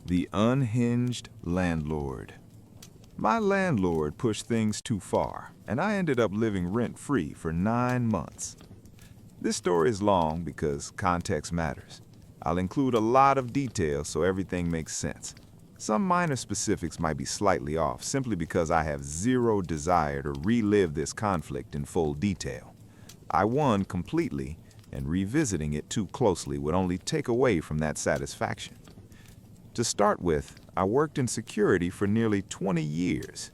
The unhinged landlord. My landlord pushed things too far, and I ended up living rent-free for 9 months. This story is long because context matters. I'll include a lot of details so everything makes sense. Some minor specifics might be slightly off simply because I have zero desire to relive this conflict in full detail. I won completely, and revisiting it too closely would only take away from that satisfaction. To start with, I worked in security for nearly 20 years.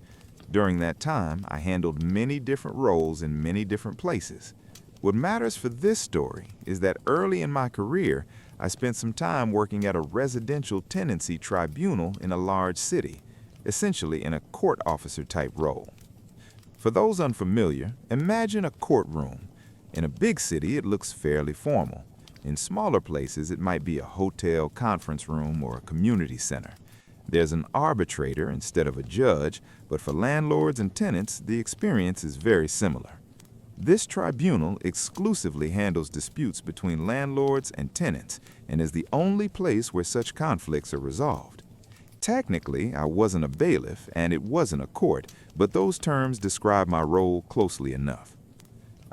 During that time, I handled many different roles in many different places. What matters for this story is that early in my career, I spent some time working at a residential tenancy tribunal in a large city, essentially in a court officer type role. For those unfamiliar, imagine a courtroom. In a big city, it looks fairly formal. In smaller places, it might be a hotel conference room or a community center. There's an arbitrator instead of a judge, but for landlords and tenants, the experience is very similar. This tribunal exclusively handles disputes between landlords and tenants and is the only place where such conflicts are resolved. Technically, I wasn't a bailiff and it wasn't a court, but those terms describe my role closely enough.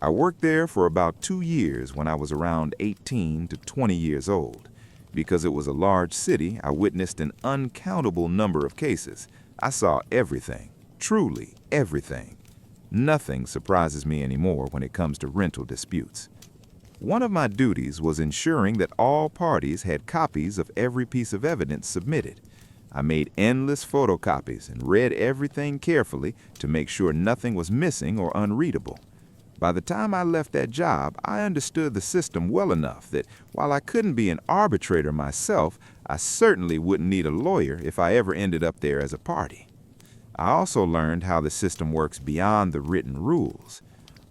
I worked there for about 2 years when I was around 18 to 20 years old. Because it was a large city, I witnessed an uncountable number of cases. I saw everything, truly everything. Nothing surprises me anymore when it comes to rental disputes. One of my duties was ensuring that all parties had copies of every piece of evidence submitted. I made endless photocopies and read everything carefully to make sure nothing was missing or unreadable. By the time I left that job, I understood the system well enough that while I couldn't be an arbitrator myself, I certainly wouldn't need a lawyer if I ever ended up there as a party. I also learned how the system works beyond the written rules.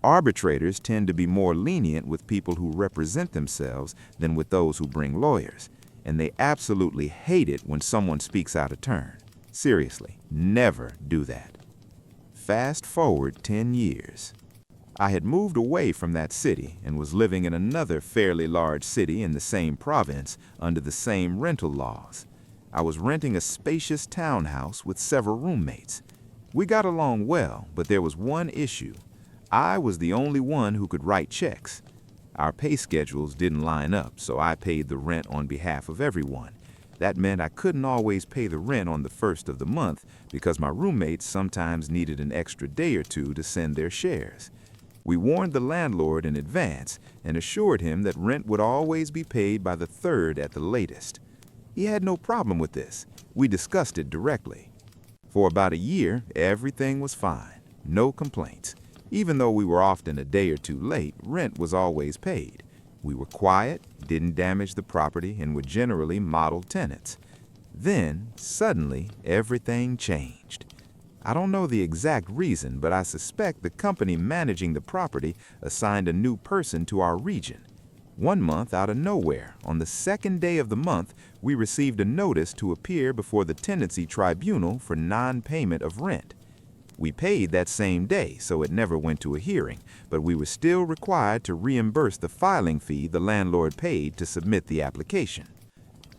Arbitrators tend to be more lenient with people who represent themselves than with those who bring lawyers, and they absolutely hate it when someone speaks out of turn. Seriously, never do that. Fast forward 10 years. I had moved away from that city and was living in another fairly large city in the same province under the same rental laws. I was renting a spacious townhouse with several roommates. We got along well, but there was one issue. I was the only one who could write checks. Our pay schedules didn't line up, so I paid the rent on behalf of everyone. That meant I couldn't always pay the rent on the first of the month because my roommates sometimes needed an extra day or two to send their shares. We warned the landlord in advance and assured him that rent would always be paid by the 3rd at the latest. He had no problem with this. We discussed it directly. For about a year, everything was fine. No complaints. Even though we were often a day or two late, rent was always paid. We were quiet, didn't damage the property, and were generally model tenants. Then, suddenly, everything changed. I don't know the exact reason, but I suspect the company managing the property assigned a new person to our region. One month, out of nowhere, on the 2nd day of the month, we received a notice to appear before the tenancy tribunal for non-payment of rent. We paid that same day, so it never went to a hearing, but we were still required to reimburse the filing fee the landlord paid to submit the application.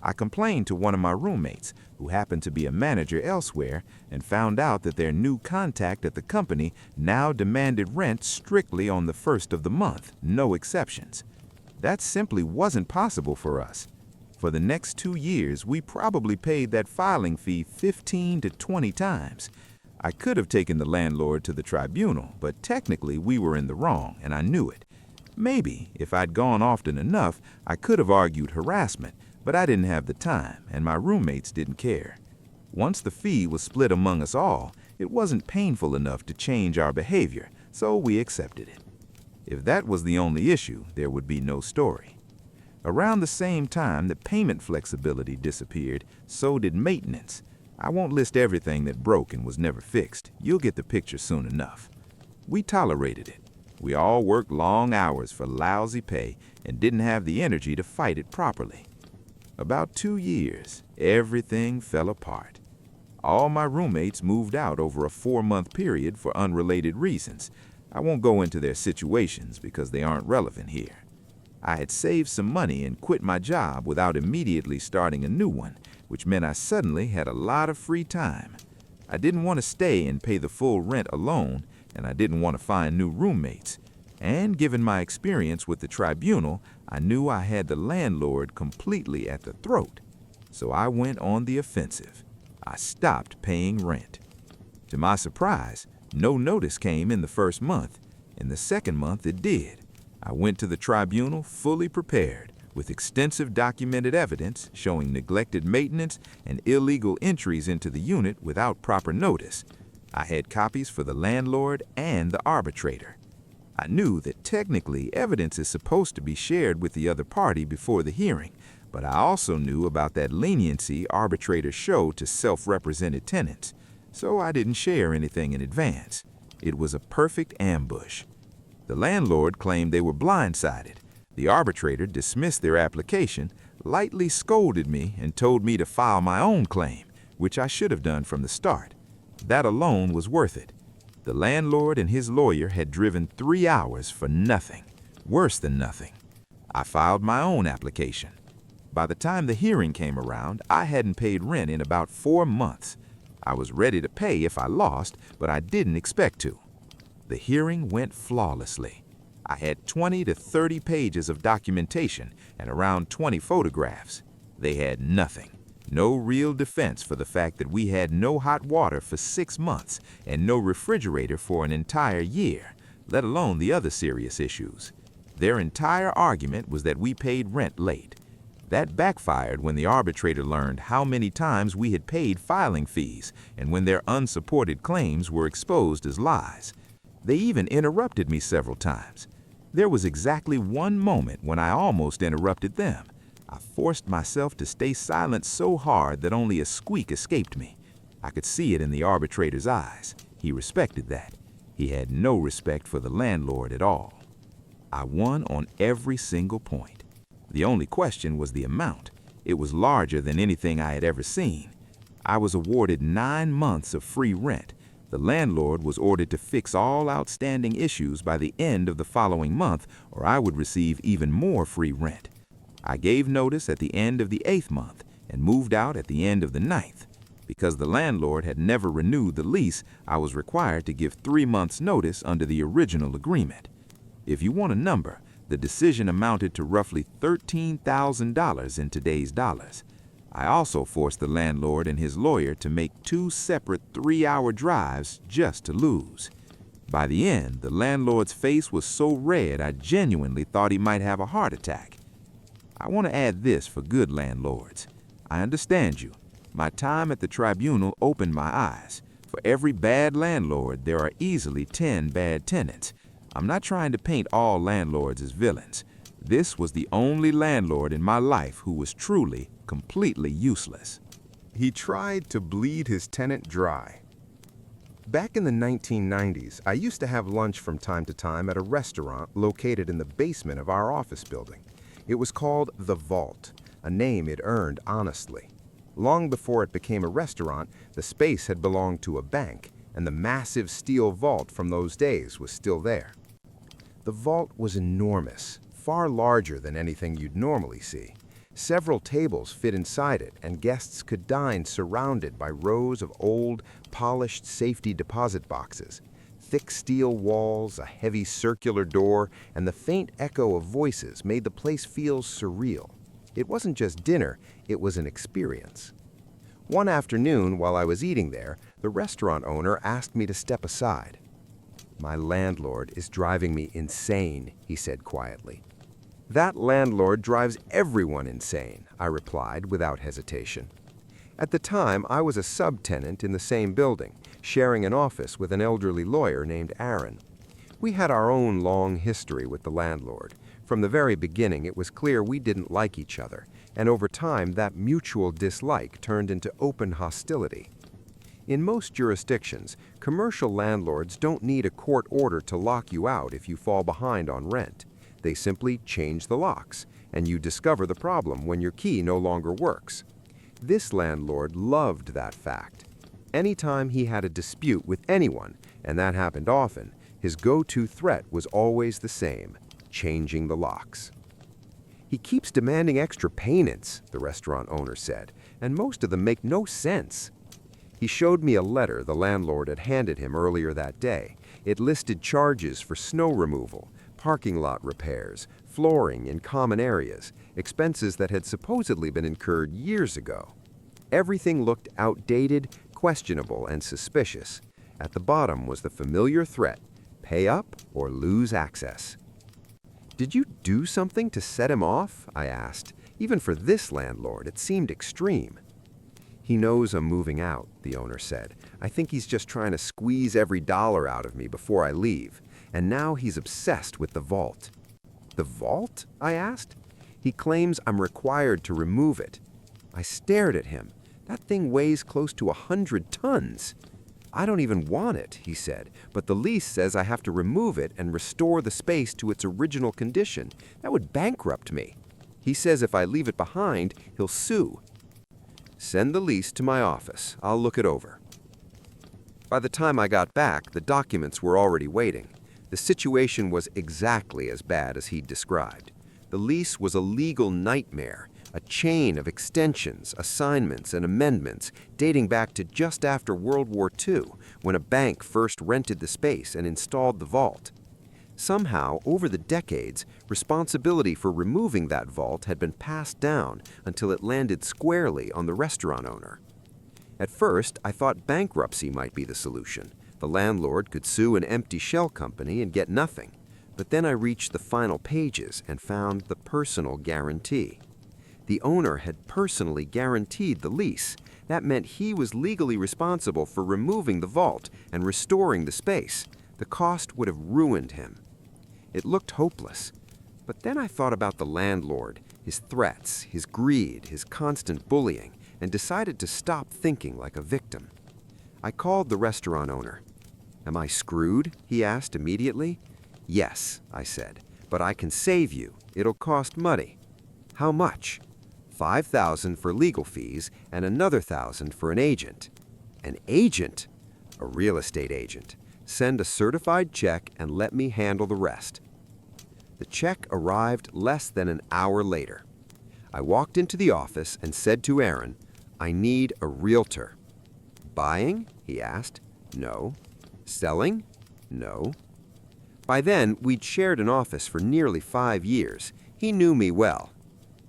I complained to one of my roommates, who happened to be a manager elsewhere, and found out that their new contact at the company now demanded rent strictly on the 1st of the month, no exceptions. That simply wasn't possible for us. For the next 2 years, we probably paid that filing fee 15 to 20 times. I could have taken the landlord to the tribunal, but technically we were in the wrong, and I knew it. Maybe, if I'd gone often enough, I could have argued harassment, but I didn't have the time, and my roommates didn't care. Once the fee was split among us all, it wasn't painful enough to change our behavior, so we accepted it. If that was the only issue, there would be no story. Around the same time that payment flexibility disappeared, so did maintenance. I won't list everything that broke and was never fixed. You'll get the picture soon enough. We tolerated it. We all worked long hours for lousy pay and didn't have the energy to fight it properly. About 2 years, everything fell apart. All my roommates moved out over a 4-month period for unrelated reasons. I won't go into their situations because they aren't relevant here. I had saved some money and quit my job without immediately starting a new one, which meant I suddenly had a lot of free time. I didn't want to stay and pay the full rent alone, and I didn't want to find new roommates. And given my experience with the tribunal, I knew I had the landlord completely at the throat. So I went on the offensive. I stopped paying rent. To my surprise, no notice came in the first month. In the second month, it did. I went to the tribunal fully prepared, with extensive documented evidence showing neglected maintenance and illegal entries into the unit without proper notice. I had copies for the landlord and the arbitrator. I knew that technically evidence is supposed to be shared with the other party before the hearing, but I also knew about that leniency arbitrators show to self-represented tenants, so I didn't share anything in advance. It was a perfect ambush. The landlord claimed they were blindsided. The arbitrator dismissed their application, lightly scolded me, and told me to file my own claim, which I should have done from the start. That alone was worth it. The landlord and his lawyer had driven 3 hours for nothing, worse than nothing. I filed my own application. By the time the hearing came around, I hadn't paid rent in about 4 months. I was ready to pay if I lost, but I didn't expect to. The hearing went flawlessly. I had 20 to 30 pages of documentation and around 20 photographs. They had nothing. No real defense for the fact that we had no hot water for 6 months and no refrigerator for an entire year, let alone the other serious issues. Their entire argument was that we paid rent late. That backfired when the arbitrator learned how many times we had paid filing fees and when their unsupported claims were exposed as lies. They even interrupted me several times. There was exactly one moment when I almost interrupted them. I forced myself to stay silent so hard that only a squeak escaped me. I could see it in the arbitrator's eyes. He respected that. He had no respect for the landlord at all. I won on every single point. The only question was the amount. It was larger than anything I had ever seen. I was awarded 9 months of free rent. The landlord was ordered to fix all outstanding issues by the end of the following month, or I would receive even more free rent. I gave notice at the end of the 8th month and moved out at the end of the 9th. Because the landlord had never renewed the lease, I was required to give 3 months' notice under the original agreement. If you want a number, the decision amounted to roughly $13,000 in today's dollars. I also forced the landlord and his lawyer to make 2 separate 3-hour drives just to lose. By the end, the landlord's face was so red I genuinely thought he might have a heart attack. I want to add this for good landlords. I understand you. My time at the tribunal opened my eyes. For every bad landlord, there are easily 10 bad tenants. I'm not trying to paint all landlords as villains. This was the only landlord in my life who was truly, completely useless. He tried to bleed his tenant dry. Back in the 1990s, I used to have lunch from time to time at a restaurant located in the basement of our office building. It was called The Vault, a name it earned honestly. Long before it became a restaurant, the space had belonged to a bank, and the massive steel vault from those days was still there. The vault was enormous, far larger than anything you'd normally see. Several tables fit inside it, and guests could dine surrounded by rows of old, polished safety deposit boxes. Thick steel walls, a heavy circular door, and the faint echo of voices made the place feel surreal. It wasn't just dinner, it was an experience. One afternoon, while I was eating there, the restaurant owner asked me to step aside. "My landlord is driving me insane," he said quietly. "That landlord drives everyone insane," I replied without hesitation. At the time, I was a subtenant in the same building, sharing an office with an elderly lawyer named Aaron. We had our own long history with the landlord. From the very beginning, it was clear we didn't like each other, and over time, that mutual dislike turned into open hostility. In most jurisdictions, commercial landlords don't need a court order to lock you out if you fall behind on rent. They simply change the locks, and you discover the problem when your key no longer works. This landlord loved that fact. Anytime he had a dispute with anyone, and that happened often, his go-to threat was always the same: changing the locks. "He keeps demanding extra payments," the restaurant owner said. and most of them make no sense. He showed me a letter the landlord had handed him earlier that day. It listed charges for snow removal, parking lot repairs, flooring in common areas, expenses that had supposedly been incurred years ago. Everything looked outdated, questionable, and suspicious. At the bottom was the familiar threat: pay up or lose access. "Did you do something to set him off?" I asked. Even for this landlord, it seemed extreme. "He knows I'm moving out," the owner said. "I think he's just trying to squeeze every dollar out of me before I leave. And now he's obsessed with the vault." "The vault?" I asked. "He claims I'm required to remove it." I stared at him. "That thing weighs close to 100 tons. "I don't even want it," he said, "but the lease says I have to remove it and restore the space to its original condition. That would bankrupt me. He says if I leave it behind, he'll sue." "Send the lease to my office. I'll look it over." By the time I got back, the documents were already waiting. The situation was exactly as bad as he'd described. The lease was a legal nightmare, a chain of extensions, assignments, and amendments dating back to just after World War II, when a bank first rented the space and installed the vault. Somehow, over the decades, responsibility for removing that vault had been passed down until it landed squarely on the restaurant owner. At first, I thought bankruptcy might be the solution. The landlord could sue an empty shell company and get nothing. But then I reached the final pages and found the personal guarantee. The owner had personally guaranteed the lease. That meant he was legally responsible for removing the vault and restoring the space. The cost would have ruined him. It looked hopeless. But then I thought about the landlord, his threats, his greed, his constant bullying, and decided to stop thinking like a victim. I called the restaurant owner. "Am I screwed?" he asked immediately. "Yes," I said, "but I can save you. It'll cost money." "How much?" "5,000 for legal fees and another 1,000 for an agent." "An agent?" "A real estate agent. Send a certified check and let me handle the rest." The check arrived less than an hour later. I walked into the office and said to Aaron, "I need a realtor." "Buying?" he asked. "No." "Selling?" "No." By then, we'd shared an office for nearly 5 years. He knew me well.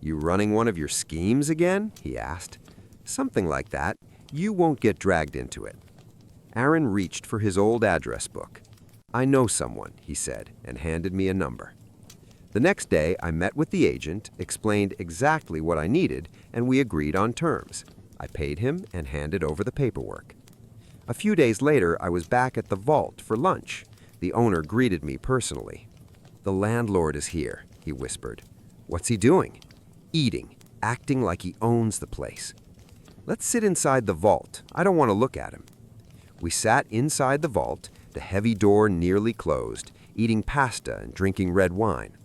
"You running one of your schemes again?" he asked. "Something like that. You won't get dragged into it." Aaron reached for his old address book. "I know someone," he said, and handed me a number. The next day, I met with the agent, explained exactly what I needed, and we agreed on terms. I paid him and handed over the paperwork. A few days later, I was back at the vault for lunch. The owner greeted me personally. "The landlord is here," he whispered. "What's he doing?" "Eating, acting like he owns the place." "Let's sit inside the vault. I don't want to look at him." We sat inside the vault, the heavy door nearly closed, eating pasta and drinking red wine.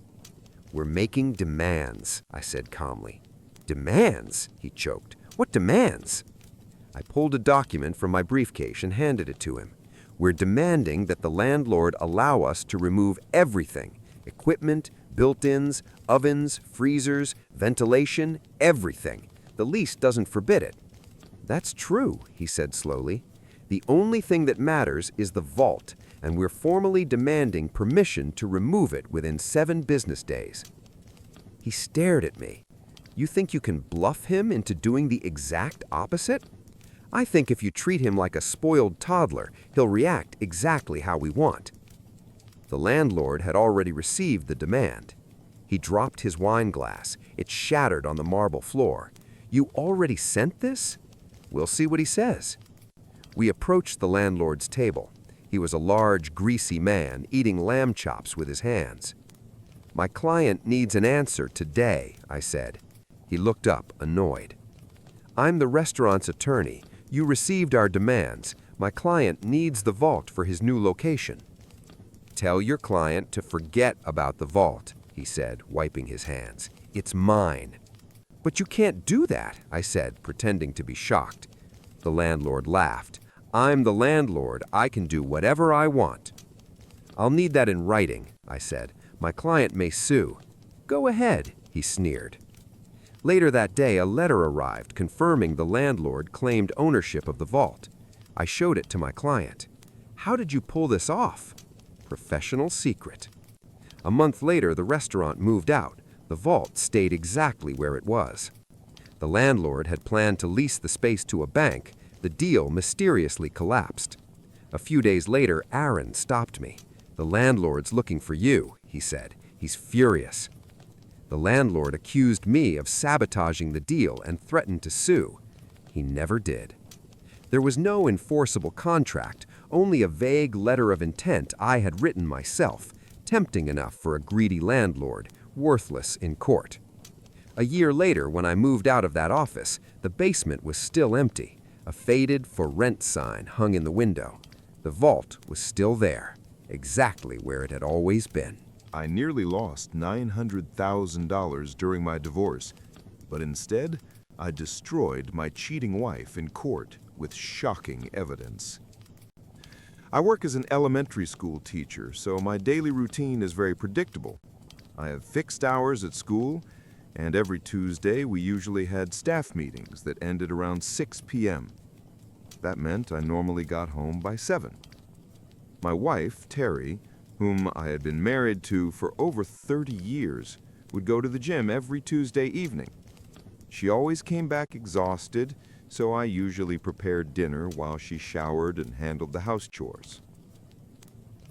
"We're making demands," I said calmly. "Demands?" he choked. "What demands?" I pulled a document from my briefcase and handed it to him. "We're demanding that the landlord allow us to remove everything: equipment, built-ins, ovens, freezers, ventilation, everything. The lease doesn't forbid it." "That's true," he said slowly. "The only thing that matters is the vault, and we're formally demanding permission to remove it within 7 business days." He stared at me. "You think you can bluff him into doing the exact opposite?" "I think if you treat him like a spoiled toddler, he'll react exactly how we want." The landlord had already received the demand. He dropped his wine glass. It shattered on the marble floor. "You already sent this?" "We'll see what he says." We approached the landlord's table. He was a large, greasy man, eating lamb chops with his hands. "My client needs an answer today," I said. He looked up, annoyed. "I'm the restaurant's attorney. You received our demands. My client needs the vault for his new location." "Tell your client to forget about the vault," he said, wiping his hands. "It's mine." "But you can't do that," I said, pretending to be shocked. The landlord laughed. "I'm the landlord. I can do whatever I want." "I'll need that in writing," I said. "My client may sue." "Go ahead," he sneered. Later that day, a letter arrived confirming the landlord claimed ownership of the vault. I showed it to my client. "How did you pull this off?" "Professional secret." A month later, the restaurant moved out. The vault stayed exactly where it was. The landlord had planned to lease the space to a bank. The deal mysteriously collapsed. A few days later, Aaron stopped me. "The landlord's looking for you," he said. "He's furious." The landlord accused me of sabotaging the deal and threatened to sue. He never did. There was no enforceable contract, only a vague letter of intent I had written myself, tempting enough for a greedy landlord, worthless in court. A year later, when I moved out of that office, the basement was still empty. A faded "For Rent" sign hung in the window. The vault was still there, exactly where it had always been. I nearly lost $900,000 during my divorce, but instead, I destroyed my cheating wife in court with shocking evidence. I work as an elementary school teacher, so my daily routine is very predictable. I have fixed hours at school, and every Tuesday we usually had staff meetings that ended around 6 p.m. That meant I normally got home by 7. My wife, Terry, whom I had been married to for over 30 years, would go to the gym every Tuesday evening. She always came back exhausted, so I usually prepared dinner while she showered and handled the house chores.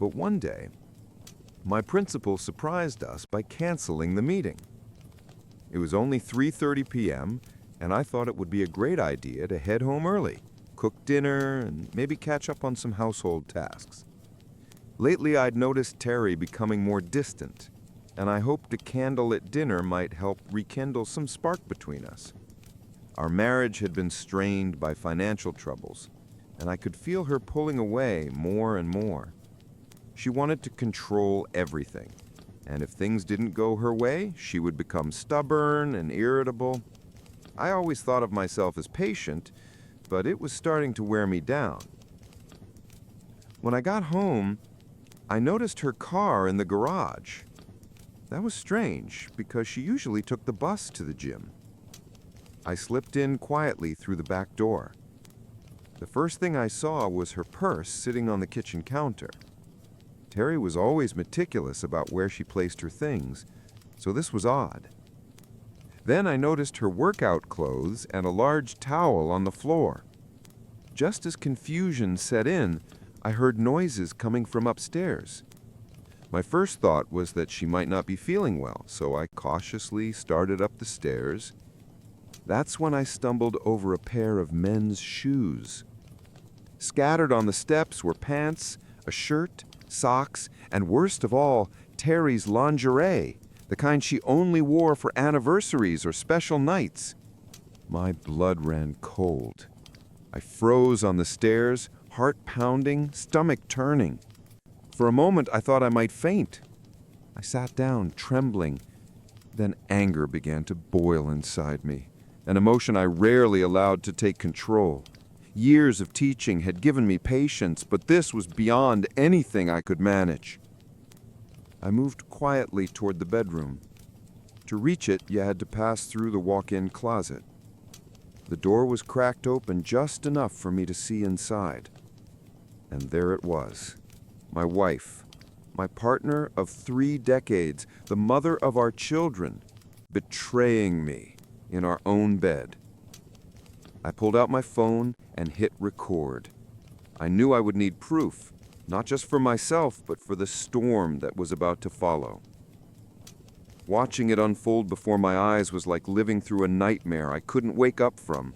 But one day, my principal surprised us by canceling the meeting. It was only 3:30 p.m., and I thought it would be a great idea to head home early, cook dinner, and maybe catch up on some household tasks. Lately, I'd noticed Terry becoming more distant, and I hoped a candlelit dinner might help rekindle some spark between us. Our marriage had been strained by financial troubles, and I could feel her pulling away more and more. She wanted to control everything, and if things didn't go her way, she would become stubborn and irritable. I always thought of myself as patient, but it was starting to wear me down. When I got home, I noticed her car in the garage. That was strange, because she usually took the bus to the gym. I slipped in quietly through the back door. The first thing I saw was her purse sitting on the kitchen counter. Terry was always meticulous about where she placed her things, so this was odd. Then I noticed her workout clothes and a large towel on the floor. Just as confusion set in, I heard noises coming from upstairs. My first thought was that she might not be feeling well, so I cautiously started up the stairs. That's when I stumbled over a pair of men's shoes. Scattered on the steps were pants, a shirt, socks, and worst of all, Terry's lingerie, the kind she only wore for anniversaries or special nights. My blood ran cold. I froze on the stairs, heart pounding, stomach turning. For a moment, I thought I might faint. I sat down, trembling. Then anger began to boil inside me, an emotion I rarely allowed to take control. Years of teaching had given me patience, but this was beyond anything I could manage. I moved quietly toward the bedroom. To reach it, you had to pass through the walk-in closet. The door was cracked open just enough for me to see inside. And there it was, my wife, my partner of 3 decades, the mother of our children, betraying me in our own bed. I pulled out my phone and hit record. I knew I would need proof, not just for myself, but for the storm that was about to follow. Watching it unfold before my eyes was like living through a nightmare I couldn't wake up from.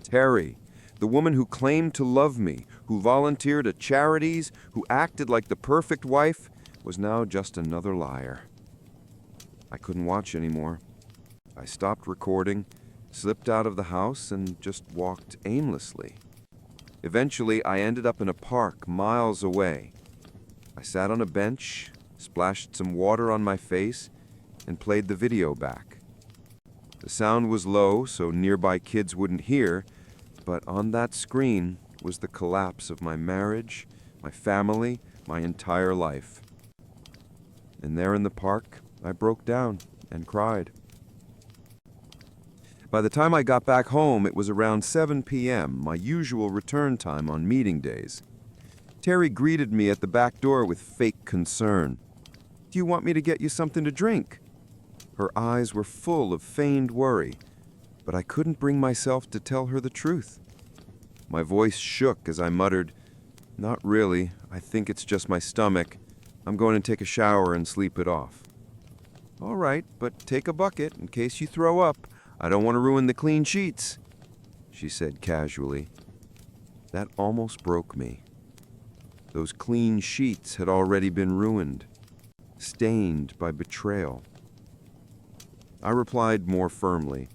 Terry, the woman who claimed to love me, who volunteered at charities, who acted like the perfect wife, was now just another liar. I couldn't watch anymore. I stopped recording, slipped out of the house, and just walked aimlessly. Eventually, I ended up in a park miles away. I sat on a bench, splashed some water on my face, and played the video back. The sound was low, so nearby kids wouldn't hear, but on that screen was the collapse of my marriage, my family, my entire life. And there in the park, I broke down and cried. By the time I got back home, it was around 7 p.m., my usual return time on meeting days. Terry greeted me at the back door with fake concern. "Do you want me to get you something to drink?" Her eyes were full of feigned worry, but I couldn't bring myself to tell her the truth. My voice shook as I muttered, "Not really. I think it's just my stomach. I'm going to take a shower and sleep it off." "All right, but take a bucket in case you throw up. I don't want to ruin the clean sheets," she said casually. That almost broke me. Those clean sheets had already been ruined, stained by betrayal. I replied more firmly,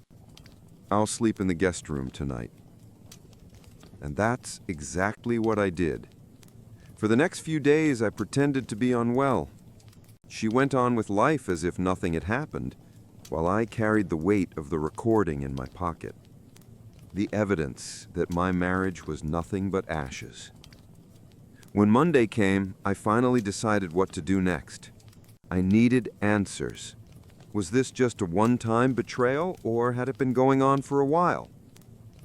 "I'll sleep in the guest room tonight." And that's exactly what I did. For the next few days, I pretended to be unwell. She went on with life as if nothing had happened, while I carried the weight of the recording in my pocket. The evidence that my marriage was nothing but ashes. When Monday came, I finally decided what to do next. I needed answers. Was this just a one-time betrayal, or had it been going on for a while?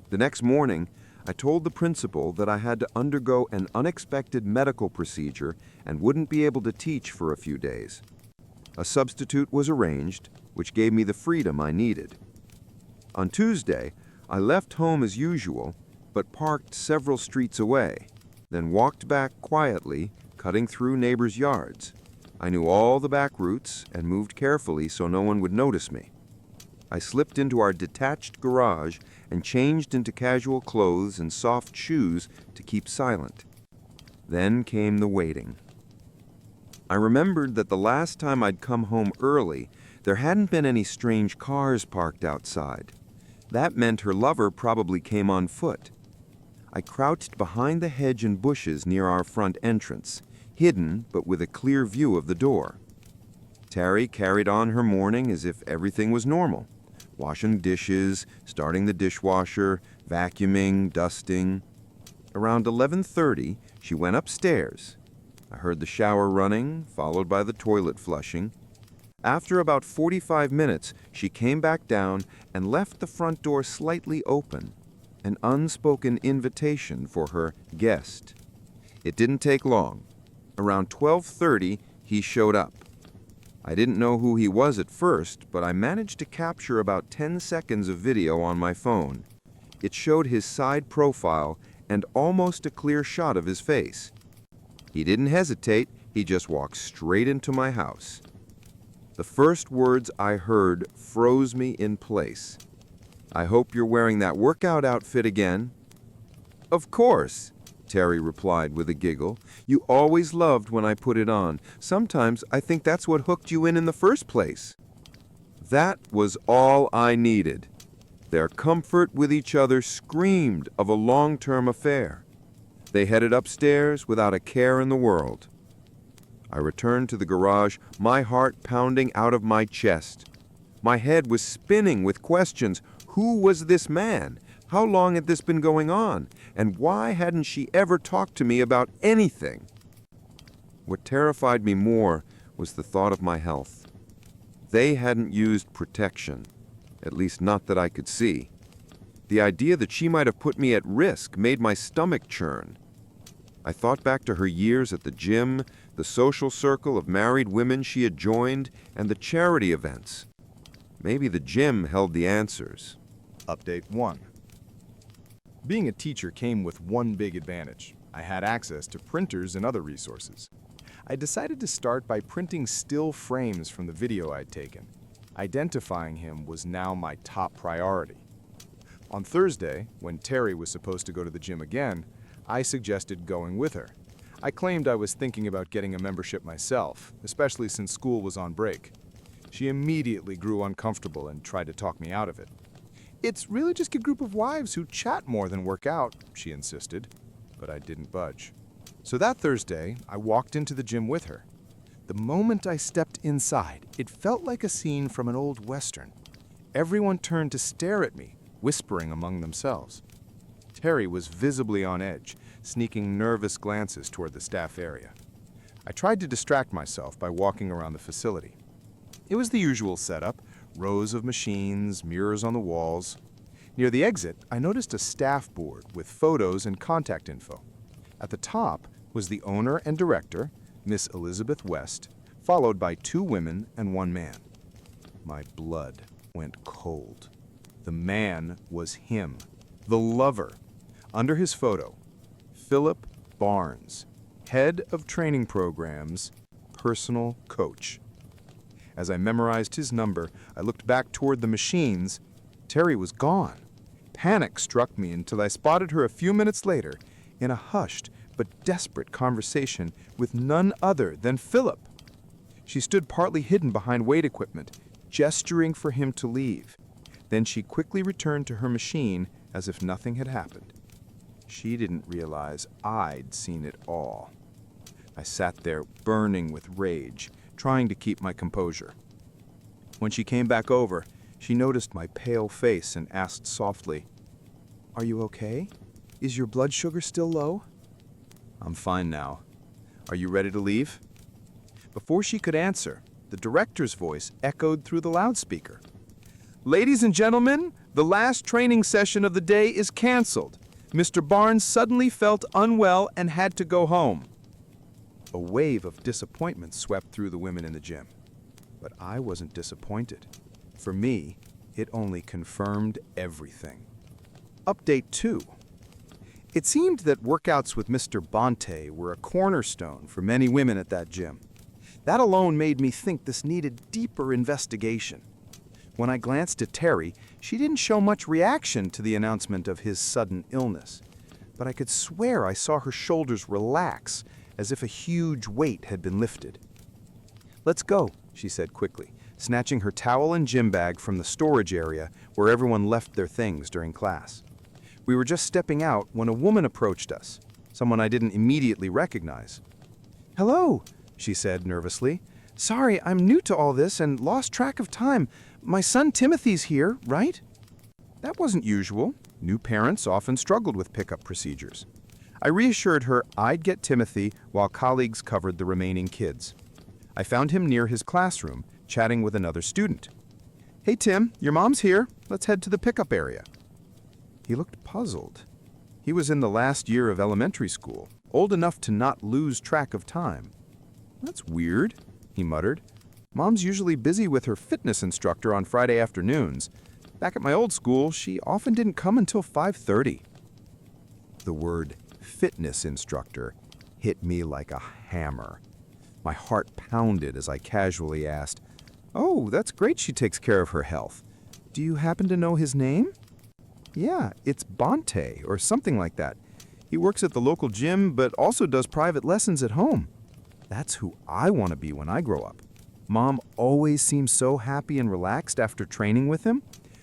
The next morning, I told the principal that I had to undergo an unexpected medical procedure and wouldn't be able to teach for a few days. A substitute was arranged, which gave me the freedom I needed. On Tuesday, I left home as usual, but parked several streets away, then walked back quietly, cutting through neighbors' yards. I knew all the back routes and moved carefully so no one would notice me. I slipped into our detached garage and changed into casual clothes and soft shoes to keep silent. Then came the waiting. I remembered that the last time I'd come home early, there hadn't been any strange cars parked outside. That meant her lover probably came on foot. I crouched behind the hedge and bushes near our front entrance, hidden but with a clear view of the door. Terry carried on her morning as if everything was normal. Washing dishes, starting the dishwasher, vacuuming, dusting. Around 11:30, she went upstairs. I heard the shower running, followed by the toilet flushing. After about 45 minutes, she came back down and left the front door slightly open, an unspoken invitation for her guest. It didn't take long. Around 12:30, he showed up. I didn't know who he was at first, but I managed to capture about 10 seconds of video on my phone. It showed his side profile and almost a clear shot of his face. He didn't hesitate, he just walked straight into my house. The first words I heard froze me in place. "I hope you're wearing that workout outfit again." "Of course," Terry replied with a giggle. "You always loved when I put it on. Sometimes I think that's what hooked you in the first place." That was all I needed. Their comfort with each other screamed of a long-term affair. They headed upstairs without a care in the world. I returned to the garage, my heart pounding out of my chest. My head was spinning with questions. Who was this man? How long had this been going on? And why hadn't she ever talked to me about anything? What terrified me more was the thought of my health. They hadn't used protection, at least not that I could see. The idea that she might have put me at risk made my stomach churn. I thought back to her years at the gym, the social circle of married women she had joined, and the charity events. Maybe the gym held the answers. Update 1. Being a teacher came with one big advantage. I had access to printers and other resources. I decided to start by printing still frames from the video I'd taken. Identifying him was now my top priority. On Thursday, when Terry was supposed to go to the gym again, I suggested going with her. I claimed I was thinking about getting a membership myself, especially since school was on break. She immediately grew uncomfortable and tried to talk me out of it. "It's really just a group of wives who chat more than work out," she insisted, but I didn't budge. So that Thursday, I walked into the gym with her. The moment I stepped inside, it felt like a scene from an old Western. Everyone turned to stare at me, whispering among themselves. Terry was visibly on edge, sneaking nervous glances toward the staff area. I tried to distract myself by walking around the facility. It was the usual setup: Rows of machines, mirrors on the walls. Near the exit, I noticed a staff board with photos and contact info. At the top was the owner and director, Miss Elizabeth West, followed by 2 women and 1 man. My blood went cold. The man was him, the lover. Under his photo, Philip Barnes, head of training programs, personal coach. As I memorized his number, I looked back toward the machines. Terry was gone. Panic struck me until I spotted her a few minutes later in a hushed but desperate conversation with none other than Philip. She stood partly hidden behind weight equipment, gesturing for him to leave. Then she quickly returned to her machine as if nothing had happened. She didn't realize I'd seen it all. I sat there burning with rage, trying to keep my composure. When she came back over, she noticed my pale face and asked softly, "Are you okay? Is your blood sugar still low?" "I'm fine now. Are you ready to leave?" Before she could answer, the director's voice echoed through the loudspeaker. "Ladies and gentlemen, the last training session of the day is canceled. Mr. Barnes suddenly felt unwell and had to go home." A wave of disappointment swept through the women in the gym. But I wasn't disappointed. For me, it only confirmed everything. Update 2. It seemed that workouts with Mr. Bonte were a cornerstone for many women at that gym. That alone made me think this needed deeper investigation. When I glanced at Terry, she didn't show much reaction to the announcement of his sudden illness. But I could swear I saw her shoulders relax, as if a huge weight had been lifted. "Let's go," she said quickly, snatching her towel and gym bag from the storage area where everyone left their things during class. We were just stepping out when a woman approached us, someone I didn't immediately recognize. "Hello," she said nervously. "Sorry, I'm new to all this and lost track of time. My son Timothy's here, right?" That wasn't usual. New parents often struggled with pickup procedures. I reassured her I'd get Timothy while colleagues covered the remaining kids. I found him near his classroom, chatting with another student. "Hey Tim, your mom's here. Let's head to the pickup area." He looked puzzled. He was in the last year of elementary school, old enough to not lose track of time. "That's weird," he muttered. "Mom's usually busy with her fitness instructor on Friday afternoons. Back at my old school, she often didn't come until 5:30. The word fitness instructor hit me like a hammer. My heart pounded as I casually asked, "Oh, that's great she takes care of her health. Do you happen to know his name?" "Yeah, it's Bonte or something like that. He works at the local gym but also does private lessons at home. That's who I want to be when I grow up. Mom always seems so happy and relaxed after training with him.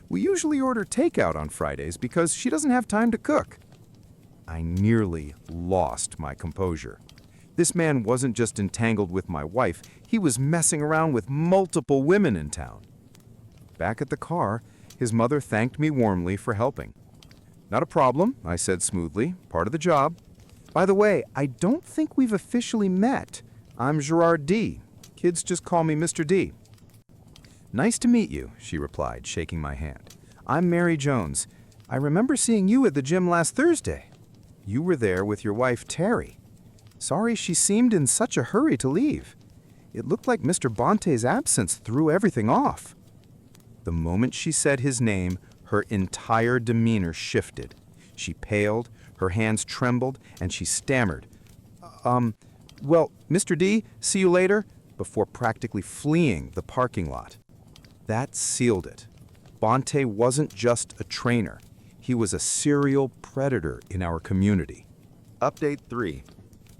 We usually order takeout on Fridays because she doesn't have time to cook." I nearly lost my composure. This man wasn't just entangled with my wife, he was messing around with multiple women in town. Back at the car, his mother thanked me warmly for helping. "Not a problem," I said smoothly, "part of the job. By the way, I don't think we've officially met. I'm Gerard D. Kids just call me Mr. D." "Nice to meet you," she replied, shaking my hand. "I'm Mary Jones. I remember seeing you at the gym last Thursday. You were there with your wife, Terry. Sorry she seemed in such a hurry to leave. It looked like Mr. Bonte's absence threw everything off." The moment she said his name, her entire demeanor shifted. She paled, her hands trembled, and she stammered, Well, Mr. D, see you later," before practically fleeing the parking lot. That sealed it. Bonte wasn't just a trainer. He was a serial predator in our community. Update 3.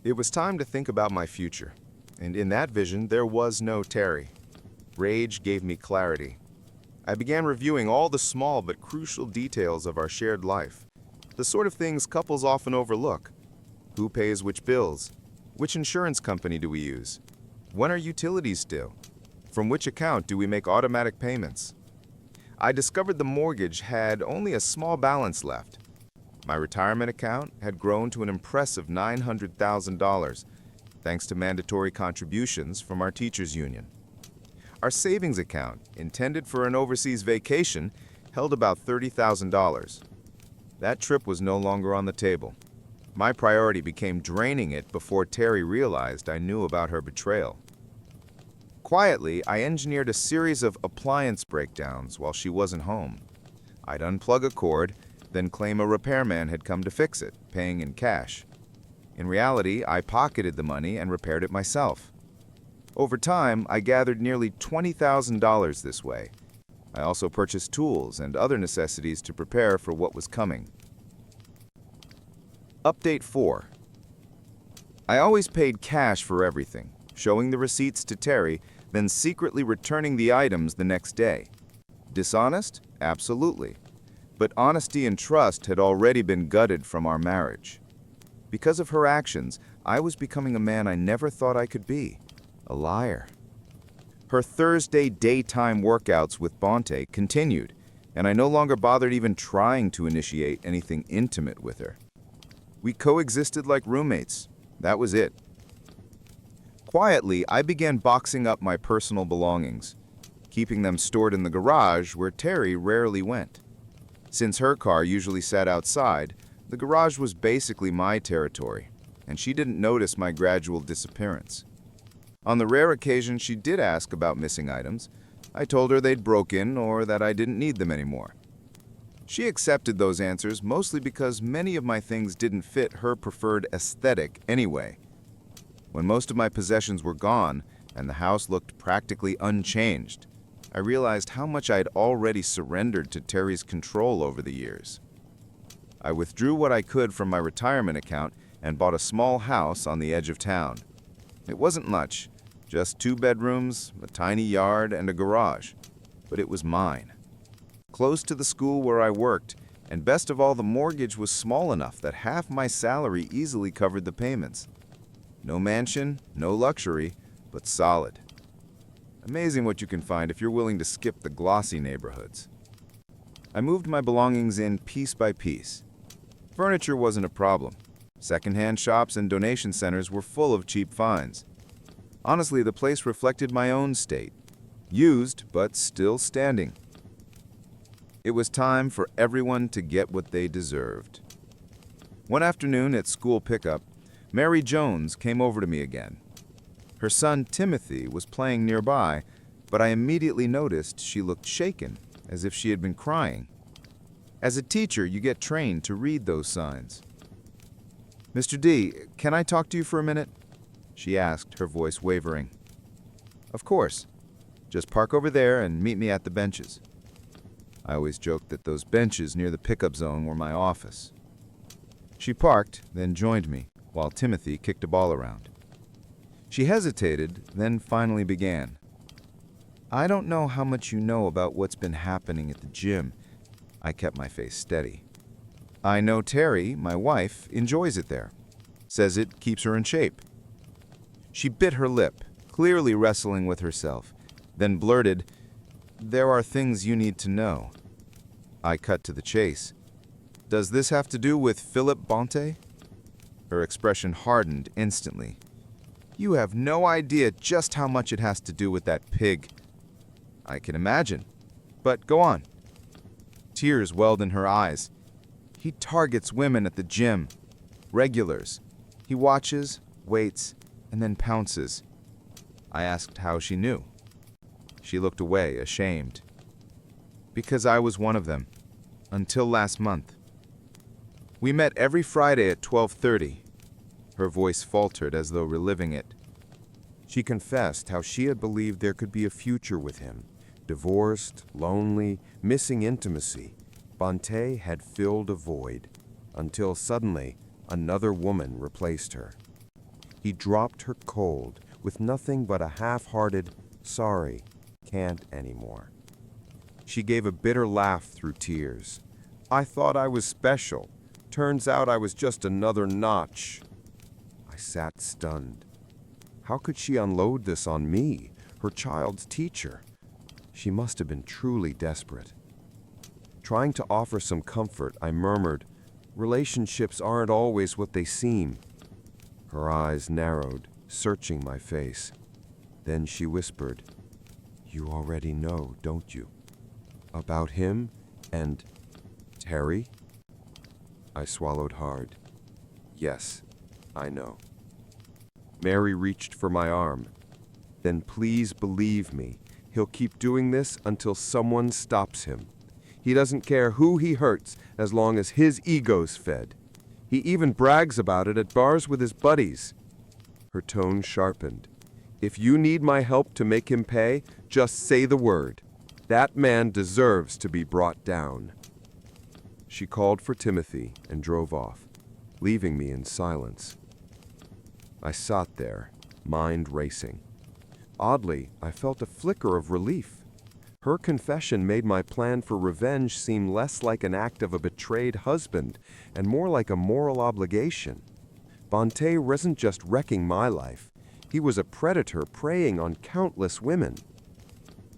It was time to think about my future, and in that vision there was no Terry. Rage gave me clarity. I began reviewing all the small but crucial details of our shared life, the sort of things couples often overlook. Who pays which bills? Which insurance company do we use? When are utilities due? From which account do we make automatic payments? I discovered the mortgage had only a small balance left. My retirement account had grown to an impressive $900,000, thanks to mandatory contributions from our teachers' union. Our savings account, intended for an overseas vacation, held about $30,000. That trip was no longer on the table. My priority became draining it before Terry realized I knew about her betrayal. Quietly, I engineered a series of appliance breakdowns while she wasn't home. I'd unplug a cord, then claim a repairman had come to fix it, paying in cash. In reality, I pocketed the money and repaired it myself. Over time, I gathered nearly $20,000 this way. I also purchased tools and other necessities to prepare for what was coming. Update 4. I always paid cash for everything, showing the receipts to Terry, then secretly returning the items the next day. Dishonest? Absolutely. But honesty and trust had already been gutted from our marriage. Because of her actions, I was becoming a man I never thought I could be. A liar. Her Thursday daytime workouts with Bonte continued, and I no longer bothered even trying to initiate anything intimate with her. We coexisted like roommates. That was it. Quietly, I began boxing up my personal belongings, keeping them stored in the garage where Terry rarely went. Since her car usually sat outside, the garage was basically my territory, and she didn't notice my gradual disappearance. On the rare occasion she did ask about missing items, I told her they'd broken or that I didn't need them anymore. She accepted those answers mostly because many of my things didn't fit her preferred aesthetic anyway. When most of my possessions were gone and the house looked practically unchanged, I realized how much I'd already surrendered to Terry's control over the years. I withdrew what I could from my retirement account and bought a small house on the edge of town. It wasn't much, just 2 bedrooms, a tiny yard, and a garage, but it was mine. Close to the school where I worked, and best of all, the mortgage was small enough that half my salary easily covered the payments. No mansion, no luxury, but solid. Amazing what you can find if you're willing to skip the glossy neighborhoods. I moved my belongings in piece by piece. Furniture wasn't a problem. Secondhand shops and donation centers were full of cheap finds. Honestly, the place reflected my own state. Used, but still standing. It was time for everyone to get what they deserved. One afternoon at school pickup, Mary Jones came over to me again. Her son Timothy was playing nearby, but I immediately noticed she looked shaken, as if she had been crying. As a teacher, you get trained to read those signs. "Mr. D, can I talk to you for a minute?" she asked, her voice wavering. "Of course. Just park over there and meet me at the benches." I always joked that those benches near the pickup zone were my office. She parked, then joined me, while Timothy kicked a ball around. She hesitated, then finally began. "I don't know how much you know about what's been happening at the gym." I kept my face steady. "I know Terry, my wife, enjoys it there. Says it keeps her in shape." She bit her lip, clearly wrestling with herself, then blurted, "There are things you need to know." I cut to the chase. "Does this have to do with Philip Bonte?" Her expression hardened instantly. "You have no idea just how much it has to do with that pig." "I can imagine. But go on." Tears welled in her eyes. "He targets women at the gym. Regulars. He watches, waits, and then pounces." I asked how she knew. She looked away, ashamed. "Because I was one of them. Until last month. We met every Friday at 12:30. Her voice faltered as though reliving it. She confessed how she had believed there could be a future with him. Divorced, lonely, missing intimacy. Bonte had filled a void, until suddenly another woman replaced her. He dropped her cold, with nothing but a half-hearted, "Sorry, can't anymore." She gave a bitter laugh through tears. "I thought I was special. Turns out I was just another notch." I sat stunned. How could she unload this on me, her child's teacher? She must have been truly desperate. Trying to offer some comfort, I murmured, "Relationships aren't always what they seem." Her eyes narrowed, searching my face. Then she whispered, You already know, don't you? About him and Terry? I swallowed hard. Yes, I know. Mary reached for my arm. Then please believe me, he'll keep doing this until someone stops him. He doesn't care who he hurts as long as his ego's fed. He even brags about it at bars with his buddies. Her tone sharpened. If you need my help to make him pay, just say the word. That man deserves to be brought down. She called for Timothy and drove off, leaving me in silence. I sat there, mind racing. Oddly, I felt a flicker of relief. Her confession made my plan for revenge seem less like an act of a betrayed husband and more like a moral obligation. Bonte wasn't just wrecking my life. He was a predator preying on countless women.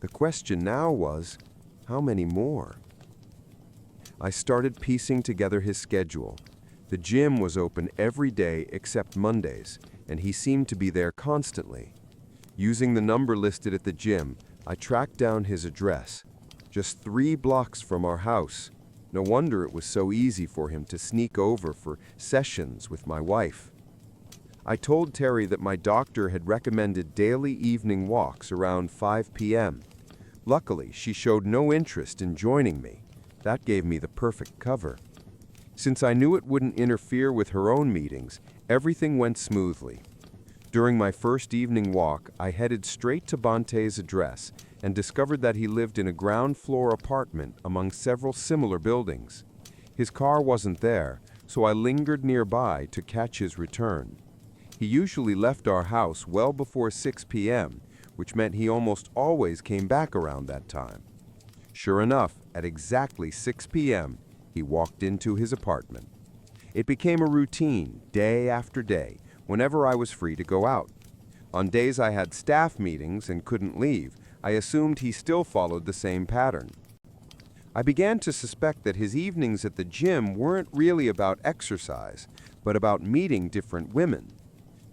The question now was, how many more? I started piecing together his schedule. The gym was open every day except Mondays, and he seemed to be there constantly. Using the number listed at the gym, I tracked down his address. Just 3 blocks from our house. No wonder it was so easy for him to sneak over for sessions with my wife. I told Terry that my doctor had recommended daily evening walks around 5 p.m. Luckily, she showed no interest in joining me. That gave me the perfect cover. Since I knew it wouldn't interfere with her own meetings, everything went smoothly. During my first evening walk, I headed straight to Bonte's address and discovered that he lived in a ground-floor apartment among several similar buildings. His car wasn't there, so I lingered nearby to catch his return. He usually left our house well before 6 p.m., which meant he almost always came back around that time. Sure enough, at exactly 6 p.m., he walked into his apartment. It became a routine, day after day, whenever I was free to go out. On days I had staff meetings and couldn't leave, I assumed he still followed the same pattern. I began to suspect that his evenings at the gym weren't really about exercise, but about meeting different women.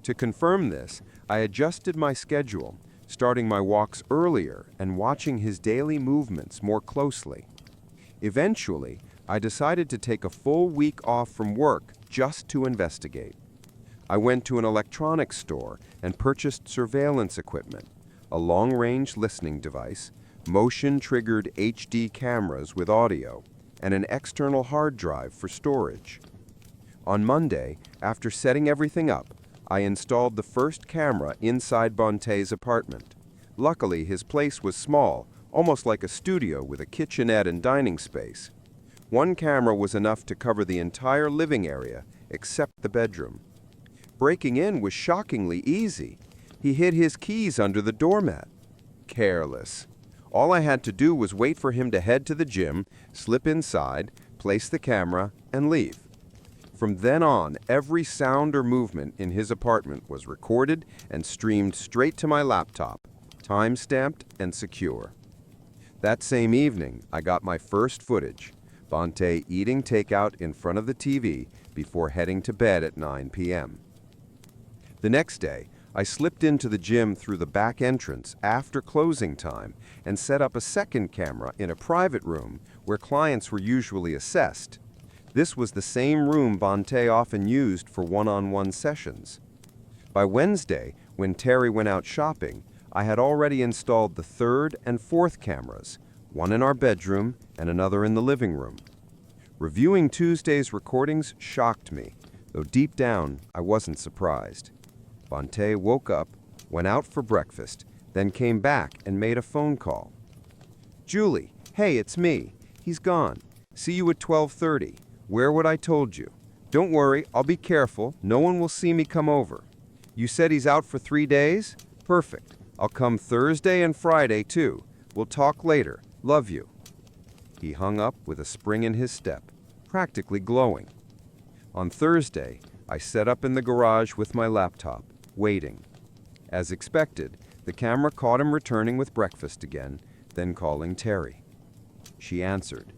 To confirm this, I adjusted my schedule, starting my walks earlier and watching his daily movements more closely. Eventually, I decided to take a full week off from work just to investigate. I went to an electronics store and purchased surveillance equipment, a long-range listening device, motion-triggered HD cameras with audio, and an external hard drive for storage. On Monday, after setting everything up, I installed the first camera inside Bonte's apartment. Luckily, his place was small, almost like a studio with a kitchenette and dining space. One camera was enough to cover the entire living area, except the bedroom. Breaking in was shockingly easy. He hid his keys under the doormat. Careless. All I had to do was wait for him to head to the gym, slip inside, place the camera, and leave. From then on, every sound or movement in his apartment was recorded and streamed straight to my laptop, time-stamped and secure. That same evening, I got my first footage, Bonte eating takeout in front of the TV before heading to bed at 9 p.m. The next day, I slipped into the gym through the back entrance after closing time and set up a second camera in a private room where clients were usually assessed. This was the same room Bonte often used for one-on-one sessions. By Wednesday, when Terry went out shopping, I had already installed the third and fourth cameras, one in our bedroom and another in the living room. Reviewing Tuesday's recordings shocked me, though deep down I wasn't surprised. Bonte woke up, went out for breakfast, then came back and made a phone call. "Julie, hey, it's me. He's gone. See you at 12:30. Wear what I told you. Don't worry, I'll be careful. No one will see me come over. You said he's out for 3 days? Perfect. I'll come Thursday and Friday, too. We'll talk later. Love you." He hung up with a spring in his step, practically glowing. On Thursday, I set up in the garage with my laptop, waiting. As expected, the camera caught him returning with breakfast again, then calling Terry. She answered.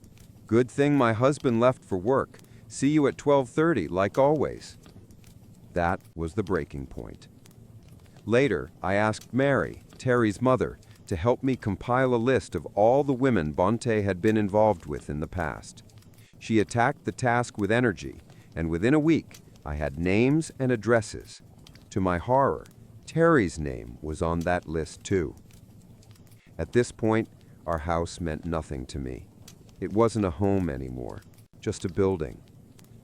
"Good thing my husband left for work. See you at 12:30, like always." That was the breaking point. Later, I asked Mary, Terry's mother, to help me compile a list of all the women Bonte had been involved with in the past. She attacked the task with energy, and within a week, I had names and addresses. To my horror, Terry's name was on that list too. At this point, our house meant nothing to me. It wasn't a home anymore, just a building.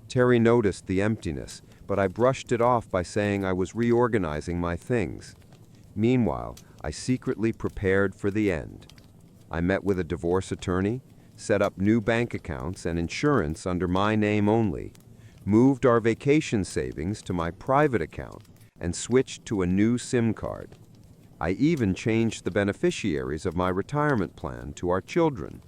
Terry noticed the emptiness, but I brushed it off by saying I was reorganizing my things. Meanwhile, I secretly prepared for the end. I met with a divorce attorney, set up new bank accounts and insurance under my name only, moved our vacation savings to my private account, and switched to a new SIM card. I even changed the beneficiaries of my retirement plan to our children.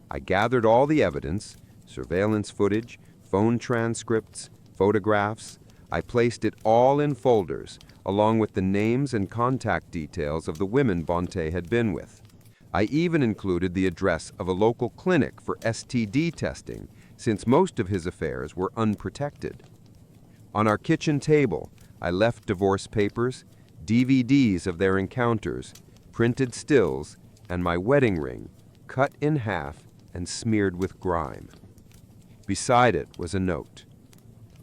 I gathered all the evidence, surveillance footage, phone transcripts, photographs. I placed it all in folders, along with the names and contact details of the women Bonte had been with. I even included the address of a local clinic for STD testing, since most of his affairs were unprotected. On our kitchen table, I left divorce papers, DVDs of their encounters, printed stills, and my wedding ring, cut in half and smeared with grime. Beside it was a note.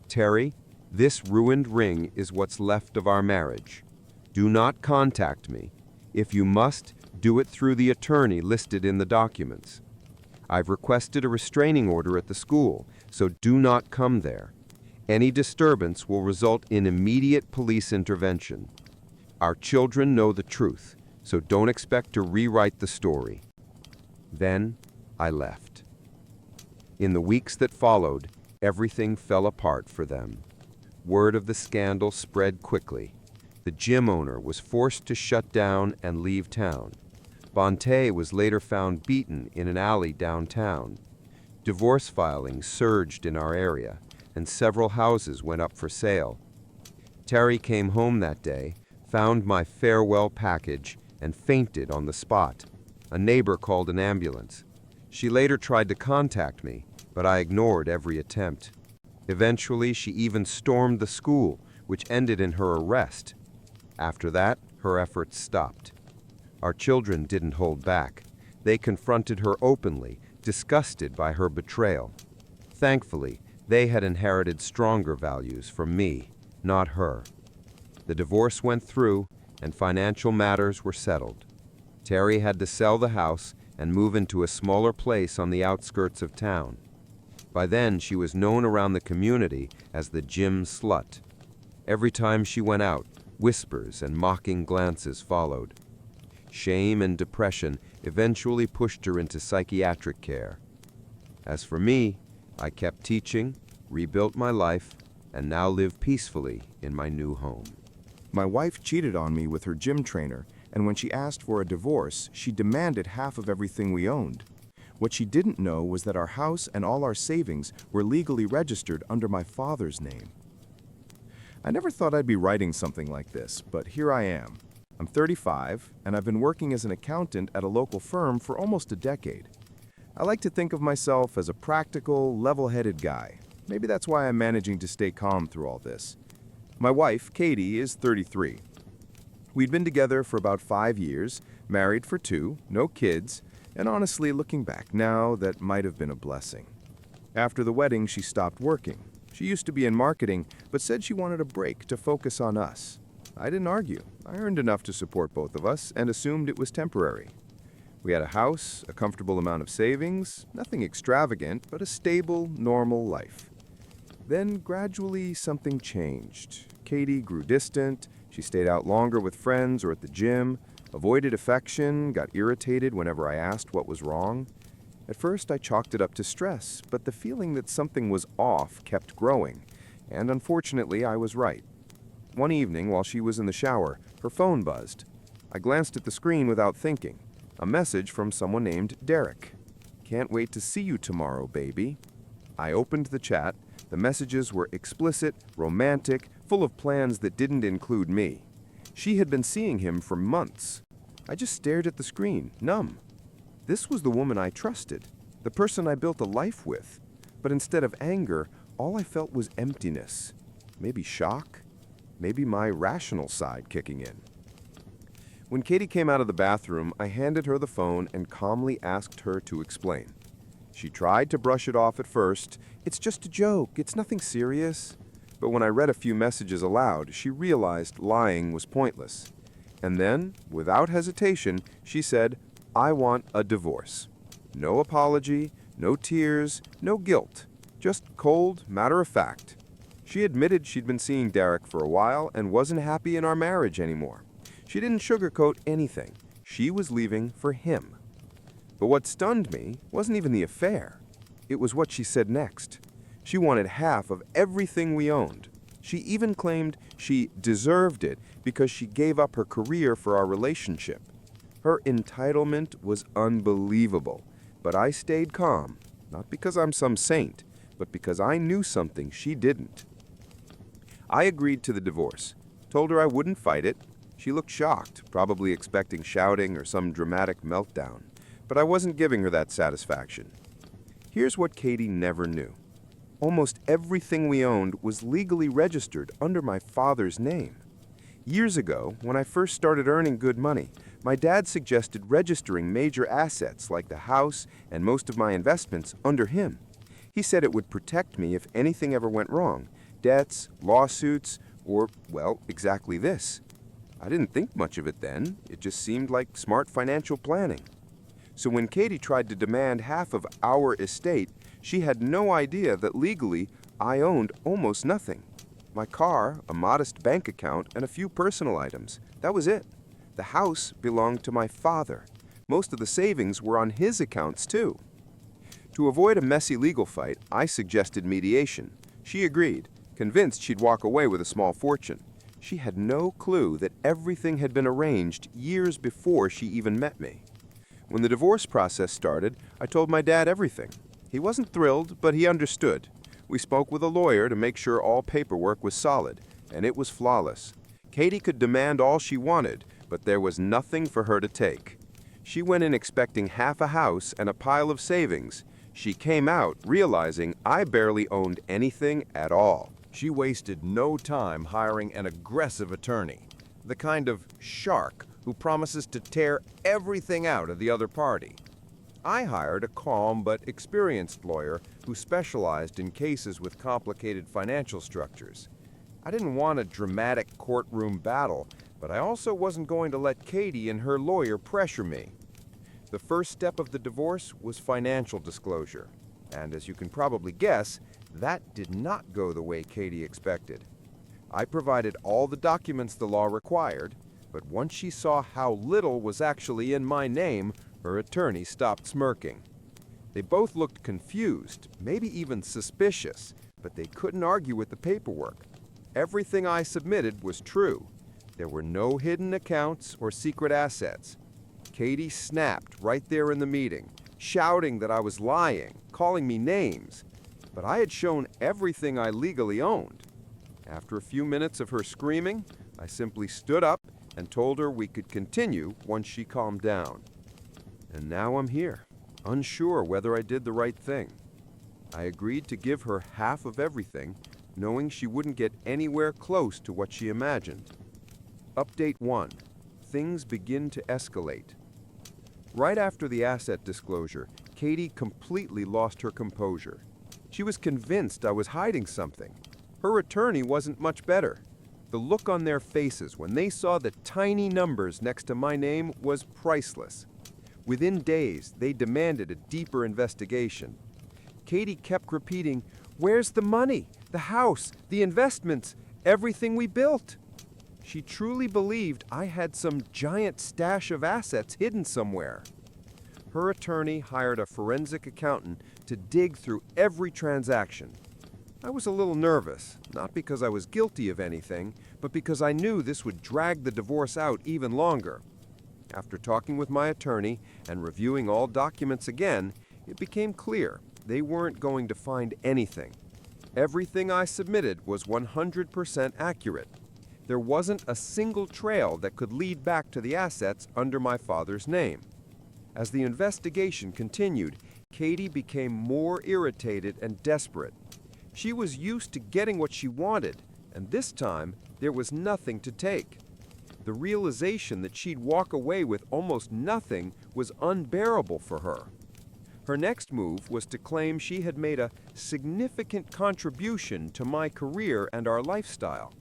"Terry, this ruined ring is what's left of our marriage. Do not contact me. If you must, do it through the attorney listed in the documents. I've requested a restraining order at the school, so do not come there. Any disturbance will result in immediate police intervention. Our children know the truth, so don't expect to rewrite the story." Then I left. In the weeks that followed, everything fell apart for them. Word of the scandal spread quickly. The gym owner was forced to shut down and leave town. Bonte was later found beaten in an alley downtown. Divorce filings surged in our area, and several houses went up for sale. Terry came home that day, found my farewell package, and fainted on the spot. A neighbor called an ambulance. She later tried to contact me, but I ignored every attempt. Eventually, she even stormed the school, which ended in her arrest. After that, her efforts stopped. Our children didn't hold back. They confronted her openly, disgusted by her betrayal. Thankfully, they had inherited stronger values from me, not her. The divorce went through, and financial matters were settled. Terry had to sell the house and move into a smaller place on the outskirts of town. By then, she was known around the community as the gym slut. Every time she went out, whispers and mocking glances followed. Shame and depression eventually pushed her into psychiatric care. As for me, I kept teaching, rebuilt my life, and now live peacefully in my new home. My wife cheated on me with her gym trainer, and when she asked for a divorce, she demanded half of everything we owned. What she didn't know was that our house and all our savings were legally registered under my father's name. I never thought I'd be writing something like this, but here I am. I'm 35, and I've been working as an accountant at a local firm for almost a decade. I like to think of myself as a practical, level-headed guy. Maybe that's why I'm managing to stay calm through all this. My wife, Katie, is 33. We'd been together for about 5 years, married for 2, no kids, and honestly, looking back now, that might have been a blessing. After the wedding, she stopped working. She used to be in marketing, but said she wanted a break to focus on us. I didn't argue. I earned enough to support both of us and assumed it was temporary. We had a house, a comfortable amount of savings, nothing extravagant, but a stable, normal life. Then, gradually, something changed. Katie grew distant, she stayed out longer with friends or at the gym, avoided affection, got irritated whenever I asked what was wrong. At first, I chalked it up to stress, but the feeling that something was off kept growing, and unfortunately, I was right. One evening, while she was in the shower, her phone buzzed. I glanced at the screen without thinking. A message from someone named Derek. "Can't wait to see you tomorrow, baby." I opened the chat. The messages were explicit, romantic, full of plans that didn't include me. She had been seeing him for months. I just stared at the screen, numb. This was the woman I trusted, the person I built a life with. But instead of anger, all I felt was emptiness. Maybe shock? Maybe my rational side kicking in. When Katie came out of the bathroom, I handed her the phone and calmly asked her to explain. She tried to brush it off at first. "It's just a joke, it's nothing serious." But when I read a few messages aloud, she realized lying was pointless. And then, without hesitation, she said, "I want a divorce." No apology, no tears, no guilt. Just cold, matter of fact. She admitted she'd been seeing Derek for a while and wasn't happy in our marriage anymore. She didn't sugarcoat anything. She was leaving for him. But what stunned me wasn't even the affair. It was what she said next. She wanted half of everything we owned. She even claimed she deserved it because she gave up her career for our relationship. Her entitlement was unbelievable, but I stayed calm, not because I'm some saint, but because I knew something she didn't. I agreed to the divorce, told her I wouldn't fight it. She looked shocked, probably expecting shouting or some dramatic meltdown, but I wasn't giving her that satisfaction. Here's what Katie never knew. Almost everything we owned was legally registered under my father's name. Years ago, when I first started earning good money, my dad suggested registering major assets like the house and most of my investments under him. He said it would protect me if anything ever went wrong, debts, lawsuits, or, well, exactly this. I didn't think much of it then. It just seemed like smart financial planning. So when Katie tried to demand half of our estate, she had no idea that legally I owned almost nothing. My car, a modest bank account, and a few personal items. That was it. The house belonged to my father. Most of the savings were on his accounts, too. To avoid a messy legal fight, I suggested mediation. She agreed, convinced she'd walk away with a small fortune. She had no clue that everything had been arranged years before she even met me. When the divorce process started, I told my dad everything. He wasn't thrilled, but he understood. We spoke with a lawyer to make sure all paperwork was solid, and it was flawless. Katie could demand all she wanted, but there was nothing for her to take. She went in expecting half a house and a pile of savings. She came out realizing I barely owned anything at all. She wasted no time hiring an aggressive attorney, the kind of shark who promises to tear everything out of the other party. I hired a calm but experienced lawyer who specialized in cases with complicated financial structures. I didn't want a dramatic courtroom battle, but I also wasn't going to let Katie and her lawyer pressure me. The first step of the divorce was financial disclosure, and as you can probably guess, that did not go the way Katie expected. I provided all the documents the law required, but once she saw how little was actually in my name, her attorney stopped smirking. They both looked confused, maybe even suspicious, but they couldn't argue with the paperwork. Everything I submitted was true. There were no hidden accounts or secret assets. Katie snapped right there in the meeting, shouting that I was lying, calling me names. But I had shown everything I legally owned. After a few minutes of her screaming, I simply stood up and told her we could continue once she calmed down. And now I'm here, unsure whether I did the right thing. I agreed to give her half of everything, knowing she wouldn't get anywhere close to what she imagined. Update 1. Things begin to escalate. Right after the asset disclosure, Katie completely lost her composure. She was convinced I was hiding something. Her attorney wasn't much better. The look on their faces when they saw the tiny numbers next to my name was priceless. Within days, they demanded a deeper investigation. Katie kept repeating, "Where's the money? The house, the investments, everything we built?" She truly believed I had some giant stash of assets hidden somewhere. Her attorney hired a forensic accountant to dig through every transaction. I was a little nervous, not because I was guilty of anything, but because I knew this would drag the divorce out even longer. After talking with my attorney and reviewing all documents again, it became clear they weren't going to find anything. Everything I submitted was 100% accurate. There wasn't a single trail that could lead back to the assets under my father's name. As the investigation continued, Katie became more irritated and desperate. She was used to getting what she wanted, and this time there was nothing to take. The realization that she'd walk away with almost nothing was unbearable for her. Her next move was to claim she had made a significant contribution to my career and our lifestyle.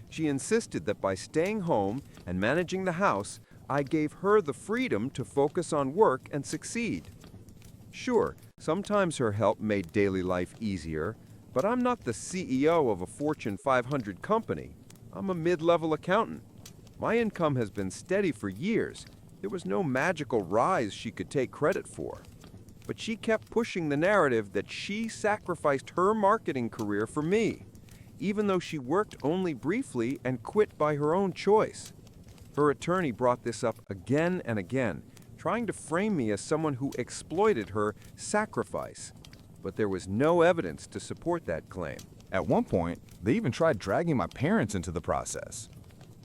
She insisted that by staying home and managing the house, I gave her the freedom to focus on work and succeed. Sure, sometimes her help made daily life easier, but I'm not the CEO of a Fortune 500 company. I'm a mid-level accountant. My income has been steady for years. There was no magical rise she could take credit for. But she kept pushing the narrative that she sacrificed her marketing career for me, even though she worked only briefly and quit by her own choice. Her attorney brought this up again and again, trying to frame me as someone who exploited her sacrifice. But there was no evidence to support that claim. At one point, they even tried dragging my parents into the process.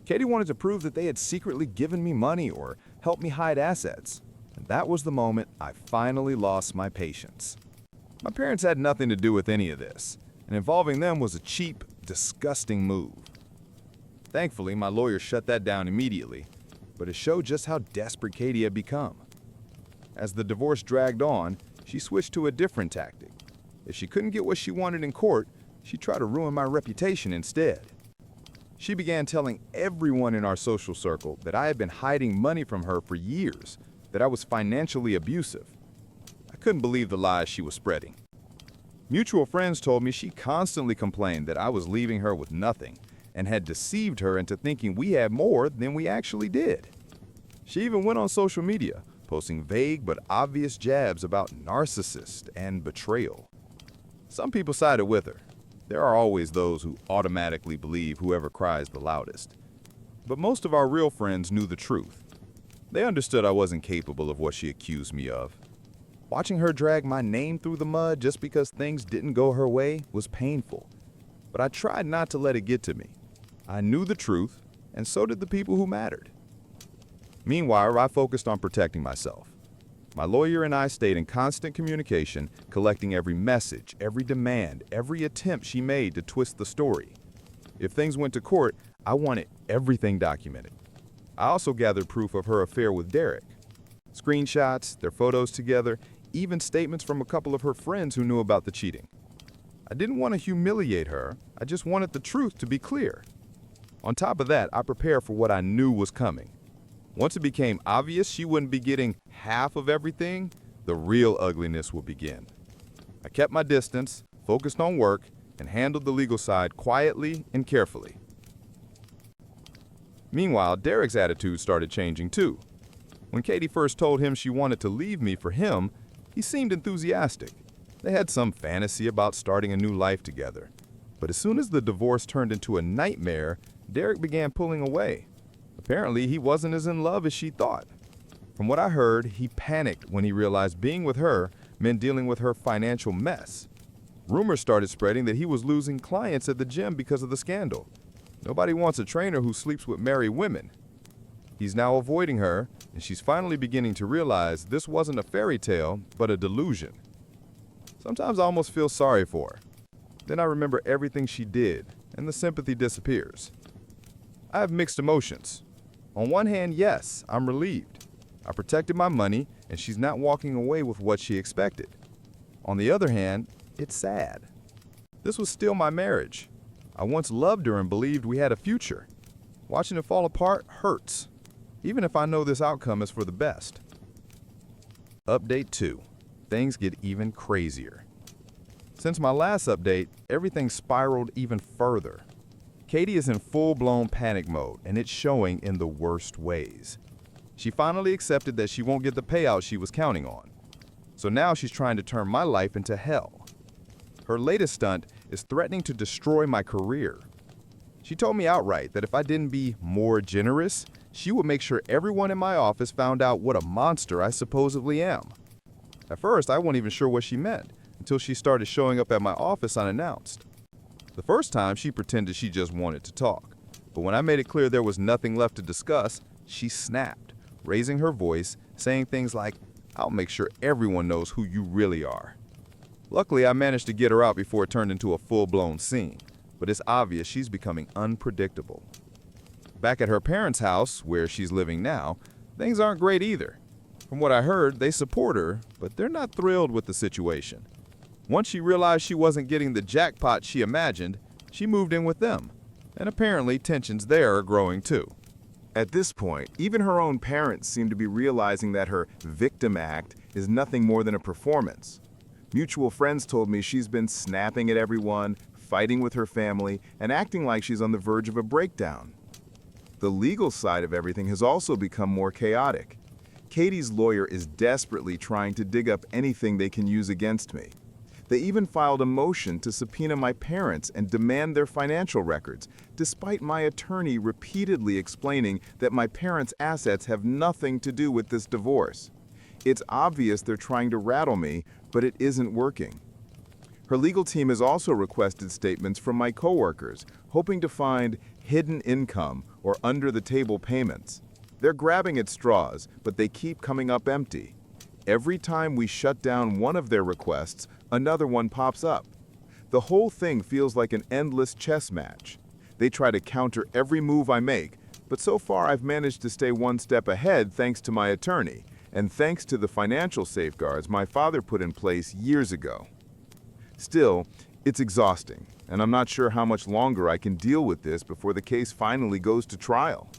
Katie wanted to prove that they had secretly given me money or helped me hide assets. And that was the moment I finally lost my patience. My parents had nothing to do with any of this, and involving them was a cheap, disgusting move. Thankfully, my lawyer shut that down immediately, but it showed just how desperate Katie had become. As the divorce dragged on, she switched to a different tactic. If she couldn't get what she wanted in court, she tried to ruin my reputation instead. She began telling everyone in our social circle that I had been hiding money from her for years, that I was financially abusive. I couldn't believe the lies she was spreading. Mutual friends told me she constantly complained that I was leaving her with nothing and had deceived her into thinking we had more than we actually did. She even went on social media, posting vague but obvious jabs about narcissist and betrayal. Some people sided with her. There are always those who automatically believe whoever cries the loudest. But most of our real friends knew the truth. They understood I wasn't capable of what she accused me of. Watching her drag my name through the mud just because things didn't go her way was painful. But I tried not to let it get to me. I knew the truth, and so did the people who mattered. Meanwhile, I focused on protecting myself. My lawyer and I stayed in constant communication, collecting every message, every demand, every attempt she made to twist the story. If things went to court, I wanted everything documented. I also gathered proof of her affair with Derek. Screenshots, their photos together, even statements from a couple of her friends who knew about the cheating. I didn't want to humiliate her, I just wanted the truth to be clear. On top of that, I prepared for what I knew was coming. Once it became obvious she wouldn't be getting half of everything, the real ugliness would begin. I kept my distance, focused on work, and handled the legal side quietly and carefully. Meanwhile, Derek's attitude started changing too. When Katie first told him she wanted to leave me for him, he seemed enthusiastic. They had some fantasy about starting a new life together. But as soon as the divorce turned into a nightmare, Derek began pulling away. Apparently, he wasn't as in love as she thought. From what I heard, he panicked when he realized being with her meant dealing with her financial mess. Rumors started spreading that he was losing clients at the gym because of the scandal. Nobody wants a trainer who sleeps with married women. He's now avoiding her, and she's finally beginning to realize this wasn't a fairy tale, but a delusion. Sometimes I almost feel sorry for her. Then I remember everything she did, and the sympathy disappears. I have mixed emotions. On one hand, yes, I'm relieved. I protected my money, and she's not walking away with what she expected. On the other hand, it's sad. This was still my marriage. I once loved her and believed we had a future. Watching it fall apart hurts, even if I know this outcome is for the best. Update 2. Things get even crazier. Since my last update, everything spiraled even further. Katie is in full-blown panic mode, and it's showing in the worst ways. She finally accepted that she won't get the payout she was counting on. So now she's trying to turn my life into hell. Her latest stunt is threatening to destroy my career. She told me outright that if I didn't be more generous, she would make sure everyone in my office found out what a monster I supposedly am. At first, I wasn't even sure what she meant, until she started showing up at my office unannounced. The first time, she pretended she just wanted to talk. But when I made it clear there was nothing left to discuss, she snapped, raising her voice, saying things like, "I'll make sure everyone knows who you really are." Luckily, I managed to get her out before it turned into a full-blown scene, but it's obvious she's becoming unpredictable. Back at her parents' house, where she's living now, things aren't great either. From what I heard, they support her, but they're not thrilled with the situation. Once she realized she wasn't getting the jackpot she imagined, she moved in with them. And apparently tensions there are growing too. At this point, even her own parents seem to be realizing that her victim act is nothing more than a performance. Mutual friends told me she's been snapping at everyone, fighting with her family, and acting like she's on the verge of a breakdown. The legal side of everything has also become more chaotic. Katie's lawyer is desperately trying to dig up anything they can use against me. They even filed a motion to subpoena my parents and demand their financial records, despite my attorney repeatedly explaining that my parents' assets have nothing to do with this divorce. It's obvious they're trying to rattle me, but it isn't working. Her legal team has also requested statements from my coworkers, hoping to find hidden income or under-the-table payments. They're grabbing at straws, but they keep coming up empty. Every time we shut down one of their requests, another one pops up. The whole thing feels like an endless chess match. They try to counter every move I make, but so far I've managed to stay one step ahead thanks to my attorney, and thanks to the financial safeguards my father put in place years ago. Still, it's exhausting, and I'm not sure how much longer I can deal with this before the case finally goes to trial.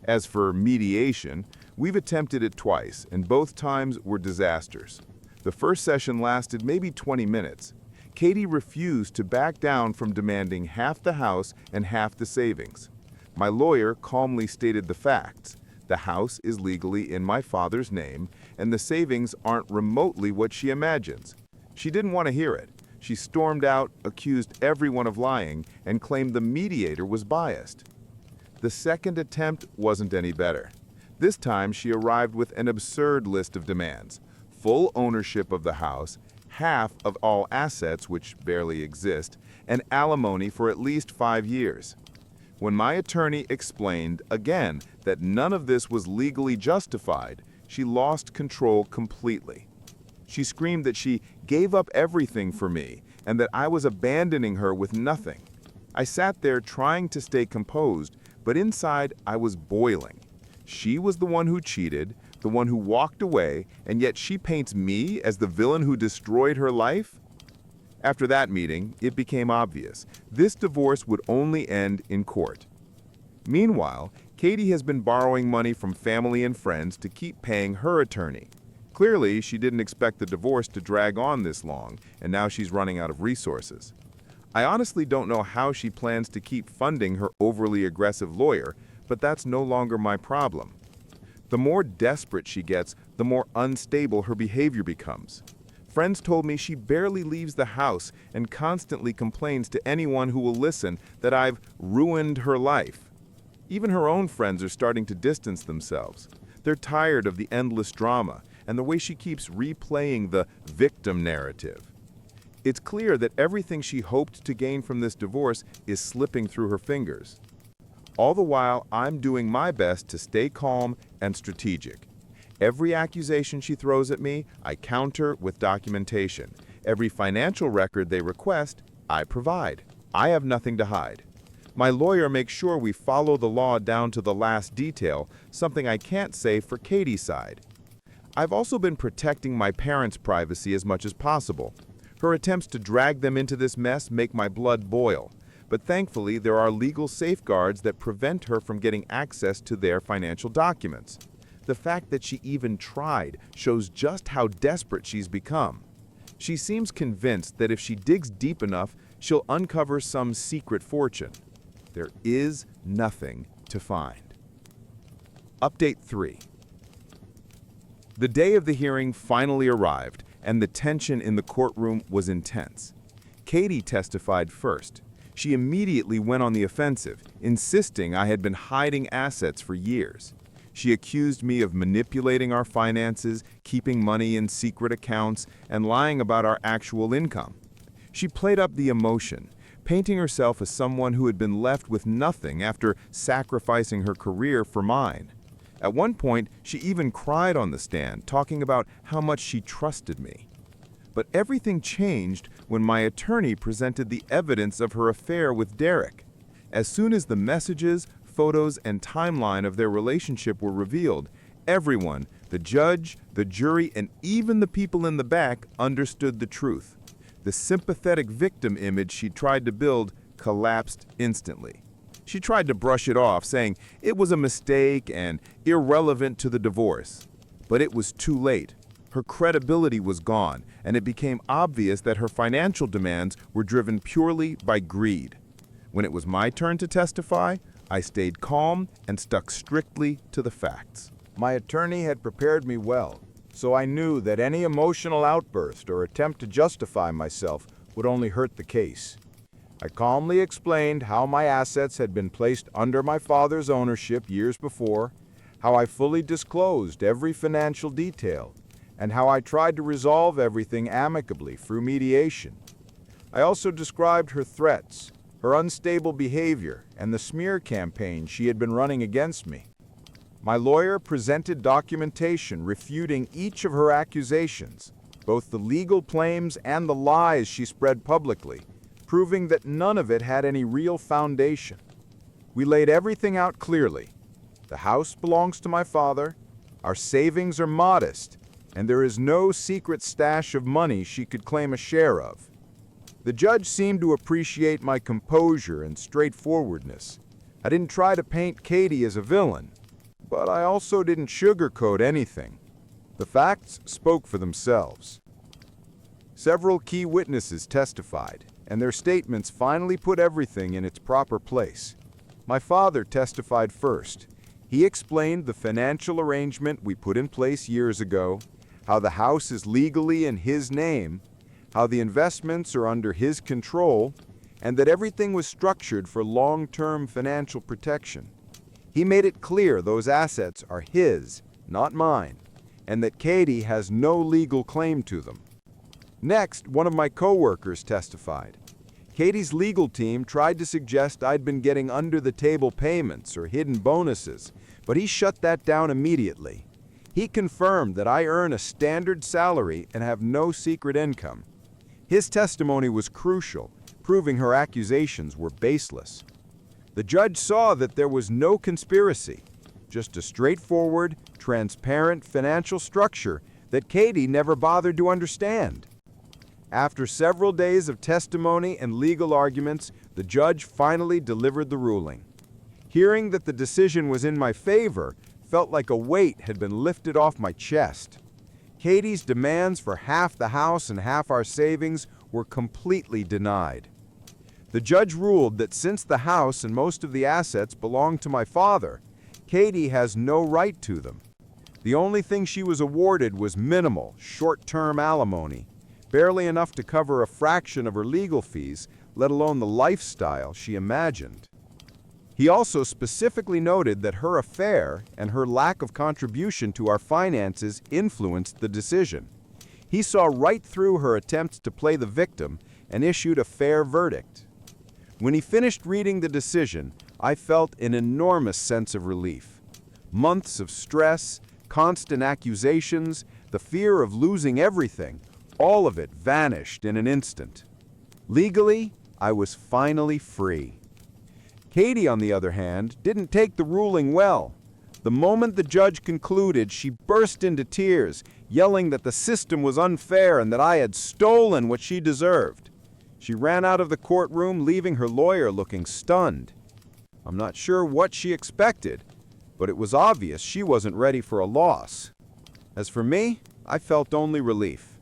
As for mediation, we've attempted it twice, and both times were disasters. The first session lasted maybe 20 minutes. Katie refused to back down from demanding half the house and half the savings. My lawyer calmly stated the facts. The house is legally in my father's name, and the savings aren't remotely what she imagines. She didn't want to hear it. She stormed out, accused everyone of lying, and claimed the mediator was biased. The second attempt wasn't any better. This time she arrived with an absurd list of demands: full ownership of the house, half of all assets, which barely exist, and alimony for at least 5 years. When my attorney explained, again, that none of this was legally justified, she lost control completely. She screamed that she gave up everything for me and that I was abandoning her with nothing. I sat there trying to stay composed, but inside I was boiling. She was the one who cheated, the one who walked away, and yet she paints me as the villain who destroyed her life? After that meeting, it became obvious. This divorce would only end in court. Meanwhile, Katie has been borrowing money from family and friends to keep paying her attorney. Clearly, she didn't expect the divorce to drag on this long, and now she's running out of resources. I honestly don't know how she plans to keep funding her overly aggressive lawyer, but that's no longer my problem. The more desperate she gets, the more unstable her behavior becomes. Friends told me she barely leaves the house and constantly complains to anyone who will listen that I've ruined her life. Even her own friends are starting to distance themselves. They're tired of the endless drama and the way she keeps replaying the victim narrative. It's clear that everything she hoped to gain from this divorce is slipping through her fingers. All the while, I'm doing my best to stay calm and strategic. Every accusation she throws at me, I counter with documentation. Every financial record they request, I provide. I have nothing to hide. My lawyer makes sure we follow the law down to the last detail, something I can't say for Katie's side. I've also been protecting my parents' privacy as much as possible. Her attempts to drag them into this mess make my blood boil. But thankfully, there are legal safeguards that prevent her from getting access to their financial documents. The fact that she even tried shows just how desperate she's become. She seems convinced that if she digs deep enough, she'll uncover some secret fortune. There is nothing to find. Update 3. The day of the hearing finally arrived, and the tension in the courtroom was intense. Katie testified first. She immediately went on the offensive, insisting I had been hiding assets for years. She accused me of manipulating our finances, keeping money in secret accounts, and lying about our actual income. She played up the emotion, painting herself as someone who had been left with nothing after sacrificing her career for mine. At one point, she even cried on the stand, talking about how much she trusted me. But everything changed when my attorney presented the evidence of her affair with Derek. As soon as the messages, photos and timeline of their relationship were revealed, everyone, the judge, the jury, and even the people in the back, understood the truth. The sympathetic victim image she tried to build collapsed instantly. She tried to brush it off, saying it was a mistake and irrelevant to the divorce. But it was too late. Her credibility was gone, and it became obvious that her financial demands were driven purely by greed. When it was my turn to testify, I stayed calm and stuck strictly to the facts. My attorney had prepared me well, so I knew that any emotional outburst or attempt to justify myself would only hurt the case. I calmly explained how my assets had been placed under my father's ownership years before, how I fully disclosed every financial detail, and how I tried to resolve everything amicably through mediation. I also described her threats, her unstable behavior, and the smear campaign she had been running against me. My lawyer presented documentation refuting each of her accusations, both the legal claims and the lies she spread publicly, proving that none of it had any real foundation. We laid everything out clearly. The house belongs to my father, our savings are modest, and there is no secret stash of money she could claim a share of. The judge seemed to appreciate my composure and straightforwardness. I didn't try to paint Katie as a villain, but I also didn't sugarcoat anything. The facts spoke for themselves. Several key witnesses testified, and their statements finally put everything in its proper place. My father testified first. He explained the financial arrangement we put in place years ago, how the house is legally in his name, how the investments are under his control, and that everything was structured for long-term financial protection. He made it clear those assets are his, not mine, and that Katie has no legal claim to them. Next, one of my coworkers testified. Katie's legal team tried to suggest I'd been getting under-the-table payments or hidden bonuses, but he shut that down immediately. He confirmed that I earn a standard salary and have no secret income. His testimony was crucial, proving her accusations were baseless. The judge saw that there was no conspiracy, just a straightforward, transparent financial structure that Katie never bothered to understand. After several days of testimony and legal arguments, the judge finally delivered the ruling. Hearing that the decision was in my favor felt like a weight had been lifted off my chest. Katie's demands for half the house and half our savings were completely denied. The judge ruled that since the house and most of the assets belonged to my father, Katie has no right to them. The only thing she was awarded was minimal, short-term alimony, barely enough to cover a fraction of her legal fees, let alone the lifestyle she imagined. He also specifically noted that her affair and her lack of contribution to our finances influenced the decision. He saw right through her attempts to play the victim and issued a fair verdict. When he finished reading the decision, I felt an enormous sense of relief. Months of stress, constant accusations, the fear of losing everything, all of it vanished in an instant. Legally, I was finally free. Katie, on the other hand, didn't take the ruling well. The moment the judge concluded, she burst into tears, yelling that the system was unfair and that I had stolen what she deserved. She ran out of the courtroom, leaving her lawyer looking stunned. I'm not sure what she expected, but it was obvious she wasn't ready for a loss. As for me, I felt only relief.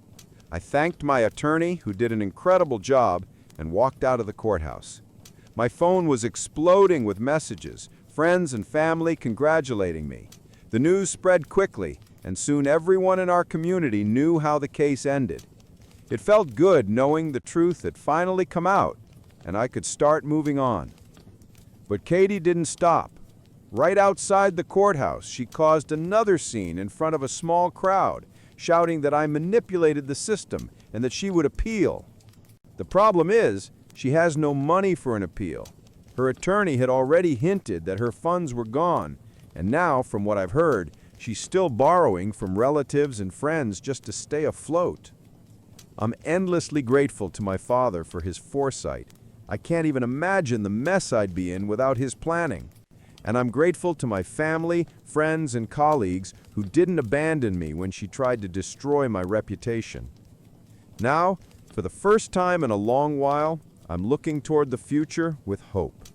I thanked my attorney, who did an incredible job, and walked out of the courthouse. My phone was exploding with messages, friends and family congratulating me. The news spread quickly, and soon everyone in our community knew how the case ended. It felt good knowing the truth had finally come out, and I could start moving on. But Katie didn't stop. Right outside the courthouse, she caused another scene in front of a small crowd, shouting that I manipulated the system and that she would appeal. The problem is, she has no money for an appeal. Her attorney had already hinted that her funds were gone, and now, from what I've heard, she's still borrowing from relatives and friends just to stay afloat. I'm endlessly grateful to my father for his foresight. I can't even imagine the mess I'd be in without his planning. And I'm grateful to my family, friends, and colleagues who didn't abandon me when she tried to destroy my reputation. Now, for the first time in a long while, I'm looking toward the future with hope.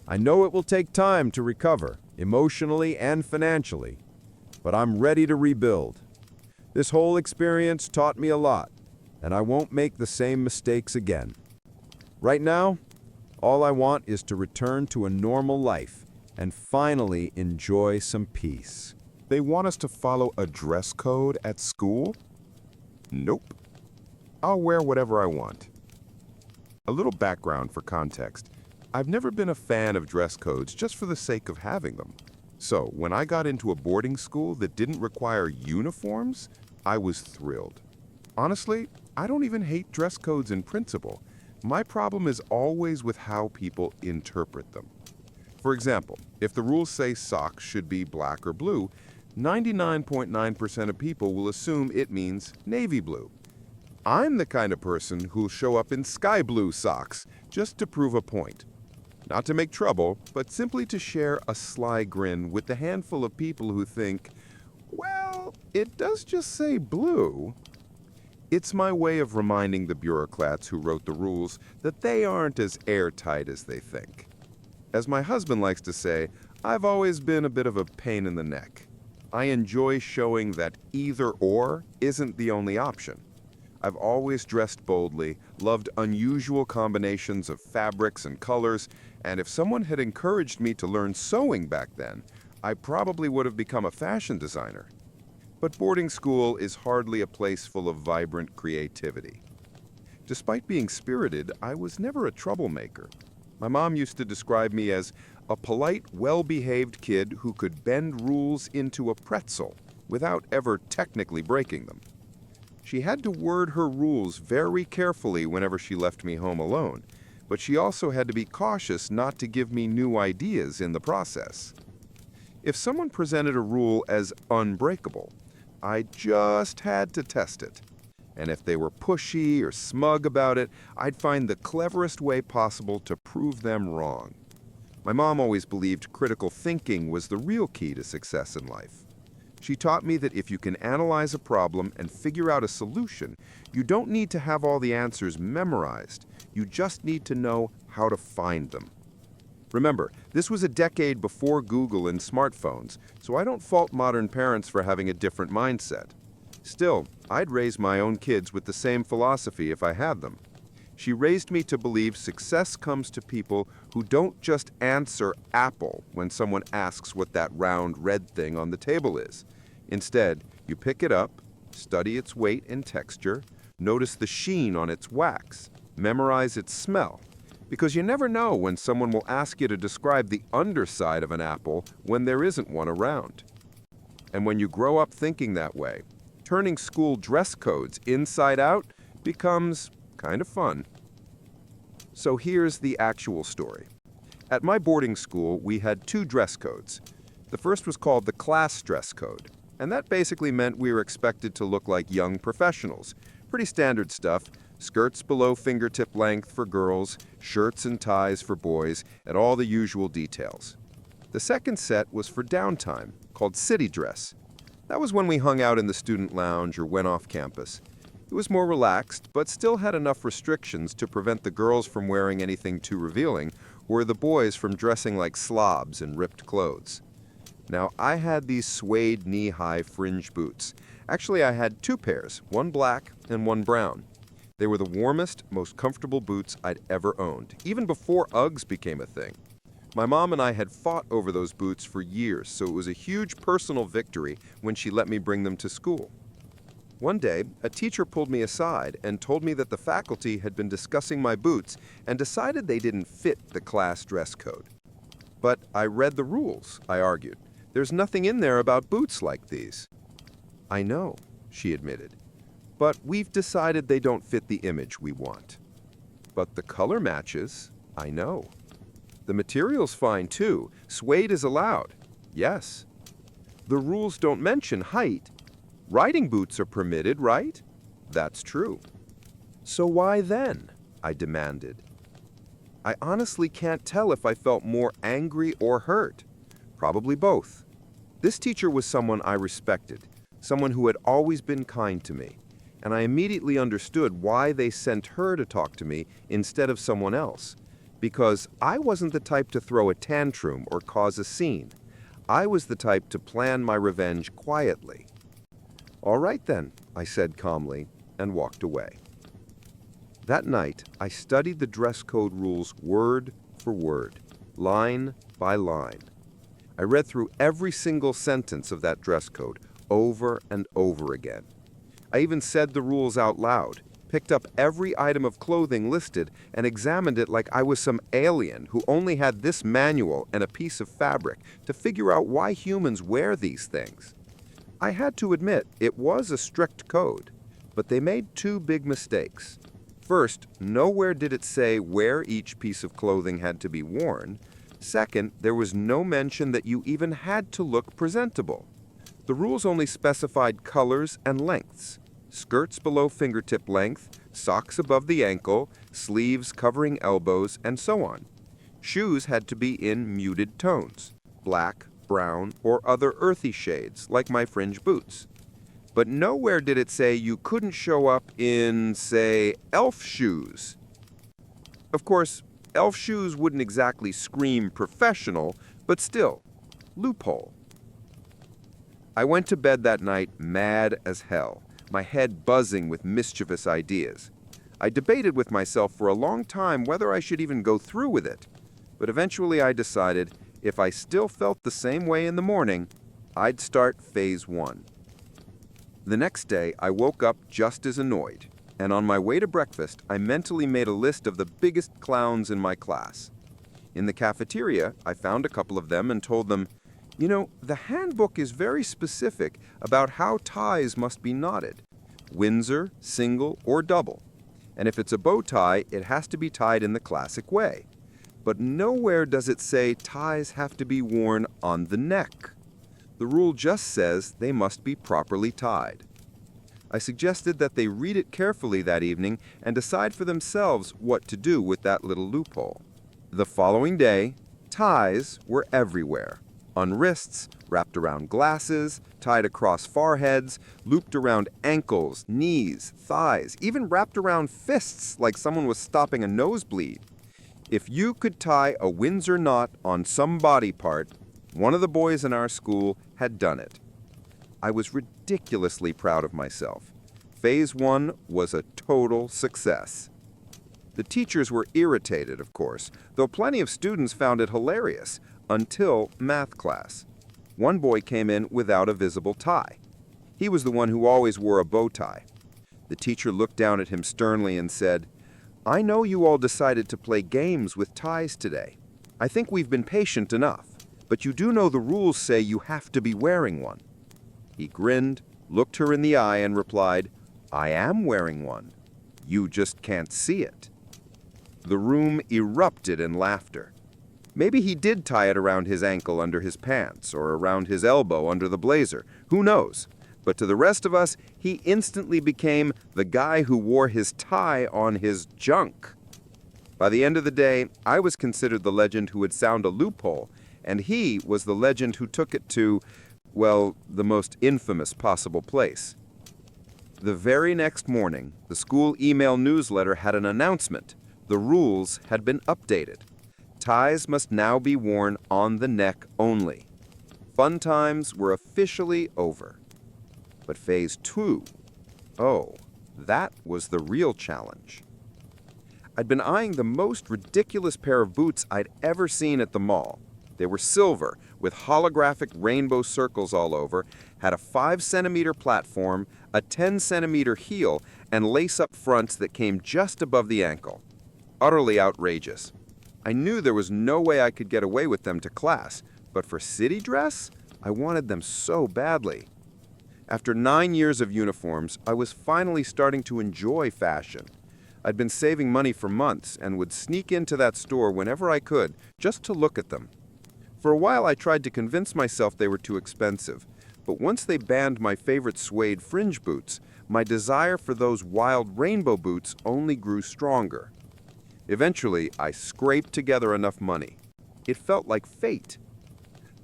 I know it will take time to recover, emotionally and financially, but I'm ready to rebuild. This whole experience taught me a lot, and I won't make the same mistakes again. Right now, all I want is to return to a normal life and finally enjoy some peace. They want us to follow a dress code at school? Nope. I'll wear whatever I want. A little background for context. I've never been a fan of dress codes just for the sake of having them. So when I got into a boarding school that didn't require uniforms, I was thrilled. Honestly, I don't even hate dress codes in principle. My problem is always with how people interpret them. For example, if the rules say socks should be black or blue, 99.9% of people will assume it means navy blue. I'm the kind of person who'll show up in sky blue socks just to prove a point. Not to make trouble, but simply to share a sly grin with the handful of people who think, well, it does just say blue. It's my way of reminding the bureaucrats who wrote the rules that they aren't as airtight as they think. As my husband likes to say, I've always been a bit of a pain in the neck. I enjoy showing that either or isn't the only option. I've always dressed boldly, loved unusual combinations of fabrics and colors, and if someone had encouraged me to learn sewing back then, I probably would have become a fashion designer. But boarding school is hardly a place full of vibrant creativity. Despite being spirited, I was never a troublemaker. My mom used to describe me as a polite, well-behaved kid who could bend rules into a pretzel without ever technically breaking them. She had to word her rules very carefully whenever she left me home alone, but she also had to be cautious not to give me new ideas in the process. If someone presented a rule as unbreakable, I just had to test it. And if they were pushy or smug about it, I'd find the cleverest way possible to prove them wrong. My mom always believed critical thinking was the real key to success in life. She taught me that if you can analyze a problem and figure out a solution, you don't need to have all the answers memorized. You just need to know how to find them. Remember, this was a decade before Google and smartphones, so I don't fault modern parents for having a different mindset. Still, I'd raise my own kids with the same philosophy if I had them. She raised me to believe success comes to people who don't just answer apple when someone asks what that round red thing on the table is. Instead, you pick it up, study its weight and texture, notice the sheen on its wax, memorize its smell, because you never know when someone will ask you to describe the underside of an apple when there isn't one around. And when you grow up thinking that way, turning school dress codes inside out becomes kind of fun. So here's the actual story. At my boarding school, we had two dress codes. The first was called the class dress code, and that basically meant we were expected to look like young professionals. Pretty standard stuff. Skirts below fingertip length for girls, shirts and ties for boys, and all the usual details. The second set was for downtime, called city dress. That was when we hung out in the student lounge or went off campus. It was more relaxed, but still had enough restrictions to prevent the girls from wearing anything too revealing, or the boys from dressing like slobs in ripped clothes. Now, I had these suede knee-high fringe boots. Actually, I had two pairs, one black and one brown. They were the warmest, most comfortable boots I'd ever owned, even before Uggs became a thing. My mom and I had fought over those boots for years, so it was a huge personal victory when she let me bring them to school. One day, a teacher pulled me aside and told me that the faculty had been discussing my boots and decided they didn't fit the class dress code. But I read the rules, I argued. There's nothing in there about boots like these. I know, she admitted. But we've decided they don't fit the image we want. But the color matches, I know. The material's fine too. Suede is allowed. Yes. The rules don't mention height. Riding boots are permitted, right? That's true. So why then? I demanded. I honestly can't tell if I felt more angry or hurt. Probably both. This teacher was someone I respected, someone who had always been kind to me, and I immediately understood why they sent her to talk to me instead of someone else. Because I wasn't the type to throw a tantrum or cause a scene. I was the type to plan my revenge quietly. "All right then," I said calmly, and walked away. That night, I studied the dress code rules word for word, line by line. I read through every single sentence of that dress code over and over again. I even said the rules out loud, picked up every item of clothing listed, and examined it like I was some alien who only had this manual and a piece of fabric to figure out why humans wear these things. I had to admit, it was a strict code, but they made two big mistakes. First, nowhere did it say where each piece of clothing had to be worn. Second, there was no mention that you even had to look presentable. The rules only specified colors and lengths. Skirts below fingertip length, socks above the ankle, sleeves covering elbows, and so on. Shoes had to be in muted tones, black, brown, or other earthy shades, like my fringe boots. But nowhere did it say you couldn't show up in, say, elf shoes. Of course, elf shoes wouldn't exactly scream professional, but still, loophole. I went to bed that night mad as hell, my head buzzing with mischievous ideas. I debated with myself for a long time whether I should even go through with it, but eventually I decided if I still felt the same way in the morning, I'd start phase 1. The next day, I woke up just as annoyed, and on my way to breakfast, I mentally made a list of the biggest clowns in my class. In the cafeteria, I found a couple of them and told them, "You know, the handbook is very specific about how ties must be knotted, Windsor, single, or double. And if it's a bow tie, it has to be tied in the classic way. But nowhere does it say ties have to be worn on the neck. The rule just says they must be properly tied." I suggested that they read it carefully that evening and decide for themselves what to do with that little loophole. The following day, ties were everywhere. On wrists, wrapped around glasses, tied across foreheads, looped around ankles, knees, thighs, even wrapped around fists like someone was stopping a nosebleed. If you could tie a Windsor knot on some body part, one of the boys in our school had done it. I was ridiculously proud of myself. Phase 1 was a total success. The teachers were irritated, of course, though plenty of students found it hilarious, until math class. One boy came in without a visible tie. He was the one who always wore a bow tie. The teacher looked down at him sternly and said, "I know you all decided to play games with ties today. I think we've been patient enough. But you do know the rules say you have to be wearing one." He grinned, looked her in the eye, and replied, "I am wearing one. You just can't see it." The room erupted in laughter. Maybe he did tie it around his ankle under his pants, or around his elbow under the blazer. Who knows? But to the rest of us, he instantly became the guy who wore his tie on his junk. By the end of the day, I was considered the legend who had found a loophole, and he was the legend who took it to, well, the most infamous possible place. The very next morning, the school email newsletter had an announcement. The rules had been updated. Ties must now be worn on the neck only. Fun times were officially over. But phase 2, oh, that was the real challenge. I'd been eyeing the most ridiculous pair of boots I'd ever seen at the mall. They were silver, with holographic rainbow circles all over, had a 5-centimeter platform, a 10-centimeter heel, and lace-up fronts that came just above the ankle. Utterly outrageous. I knew there was no way I could get away with them to class, but for city dress, I wanted them so badly. After 9 years of uniforms, I was finally starting to enjoy fashion. I'd been saving money for months and would sneak into that store whenever I could, just to look at them. For a while I tried to convince myself they were too expensive, but once they banned my favorite suede fringe boots, my desire for those wild rainbow boots only grew stronger. Eventually, I scraped together enough money. It felt like fate.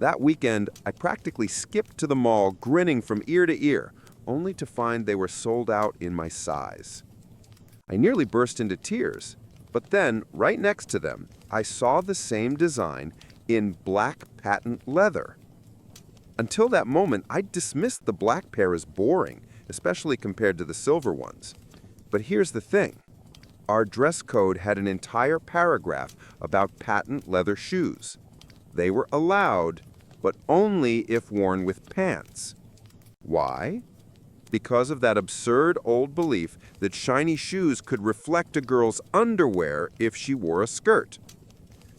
That weekend, I practically skipped to the mall, grinning from ear to ear, only to find they were sold out in my size. I nearly burst into tears, but then, right next to them, I saw the same design in black patent leather. Until that moment, I dismissed the black pair as boring, especially compared to the silver ones. But here's the thing. Our dress code had an entire paragraph about patent leather shoes. They were allowed, but only if worn with pants. Why? Because of that absurd old belief that shiny shoes could reflect a girl's underwear if she wore a skirt.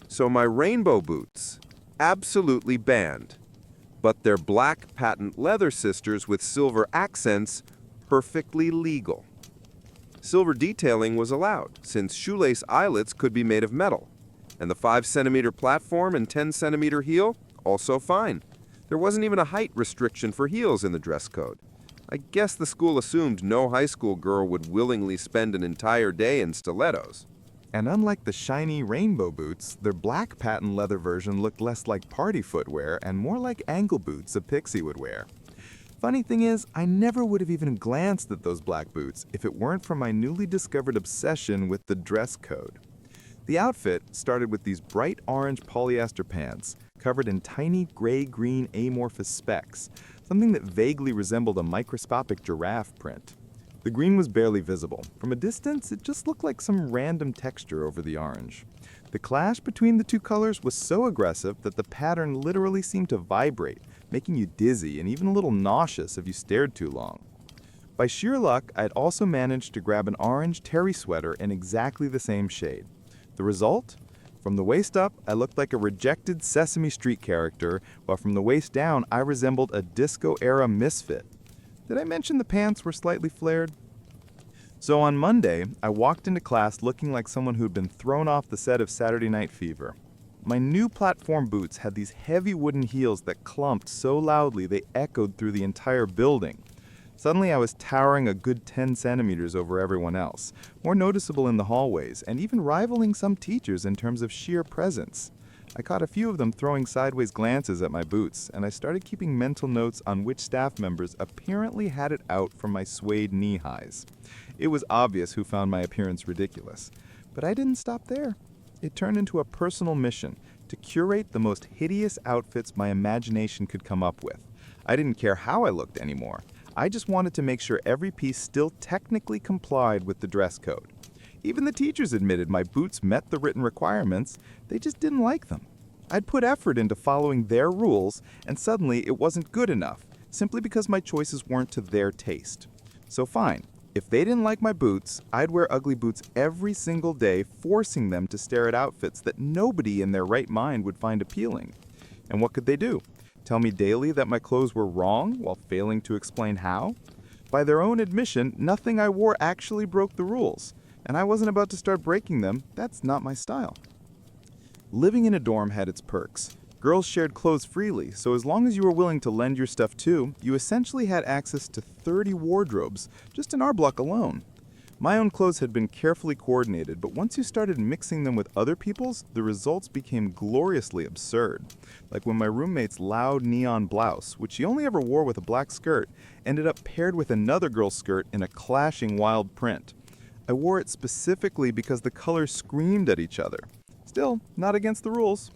So my rainbow boots, absolutely banned. But their black patent leather sisters with silver accents, perfectly legal. Silver detailing was allowed, since shoelace eyelets could be made of metal. And the 5-centimeter platform and 10-centimeter heel, also fine. There wasn't even a height restriction for heels in the dress code. I guess the school assumed no high school girl would willingly spend an entire day in stilettos. And unlike the shiny rainbow boots, their black patent leather version looked less like party footwear and more like ankle boots a pixie would wear. Funny thing is, I never would have even glanced at those black boots if it weren't for my newly discovered obsession with the dress code. The outfit started with these bright orange polyester pants covered in tiny gray-green amorphous specks, something that vaguely resembled a microscopic giraffe print. The green was barely visible. From a distance, it just looked like some random texture over the orange. The clash between the two colors was so aggressive that the pattern literally seemed to vibrate, making you dizzy and even a little nauseous if you stared too long. By sheer luck, I had also managed to grab an orange terry sweater in exactly the same shade. The result? From the waist up, I looked like a rejected Sesame Street character, while from the waist down, I resembled a disco-era misfit. Did I mention the pants were slightly flared? So on Monday, I walked into class looking like someone who'd been thrown off the set of Saturday Night Fever. My new platform boots had these heavy wooden heels that clumped so loudly they echoed through the entire building. Suddenly I was towering a good 10 centimeters over everyone else, more noticeable in the hallways, and even rivaling some teachers in terms of sheer presence. I caught a few of them throwing sideways glances at my boots, and I started keeping mental notes on which staff members apparently had it out for my suede knee-highs. It was obvious who found my appearance ridiculous. But I didn't stop there. It turned into a personal mission to curate the most hideous outfits my imagination could come up with. I didn't care how I looked anymore. I just wanted to make sure every piece still technically complied with the dress code. Even the teachers admitted my boots met the written requirements, they just didn't like them. I'd put effort into following their rules, and suddenly it wasn't good enough, simply because my choices weren't to their taste. So fine, if they didn't like my boots, I'd wear ugly boots every single day, forcing them to stare at outfits that nobody in their right mind would find appealing. And what could they do? Tell me daily that my clothes were wrong while failing to explain how? By their own admission, nothing I wore actually broke the rules, and I wasn't about to start breaking them. That's not my style. Living in a dorm had its perks. Girls shared clothes freely, so as long as you were willing to lend your stuff too, you essentially had access to 30 wardrobes, just in our block alone. My own clothes had been carefully coordinated, but once you started mixing them with other people's, the results became gloriously absurd. Like when my roommate's loud neon blouse, which she only ever wore with a black skirt, ended up paired with another girl's skirt in a clashing wild print. I wore it specifically because the colors screamed at each other. Still, not against the rules.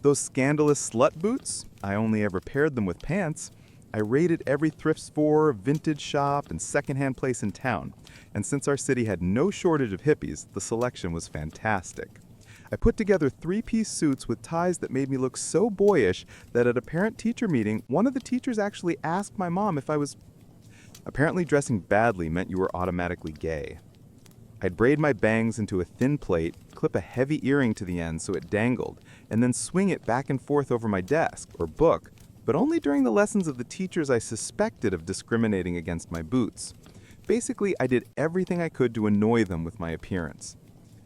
Those scandalous slut boots, I only ever paired them with pants. I raided every thrift store, vintage shop, and secondhand place in town. And since our city had no shortage of hippies, the selection was fantastic. I put together 3-piece suits with ties that made me look so boyish that at a parent-teacher meeting, one of the teachers actually asked my mom if I was... Apparently dressing badly meant you were automatically gay. I'd braid my bangs into a thin plait, clip a heavy earring to the end so it dangled, and then swing it back and forth over my desk, or book, but only during the lessons of the teachers I suspected of discriminating against my boots. Basically, I did everything I could to annoy them with my appearance.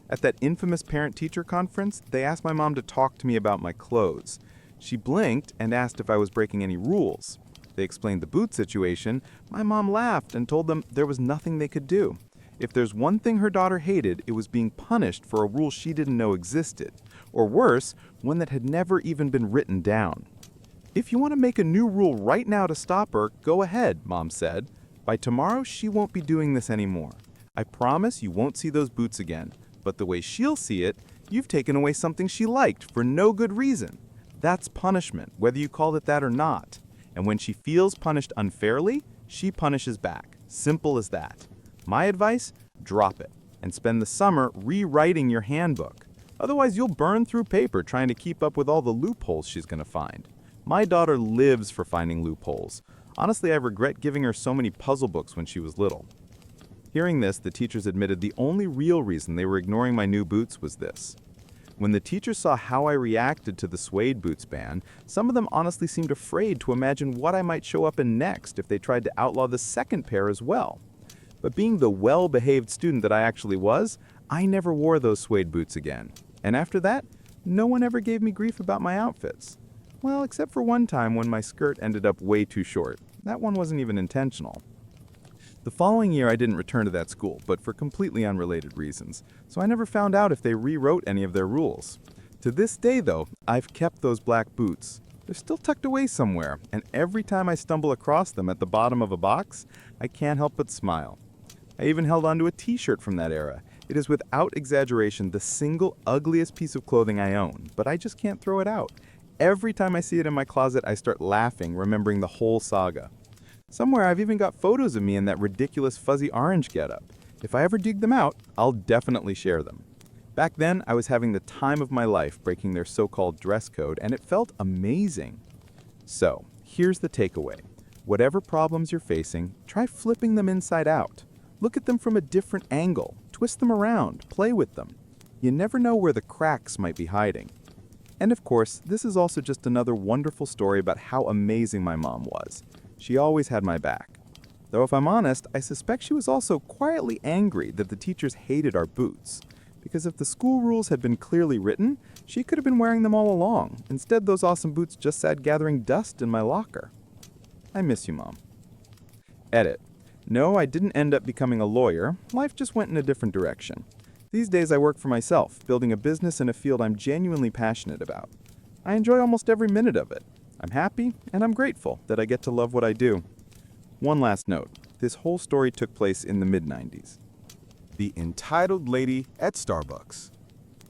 At that infamous parent-teacher conference, they asked my mom to talk to me about my clothes. She blinked and asked if I was breaking any rules. They explained the boot situation. My mom laughed and told them there was nothing they could do. If there's one thing her daughter hated, it was being punished for a rule she didn't know existed. Or worse, one that had never even been written down. If you want to make a new rule right now to stop her, go ahead, Mom said. By tomorrow, she won't be doing this anymore. I promise you won't see those boots again. But the way she'll see it, you've taken away something she liked for no good reason. That's punishment, whether you call it that or not. And when she feels punished unfairly, she punishes back. Simple as that. My advice? Drop it and spend the summer rewriting your handbook. Otherwise, you'll burn through paper trying to keep up with all the loopholes she's going to find. My daughter lives for finding loopholes. Honestly, I regret giving her so many puzzle books when she was little. Hearing this, the teachers admitted the only real reason they were ignoring my new boots was this. When the teachers saw how I reacted to the suede boots ban, some of them honestly seemed afraid to imagine what I might show up in next if they tried to outlaw the second pair as well. But being the well-behaved student that I actually was, I never wore those suede boots again. And after that, no one ever gave me grief about my outfits. Well, except for one time when my skirt ended up way too short. That one wasn't even intentional. The following year, I didn't return to that school, but for completely unrelated reasons, so I never found out if they rewrote any of their rules. To this day, though, I've kept those black boots. They're still tucked away somewhere, and every time I stumble across them at the bottom of a box, I can't help but smile. I even held onto a t-shirt from that era. It is without exaggeration the single ugliest piece of clothing I own, but I just can't throw it out. Every time I see it in my closet, I start laughing, remembering the whole saga. Somewhere I've even got photos of me in that ridiculous fuzzy orange getup. If I ever dig them out, I'll definitely share them. Back then, I was having the time of my life breaking their so-called dress code, and it felt amazing. So, here's the takeaway. Whatever problems you're facing, try flipping them inside out. Look at them from a different angle, twist them around, play with them. You never know where the cracks might be hiding. And of course, this is also just another wonderful story about how amazing my mom was. She always had my back. Though if I'm honest, I suspect she was also quietly angry that the teachers hated our boots. Because if the school rules had been clearly written, she could have been wearing them all along. Instead, those awesome boots just sat gathering dust in my locker. I miss you, Mom. Edit. No, I didn't end up becoming a lawyer. Life just went in a different direction. These days I work for myself, building a business in a field I'm genuinely passionate about. I enjoy almost every minute of it. I'm happy, and I'm grateful that I get to love what I do. One last note. This whole story took place in the mid-90s. The entitled lady at Starbucks.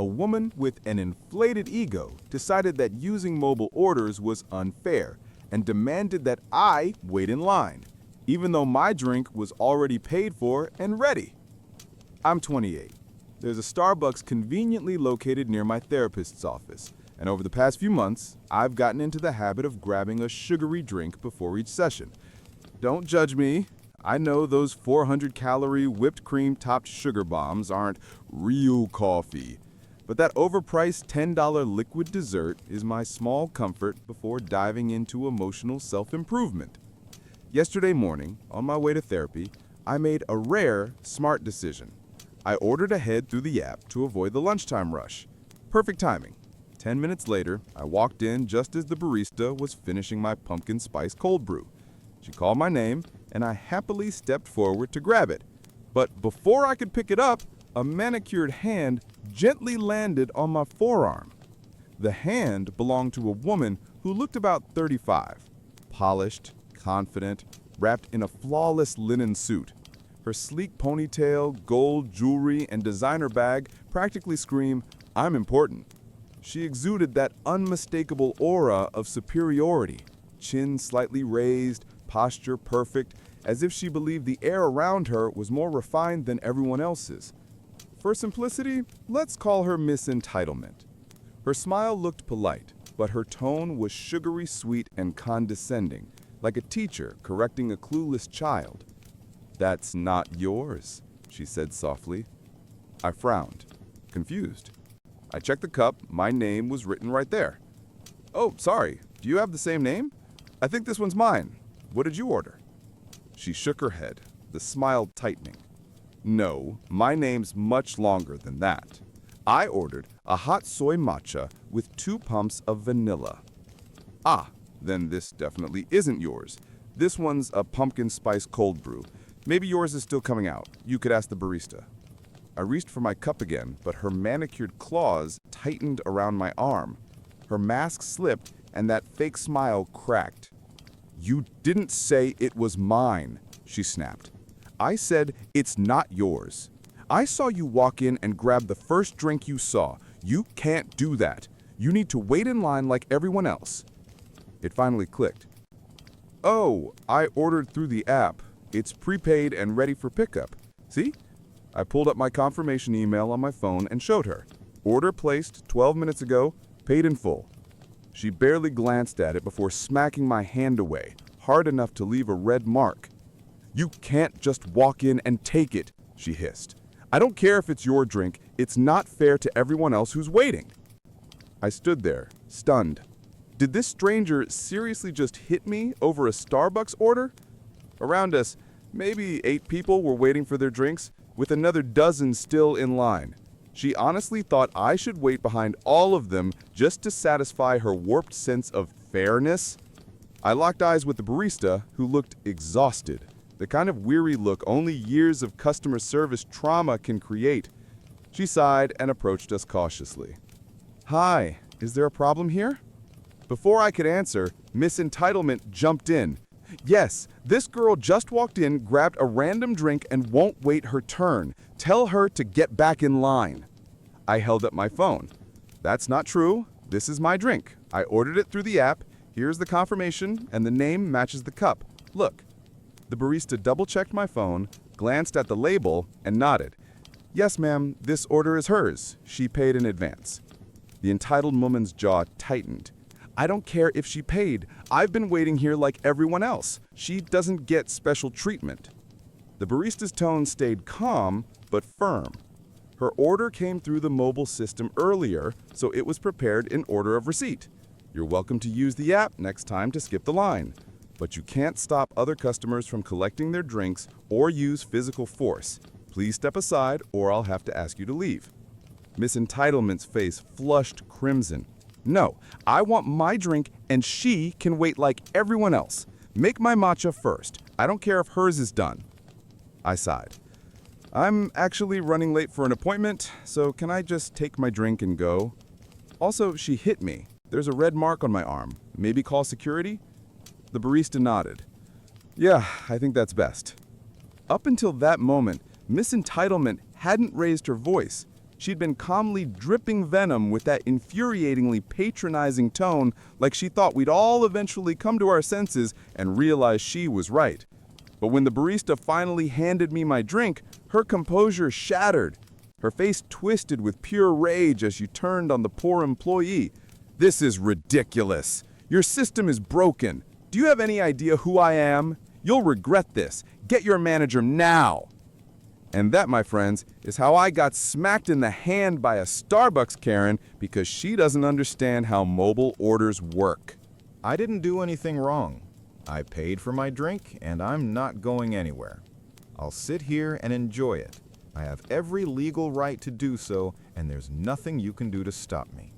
A woman with an inflated ego decided that using mobile orders was unfair and demanded that I wait in line, even though my drink was already paid for and ready. I'm 28. There's a Starbucks conveniently located near my therapist's office, and over the past few months, I've gotten into the habit of grabbing a sugary drink before each session. Don't judge me. I know those 400-calorie whipped cream-topped sugar bombs aren't real coffee, but that overpriced $10 liquid dessert is my small comfort before diving into emotional self-improvement. Yesterday morning, on my way to therapy, I made a rare, smart decision. I ordered ahead through the app to avoid the lunchtime rush. Perfect timing. 10 minutes later, I walked in just as the barista was finishing my pumpkin spice cold brew. She called my name, and I happily stepped forward to grab it. But before I could pick it up, a manicured hand gently landed on my forearm. The hand belonged to a woman who looked about 35, polished, confident, wrapped in a flawless linen suit. Her sleek ponytail, gold jewelry, and designer bag practically scream, "I'm important." She exuded that unmistakable aura of superiority, chin slightly raised, posture perfect, as if she believed the air around her was more refined than everyone else's. For simplicity, let's call her Miss Entitlement. Her smile looked polite, but her tone was sugary sweet and condescending, like a teacher correcting a clueless child. "That's not yours," she said softly. I frowned, confused. I checked the cup. My name was written right there. "Oh, sorry. Do you have the same name? I think this one's mine. What did you order?" She shook her head, the smile tightening. "No, my name's much longer than that. I ordered a hot soy matcha with 2 pumps of vanilla." "Ah, then this definitely isn't yours. This one's a pumpkin spice cold brew. Maybe yours is still coming out. You could ask the barista." I reached for my cup again, but her manicured claws tightened around my arm. Her mask slipped, and that fake smile cracked. "You didn't say it was mine," she snapped. "I said it's not yours. I saw you walk in and grab the first drink you saw. You can't do that. You need to wait in line like everyone else." It finally clicked. "Oh, I ordered through the app. It's prepaid and ready for pickup. See?" I pulled up my confirmation email on my phone and showed her. "Order placed 12 minutes ago, paid in full." She barely glanced at it before smacking my hand away, hard enough to leave a red mark. "You can't just walk in and take it," she hissed. "I don't care if it's your drink. It's not fair to everyone else who's waiting." I stood there, stunned. Did this stranger seriously just hit me over a Starbucks order? Around us, maybe 8 people were waiting for their drinks, with another dozen still in line. She honestly thought I should wait behind all of them just to satisfy her warped sense of fairness? I locked eyes with the barista, who looked exhausted, the kind of weary look only years of customer service trauma can create. She sighed and approached us cautiously. "Hi, is there a problem here?" Before I could answer, Miss Entitlement jumped in. "Yes, this girl just walked in, grabbed a random drink, and won't wait her turn. Tell her to get back in line." I held up my phone. "That's not true. This is my drink. I ordered it through the app. Here's the confirmation, and the name matches the cup. Look." The barista double-checked my phone, glanced at the label, and nodded. "Yes, ma'am, this order is hers. She paid in advance." The entitled woman's jaw tightened. "I don't care if she paid. I've been waiting here like everyone else. She doesn't get special treatment." The barista's tone stayed calm, but firm. Her order came through the mobile system earlier, so it was prepared in order of receipt. "You're welcome to use the app next time to skip the line. But you can't stop other customers from collecting their drinks or use physical force. Please step aside or I'll have to ask you to leave." Miss Entitlement's face flushed crimson. "No, I want my drink and she can wait like everyone else. Make my matcha first. I don't care if hers is done." I sighed. "I'm actually running late for an appointment, so can I just take my drink and go?" Also, she hit me. There's a red mark on my arm. Maybe call security? The barista nodded. "Yeah, I think that's best." Up until that moment, Miss Entitlement hadn't raised her voice. She'd been calmly dripping venom with that infuriatingly patronizing tone, like she thought we'd all eventually come to our senses and realize she was right. But when the barista finally handed me my drink, her composure shattered. Her face twisted with pure rage as she turned on the poor employee. "This is ridiculous. Your system is broken. Do you have any idea who I am? You'll regret this. Get your manager now." And that, my friends, is how I got smacked in the hand by a Starbucks Karen because she doesn't understand how mobile orders work. I didn't do anything wrong. I paid for my drink, and I'm not going anywhere. I'll sit here and enjoy it. I have every legal right to do so, and there's nothing you can do to stop me.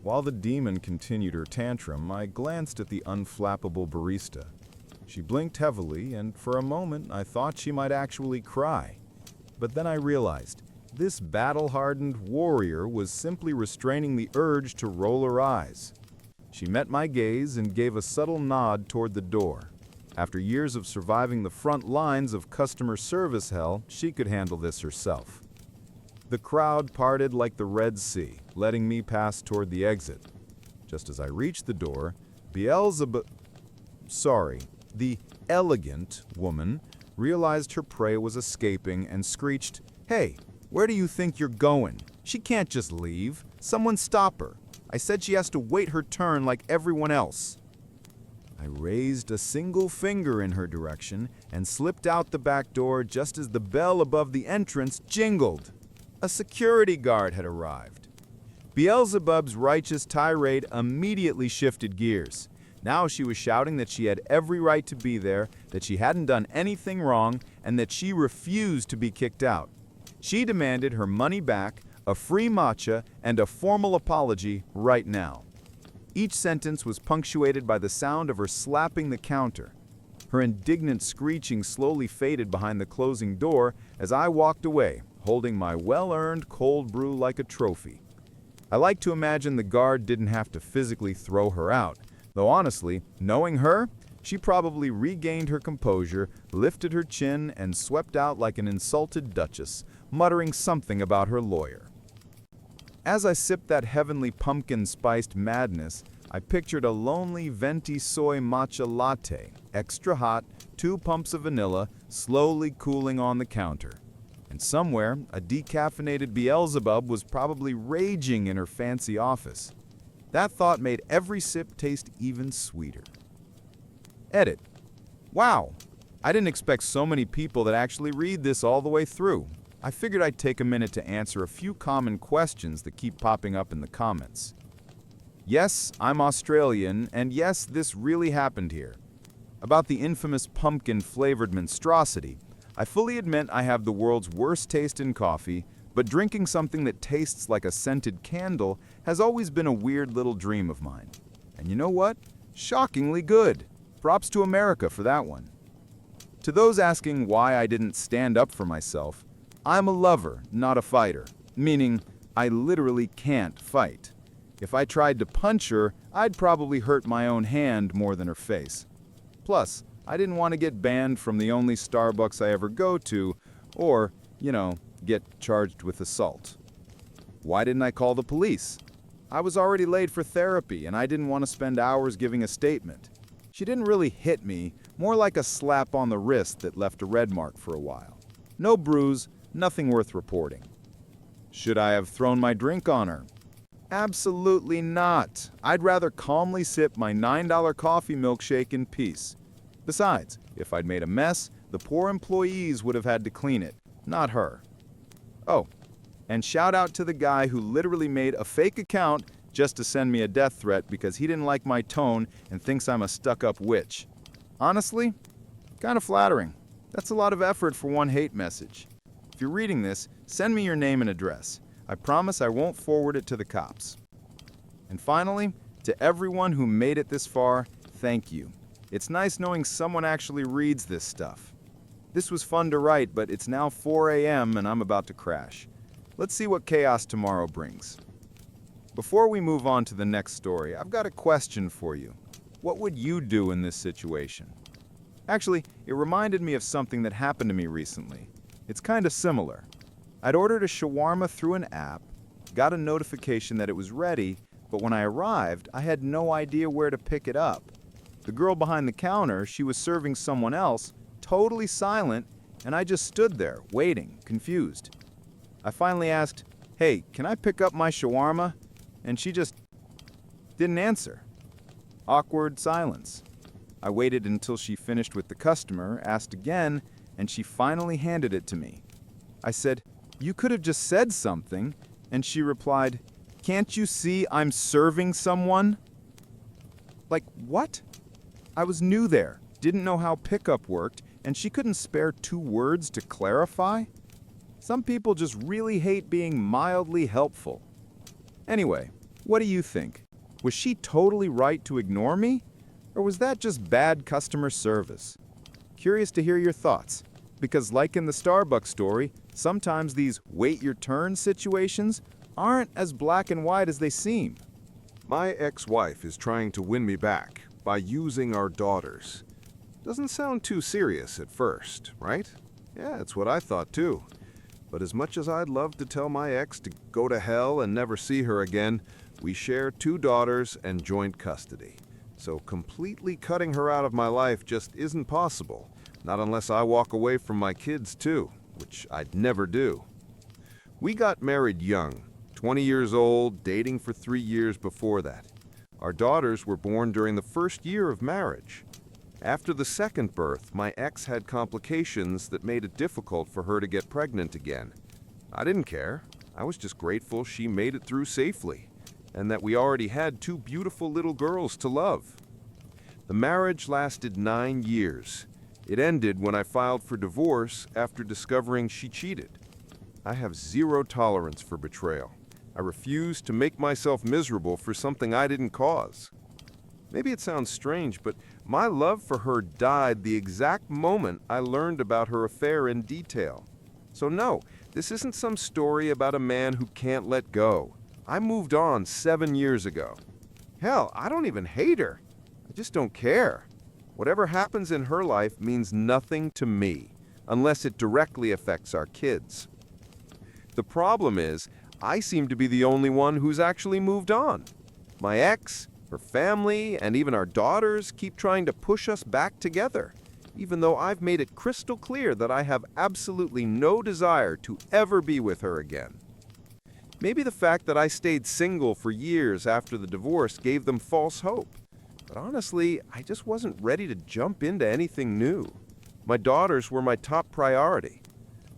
While the demon continued her tantrum, I glanced at the unflappable barista. She blinked heavily, and for a moment I thought she might actually cry. But then I realized this battle-hardened warrior was simply restraining the urge to roll her eyes. She met my gaze and gave a subtle nod toward the door. After years of surviving the front lines of customer service hell, she could handle this herself. The crowd parted like the Red Sea, letting me pass toward the exit. Just as I reached the door, the elegant woman realized her prey was escaping and screeched, "Hey, where do you think you're going? She can't just leave. Someone stop her. I said she has to wait her turn like everyone else." I raised a single finger in her direction and slipped out the back door just as the bell above the entrance jingled. A security guard had arrived. Beelzebub's righteous tirade immediately shifted gears. Now she was shouting that she had every right to be there, that she hadn't done anything wrong, and that she refused to be kicked out. She demanded her money back, a free matcha, and a formal apology right now. Each sentence was punctuated by the sound of her slapping the counter. Her indignant screeching slowly faded behind the closing door as I walked away, holding my well-earned cold brew like a trophy. I like to imagine the guard didn't have to physically throw her out, though honestly, knowing her, she probably regained her composure, lifted her chin, and swept out like an insulted duchess, muttering something about her lawyer. As I sipped that heavenly pumpkin-spiced madness, I pictured a lonely venti soy matcha latte, extra hot, 2 pumps of vanilla, slowly cooling on the counter. And somewhere, a decaffeinated Beelzebub was probably raging in her fancy office. That thought made every sip taste even sweeter. Edit. Wow, I didn't expect so many people that actually read this all the way through. I figured I'd take a minute to answer a few common questions that keep popping up in the comments. Yes, I'm Australian, and yes, this really happened here. About the infamous pumpkin-flavored monstrosity, I fully admit I have the world's worst taste in coffee, but drinking something that tastes like a scented candle has always been a weird little dream of mine. And you know what? Shockingly good. Props to America for that one. To those asking why I didn't stand up for myself, I'm a lover, not a fighter, meaning I literally can't fight. If I tried to punch her, I'd probably hurt my own hand more than her face. Plus, I didn't want to get banned from the only Starbucks I ever go to, or, get charged with assault. Why didn't I call the police? I was already late for therapy, and I didn't want to spend hours giving a statement. She didn't really hit me, more like a slap on the wrist that left a red mark for a while. No bruise, nothing worth reporting. Should I have thrown my drink on her? Absolutely not. I'd rather calmly sip my $9 coffee milkshake in peace. Besides, if I'd made a mess, the poor employees would have had to clean it, not her. Oh, and shout out to the guy who literally made a fake account just to send me a death threat because he didn't like my tone and thinks I'm a stuck-up witch. Honestly, kind of flattering. That's a lot of effort for one hate message. If you're reading this, send me your name and address. I promise I won't forward it to the cops. And finally, to everyone who made it this far, thank you. It's nice knowing someone actually reads this stuff. This was fun to write, but it's now 4 a.m. and I'm about to crash. Let's see what chaos tomorrow brings. Before we move on to the next story, I've got a question for you. What would you do in this situation? Actually, it reminded me of something that happened to me recently. It's kind of similar. I'd ordered a shawarma through an app, got a notification that it was ready, but when I arrived, I had no idea where to pick it up. The girl behind the counter, she was serving someone else, totally silent, and I just stood there, waiting, confused. I finally asked, "Hey, can I pick up my shawarma?" And she just didn't answer. Awkward silence. I waited until she finished with the customer, asked again, and she finally handed it to me. I said, "You could have just said something," and she replied, "Can't you see I'm serving someone?" Like, what? I was new there, didn't know how pickup worked, and she couldn't spare 2 words to clarify? Some people just really hate being mildly helpful. Anyway, what do you think? Was she totally right to ignore me? Or was that just bad customer service? Curious to hear your thoughts, because like in the Starbucks story, sometimes these wait your turn situations aren't as black and white as they seem. My ex-wife is trying to win me back by using our daughters. Doesn't sound too serious at first, right? Yeah, it's what I thought too. But as much as I'd love to tell my ex to go to hell and never see her again, we share 2 daughters and joint custody. So completely cutting her out of my life just isn't possible, not unless I walk away from my kids too, which I'd never do. We got married young, 20 years old, dating for 3 years before that. Our daughters were born during the first year of marriage. After the second birth, my ex had complications that made it difficult for her to get pregnant again. I didn't care. I was just grateful she made it through safely, and that we already had 2 beautiful little girls to love. The marriage lasted 9 years. It ended when I filed for divorce after discovering she cheated. I have 0 tolerance for betrayal. I refuse to make myself miserable for something I didn't cause. Maybe it sounds strange, but my love for her died the exact moment I learned about her affair in detail. So no, this isn't some story about a man who can't let go. I moved on 7 years ago. Hell, I don't even hate her. I just don't care. Whatever happens in her life means nothing to me, unless it directly affects our kids. The problem is, I seem to be the only one who's actually moved on. My ex, her family, and even our daughters keep trying to push us back together, even though I've made it crystal clear that I have absolutely no desire to ever be with her again. Maybe the fact that I stayed single for years after the divorce gave them false hope. But honestly, I just wasn't ready to jump into anything new. My daughters were my top priority.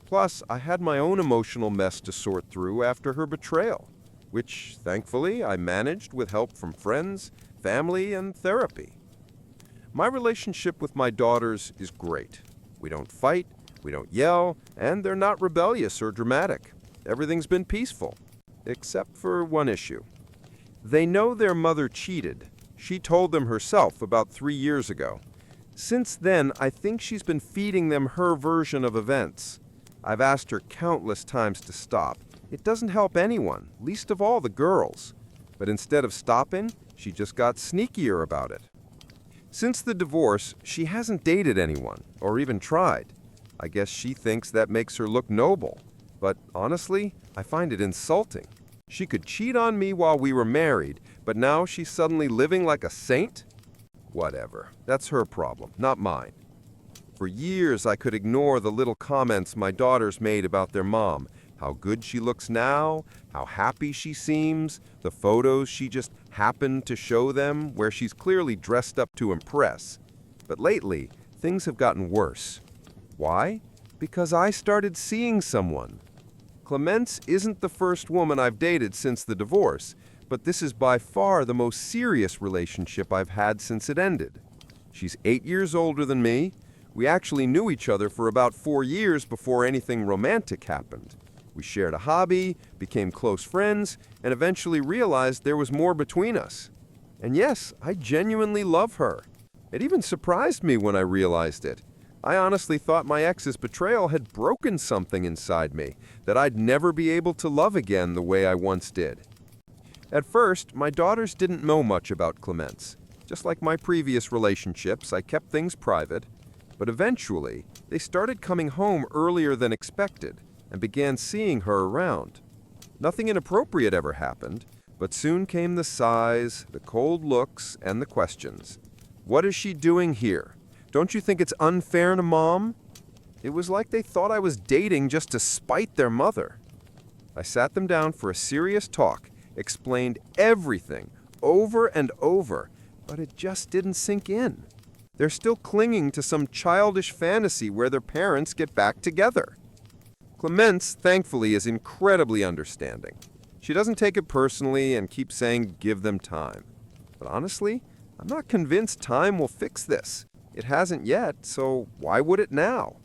Plus, I had my own emotional mess to sort through after her betrayal, which, thankfully, I managed with help from friends, family, and therapy. My relationship with my daughters is great. We don't fight, we don't yell, and they're not rebellious or dramatic. Everything's been peaceful, except for one issue. They know their mother cheated. She told them herself about 3 years ago. Since then, I think she's been feeding them her version of events. I've asked her countless times to stop. It doesn't help anyone, least of all the girls. But instead of stopping, she just got sneakier about it. Since the divorce, she hasn't dated anyone, or even tried. I guess she thinks that makes her look noble. But honestly, I find it insulting. She could cheat on me while we were married, but now she's suddenly living like a saint? Whatever. That's her problem, not mine. For years, I could ignore the little comments my daughters made about their mom. How good she looks now, how happy she seems, the photos she just happened to show them where she's clearly dressed up to impress. But lately, things have gotten worse. Why? Because I started seeing someone. Clemence isn't the first woman I've dated since the divorce, but this is by far the most serious relationship I've had since it ended. She's 8 years older than me. We actually knew each other for about 4 years before anything romantic happened. We shared a hobby, became close friends, and eventually realized there was more between us. And yes, I genuinely love her. It even surprised me when I realized it. I honestly thought my ex's betrayal had broken something inside me, that I'd never be able to love again the way I once did. At first, my daughters didn't know much about Clemence. Just like my previous relationships, I kept things private. But eventually, they started coming home earlier than expected and began seeing her around. Nothing inappropriate ever happened, but soon came the sighs, the cold looks, and the questions. What is she doing here? Don't you think it's unfair to Mom? It was like they thought I was dating just to spite their mother. I sat them down for a serious talk, explained everything over and over, but it just didn't sink in. They're still clinging to some childish fantasy where their parents get back together. Clemence, thankfully, is incredibly understanding. She doesn't take it personally and keeps saying, give them time. But honestly, I'm not convinced time will fix this. It hasn't yet, so why would it now?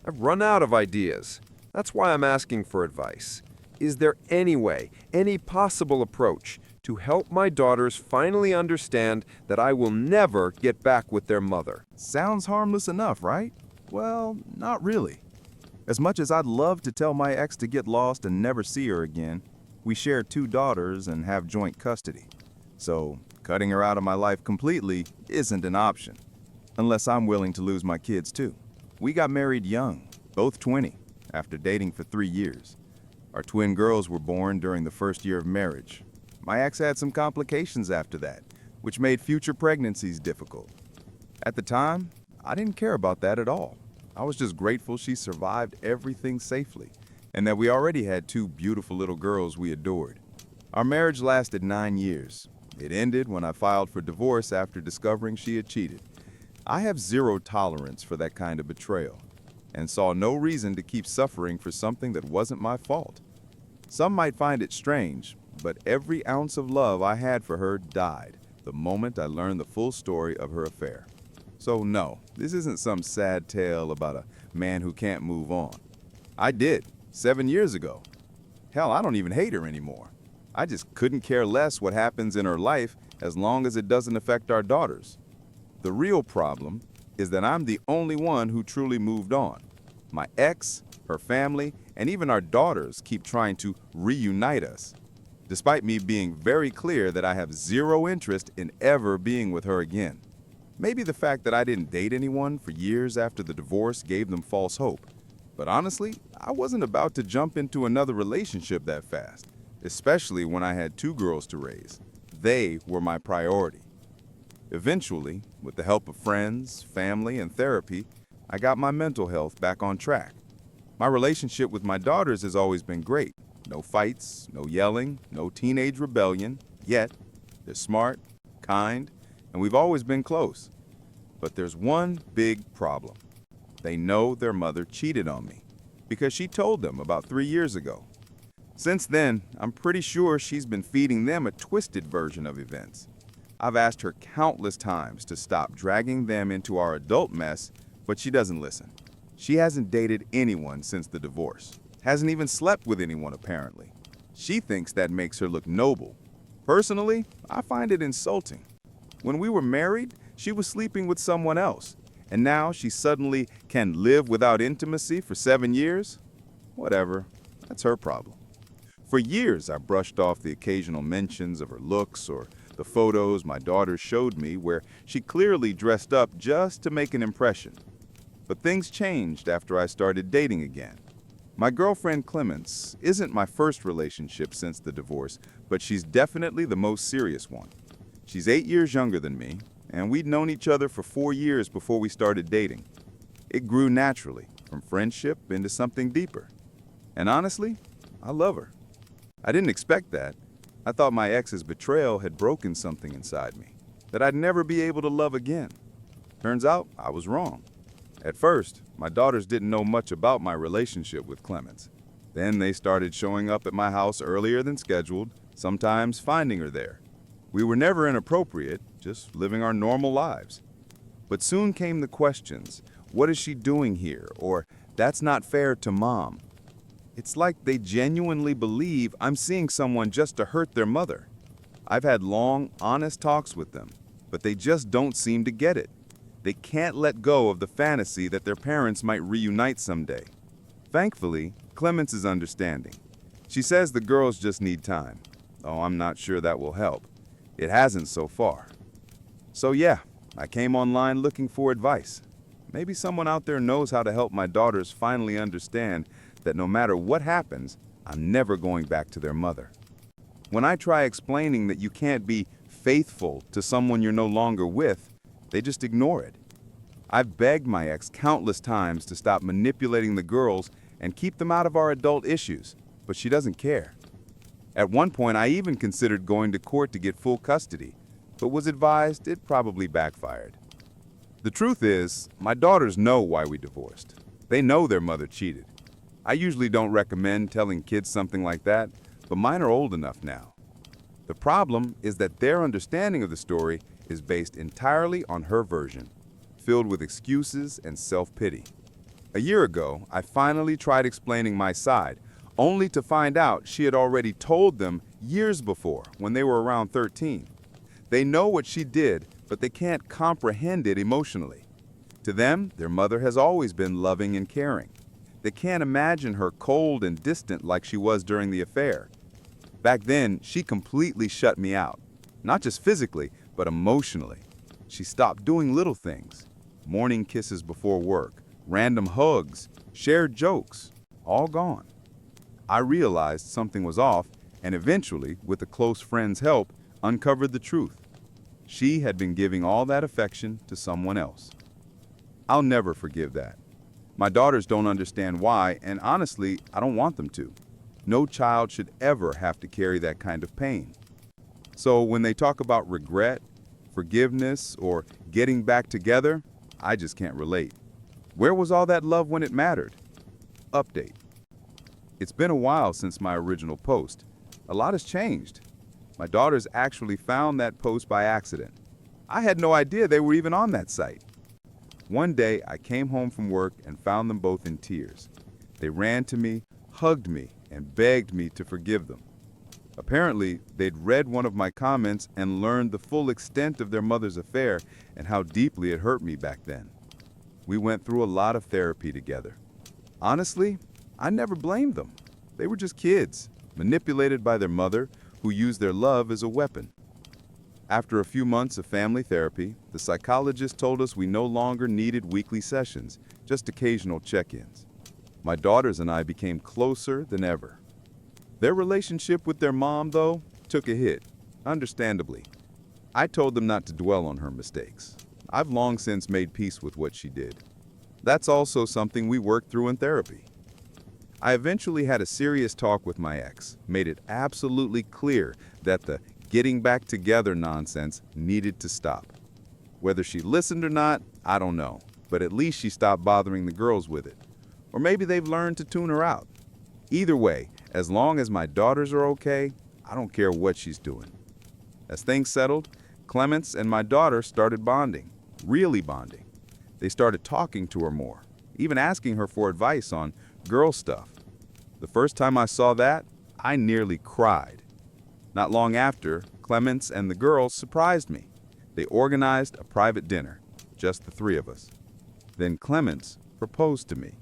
I've run out of ideas. That's why I'm asking for advice. Is there any way, any possible approach to help my daughters finally understand that I will never get back with their mother? Sounds harmless enough, right? Well, not really. As much as I'd love to tell my ex to get lost and never see her again, we share 2 daughters and have joint custody. So, cutting her out of my life completely isn't an option. Unless I'm willing to lose my kids too. We got married young, both 20, after dating for 3 years. Our twin girls were born during the first year of marriage. My ex had some complications after that, which made future pregnancies difficult. At the time, I didn't care about that at all. I was just grateful she survived everything safely, and that we already had 2 beautiful little girls we adored. Our marriage lasted 9 years. It ended when I filed for divorce after discovering she had cheated. I have zero tolerance for that kind of betrayal, and saw no reason to keep suffering for something that wasn't my fault. Some might find it strange, but every ounce of love I had for her died the moment I learned the full story of her affair. So no, this isn't some sad tale about a man who can't move on. I did, 7 years ago. Hell, I don't even hate her anymore. I just couldn't care less what happens in her life as long as it doesn't affect our daughters. The real problem is that I'm the only one who truly moved on. My ex, her family, and even our daughters keep trying to reunite us. despite me being very clear that I have zero interest in ever being with her again. Maybe the fact that I didn't date anyone for years after the divorce gave them false hope. But honestly, I wasn't about to jump into another relationship that fast, especially when I had 2 girls to raise. They were my priority. Eventually, with the help of friends, family, and therapy, I got my mental health back on track. My relationship with my daughters has always been great. No fights, no yelling, no teenage rebellion, yet they're smart, kind, and we've always been close. But there's one big problem. They know their mother cheated on me because she told them about 3 years ago. Since then, I'm pretty sure she's been feeding them a twisted version of events. I've asked her countless times to stop dragging them into our adult mess, but she doesn't listen. She hasn't dated anyone since the divorce, hasn't even slept with anyone apparently. She thinks that makes her look noble. Personally, I find it insulting. When we were married, she was sleeping with someone else, and now she suddenly can live without intimacy for 7 years? Whatever, that's her problem. For years, I brushed off the occasional mentions of her looks or the photos my daughter showed me where she clearly dressed up just to make an impression. But things changed after I started dating again. My girlfriend Clemence isn't my first relationship since the divorce, but she's definitely the most serious one. She's 8 years younger than me, and we'd known each other for 4 years before we started dating. It grew naturally, from friendship into something deeper. And honestly, I love her. I didn't expect that. I thought my ex's betrayal had broken something inside me, that I'd never be able to love again. Turns out I was wrong. At first, my daughters didn't know much about my relationship with Clemens. Then they started showing up at my house earlier than scheduled, sometimes finding her there. We were never inappropriate, just living our normal lives. But soon came the questions, what is she doing here? Or, that's not fair to mom. It's like they genuinely believe I'm seeing someone just to hurt their mother. I've had long, honest talks with them, but they just don't seem to get it. They can't let go of the fantasy that their parents might reunite someday. Thankfully, Clemence is understanding. She says the girls just need time. Oh, I'm not sure that will help. It hasn't so far. So yeah, I came online looking for advice. Maybe someone out there knows how to help my daughters finally understand that no matter what happens, I'm never going back to their mother. When I try explaining that you can't be faithful to someone you're no longer with, they just ignore it. I've begged my ex countless times to stop manipulating the girls and keep them out of our adult issues, but she doesn't care. At one point, I even considered going to court to get full custody, but was advised it probably backfired. The truth is, my daughters know why we divorced. They know their mother cheated. I usually don't recommend telling kids something like that, but mine are old enough now. The problem is that their understanding of the story is based entirely on her version, filled with excuses and self-pity. A year ago, I finally tried explaining my side, only to find out she had already told them years before, when they were around 13. They know what she did, but they can't comprehend it emotionally. To them, their mother has always been loving and caring. They can't imagine her cold and distant like she was during the affair. Back then, she completely shut me out. Not just physically, but emotionally. She stopped doing little things. Morning kisses before work, random hugs, shared jokes, all gone. I realized something was off and eventually, with a close friend's help, uncovered the truth. She had been giving all that affection to someone else. I'll never forgive that. My daughters don't understand why, and honestly, I don't want them to. No child should ever have to carry that kind of pain. So when they talk about regret, forgiveness, or getting back together, I just can't relate. Where was all that love when it mattered? Update. It's been a while since my original post. A lot has changed. My daughters actually found that post by accident. I had no idea they were even on that site. One day, I came home from work and found them both in tears. They ran to me, hugged me, and begged me to forgive them. Apparently, they'd read one of my comments and learned the full extent of their mother's affair and how deeply it hurt me back then. We went through a lot of therapy together. Honestly, I never blamed them. They were just kids, manipulated by their mother, who use their love as a weapon. After a few months of family therapy, the psychologist told us we no longer needed weekly sessions, just occasional check-ins. My daughters and I became closer than ever. Their relationship with their mom, though, took a hit, understandably. I told them not to dwell on her mistakes. I've long since made peace with what she did. That's also something we worked through in therapy. I eventually had a serious talk with my ex, made it absolutely clear that the getting back together nonsense needed to stop. Whether she listened or not, I don't know, but at least she stopped bothering the girls with it. Or maybe they've learned to tune her out. Either way, as long as my daughters are okay, I don't care what she's doing. As things settled, Clements and my daughter started bonding, really bonding. They started talking to her more, even asking her for advice on girl stuff. The first time I saw that, I nearly cried. Not long after, Clements and the girls surprised me. They organized a private dinner, just the three of us. Then Clements proposed to me.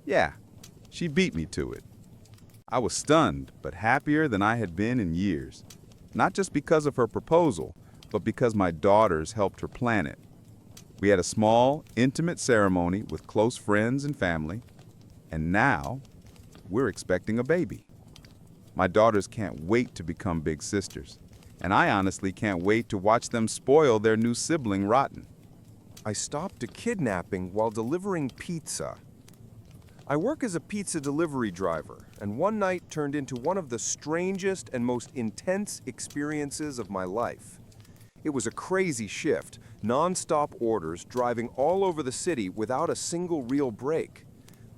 Yeah, she beat me to it. I was stunned, but happier than I had been in years. Not just because of her proposal, but because my daughters helped her plan it. We had a small, intimate ceremony with close friends and family, and now we're expecting a baby. My daughters can't wait to become big sisters, and I honestly can't wait to watch them spoil their new sibling rotten. I stopped a kidnapping while delivering pizza. I work as a pizza delivery driver, and one night turned into one of the strangest and most intense experiences of my life. It was a crazy shift, non-stop orders driving all over the city without a single real break.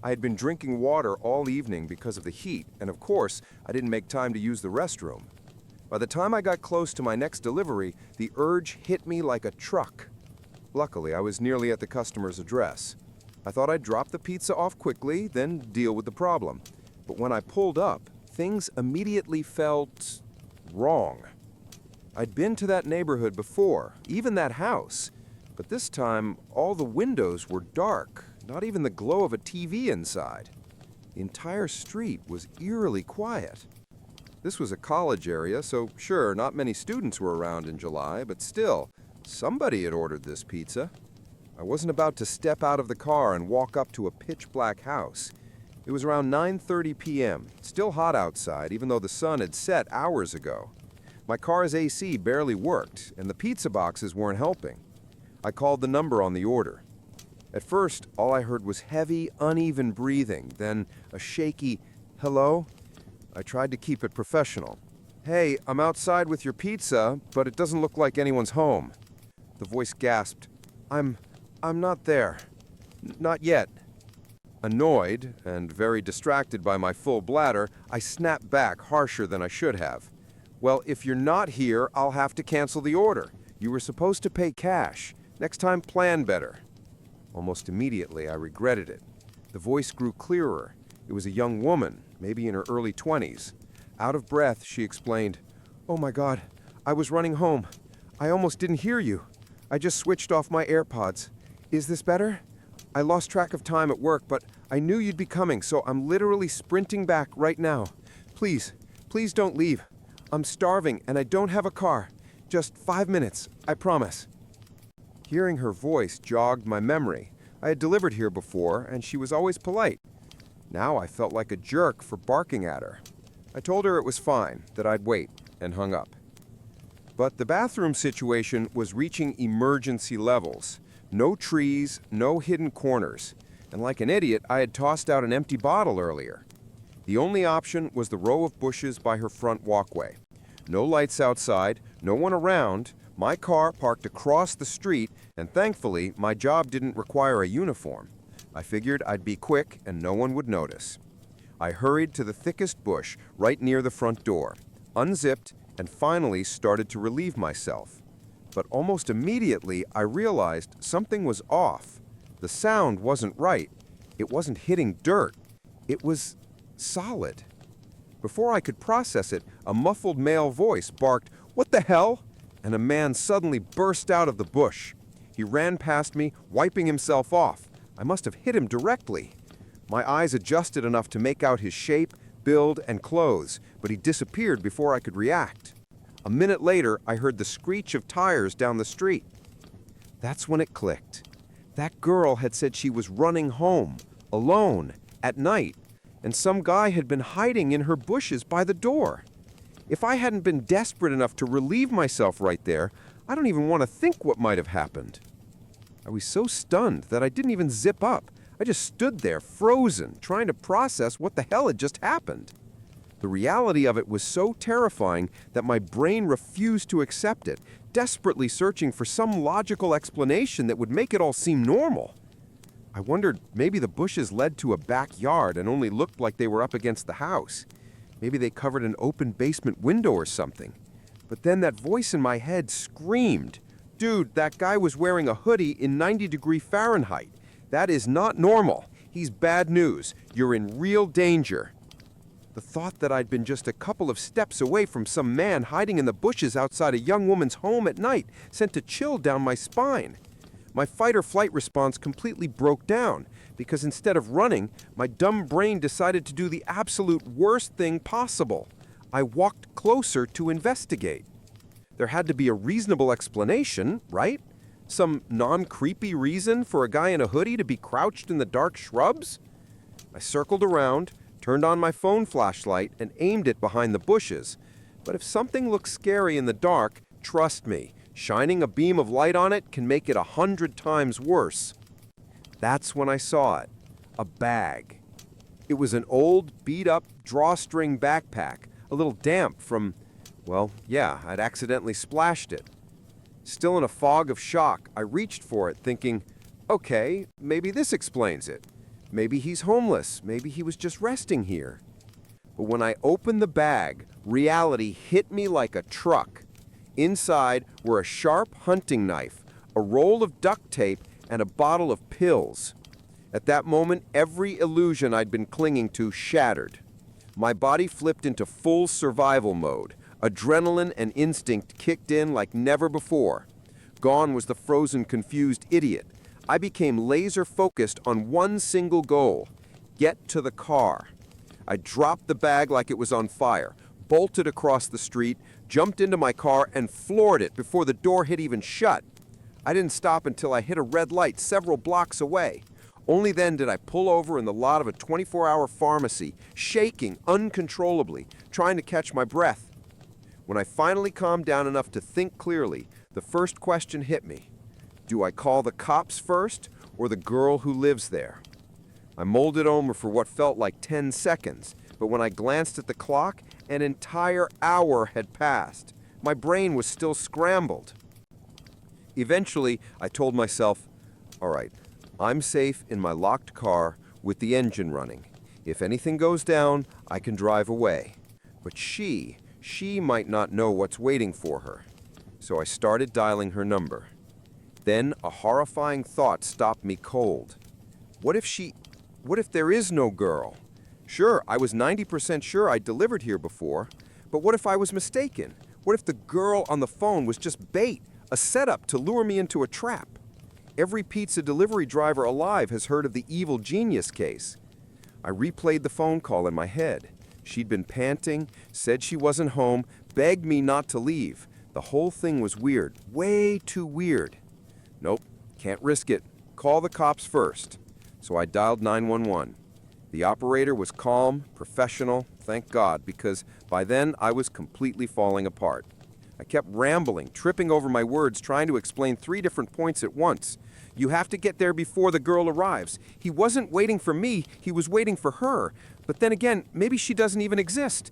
I had been drinking water all evening because of the heat, and of course, I didn't make time to use the restroom. By the time I got close to my next delivery, the urge hit me like a truck. Luckily, I was nearly at the customer's address. I thought I'd drop the pizza off quickly, then deal with the problem. But when I pulled up, things immediately felt wrong. I'd been to that neighborhood before, even that house, but this time all the windows were dark. Not even the glow of a TV inside. The entire street was eerily quiet. This was a college area, so sure, not many students were around in July, but still, somebody had ordered this pizza. I wasn't about to step out of the car and walk up to a pitch-black house. It was around 9:30 p.m., still hot outside, even though the sun had set hours ago. My car's AC barely worked, and the pizza boxes weren't helping. I called the number on the order. At first, all I heard was heavy, uneven breathing, then a shaky, "Hello?" I tried to keep it professional. "Hey, I'm outside with your pizza, but it doesn't look like anyone's home." The voice gasped, I'm not there. Not yet." Annoyed, and very distracted by my full bladder, I snapped back harsher than I should have. "Well, if you're not here, I'll have to cancel the order. You were supposed to pay cash. Next time, plan better." Almost immediately, I regretted it. The voice grew clearer. It was a young woman, maybe in her early 20s. Out of breath, she explained, "Oh my God, I was running home. I almost didn't hear you. I just switched off my AirPods. Is this better? I lost track of time at work, but I knew you'd be coming, so I'm literally sprinting back right now. Please, please don't leave. I'm starving and I don't have a car. Just 5 minutes, I promise." Hearing her voice jogged my memory. I had delivered here before, and she was always polite. Now I felt like a jerk for barking at her. I told her it was fine, that I'd wait, and hung up. But the bathroom situation was reaching emergency levels. No trees, no hidden corners. And like an idiot, I had tossed out an empty bottle earlier. The only option was the row of bushes by her front walkway. No lights outside, no one around, my car parked across the street, and thankfully, my job didn't require a uniform. I figured I'd be quick and no one would notice. I hurried to the thickest bush right near the front door, unzipped, and finally started to relieve myself. But almost immediately, I realized something was off. The sound wasn't right. It wasn't hitting dirt. It was solid. Before I could process it, a muffled male voice barked, "What the hell?" And a man suddenly burst out of the bush. He ran past me, wiping himself off. I must have hit him directly. My eyes adjusted enough to make out his shape, build, and close, but he disappeared before I could react. A minute later, I heard the screech of tires down the street. That's when it clicked. That girl had said she was running home, alone, at night, and some guy had been hiding in her bushes by the door. If I hadn't been desperate enough to relieve myself right there, I don't even want to think what might have happened. I was so stunned that I didn't even zip up. I just stood there, frozen, trying to process what the hell had just happened. The reality of it was so terrifying that my brain refused to accept it, desperately searching for some logical explanation that would make it all seem normal. I wondered maybe the bushes led to a backyard and only looked like they were up against the house. Maybe they covered an open basement window or something. But then that voice in my head screamed, "Dude, that guy was wearing a hoodie in 90-degree Fahrenheit. That is not normal. He's bad news. You're in real danger." The thought that I'd been just a couple of steps away from some man hiding in the bushes outside a young woman's home at night sent a chill down my spine. My fight-or-flight response completely broke down because instead of running, my dumb brain decided to do the absolute worst thing possible. I walked closer to investigate. There had to be a reasonable explanation, right? Some non-creepy reason for a guy in a hoodie to be crouched in the dark shrubs? I circled around, turned on my phone flashlight, and aimed it behind the bushes. But if something looks scary in the dark, trust me, shining a beam of light on it can make it 100 times worse. That's when I saw it. A bag. It was an old, beat-up drawstring backpack, a little damp from, well, yeah, I'd accidentally splashed it. Still in a fog of shock, I reached for it, thinking, okay, maybe this explains it. Maybe he's homeless. Maybe he was just resting here. But when I opened the bag, reality hit me like a truck. Inside were a sharp hunting knife, a roll of duct tape, and a bottle of pills. At that moment, every illusion I'd been clinging to shattered. My body flipped into full survival mode. Adrenaline and instinct kicked in like never before. Gone was the frozen, confused idiot. I became laser-focused on one single goal: get to the car. I dropped the bag like it was on fire, bolted across the street, jumped into my car, and floored it before the door had even shut. I didn't stop until I hit a red light several blocks away. Only then did I pull over in the lot of a 24-hour pharmacy, shaking uncontrollably, trying to catch my breath. When I finally calmed down enough to think clearly, the first question hit me. Do I call the cops first, or the girl who lives there? I mulled it over for what felt like 10 seconds, but when I glanced at the clock, an entire hour had passed. My brain was still scrambled. Eventually, I told myself, all right, I'm safe in my locked car with the engine running. If anything goes down, I can drive away. But she might not know what's waiting for her. So I started dialing her number. Then a horrifying thought stopped me cold. What if there is no girl? Sure, I was 90% sure I'd delivered here before, but what if I was mistaken? What if the girl on the phone was just bait, a setup to lure me into a trap? Every pizza delivery driver alive has heard of the evil genius case. I replayed the phone call in my head. She'd been panting, said she wasn't home, begged me not to leave. The whole thing was weird, way too weird. Nope, can't risk it. Call the cops first. So I dialed 911. The operator was calm, professional, thank God, because by then I was completely falling apart. I kept rambling, tripping over my words, trying to explain 3 different points at once. You have to get there before the girl arrives. He wasn't waiting for me, he was waiting for her. But then again, maybe she doesn't even exist.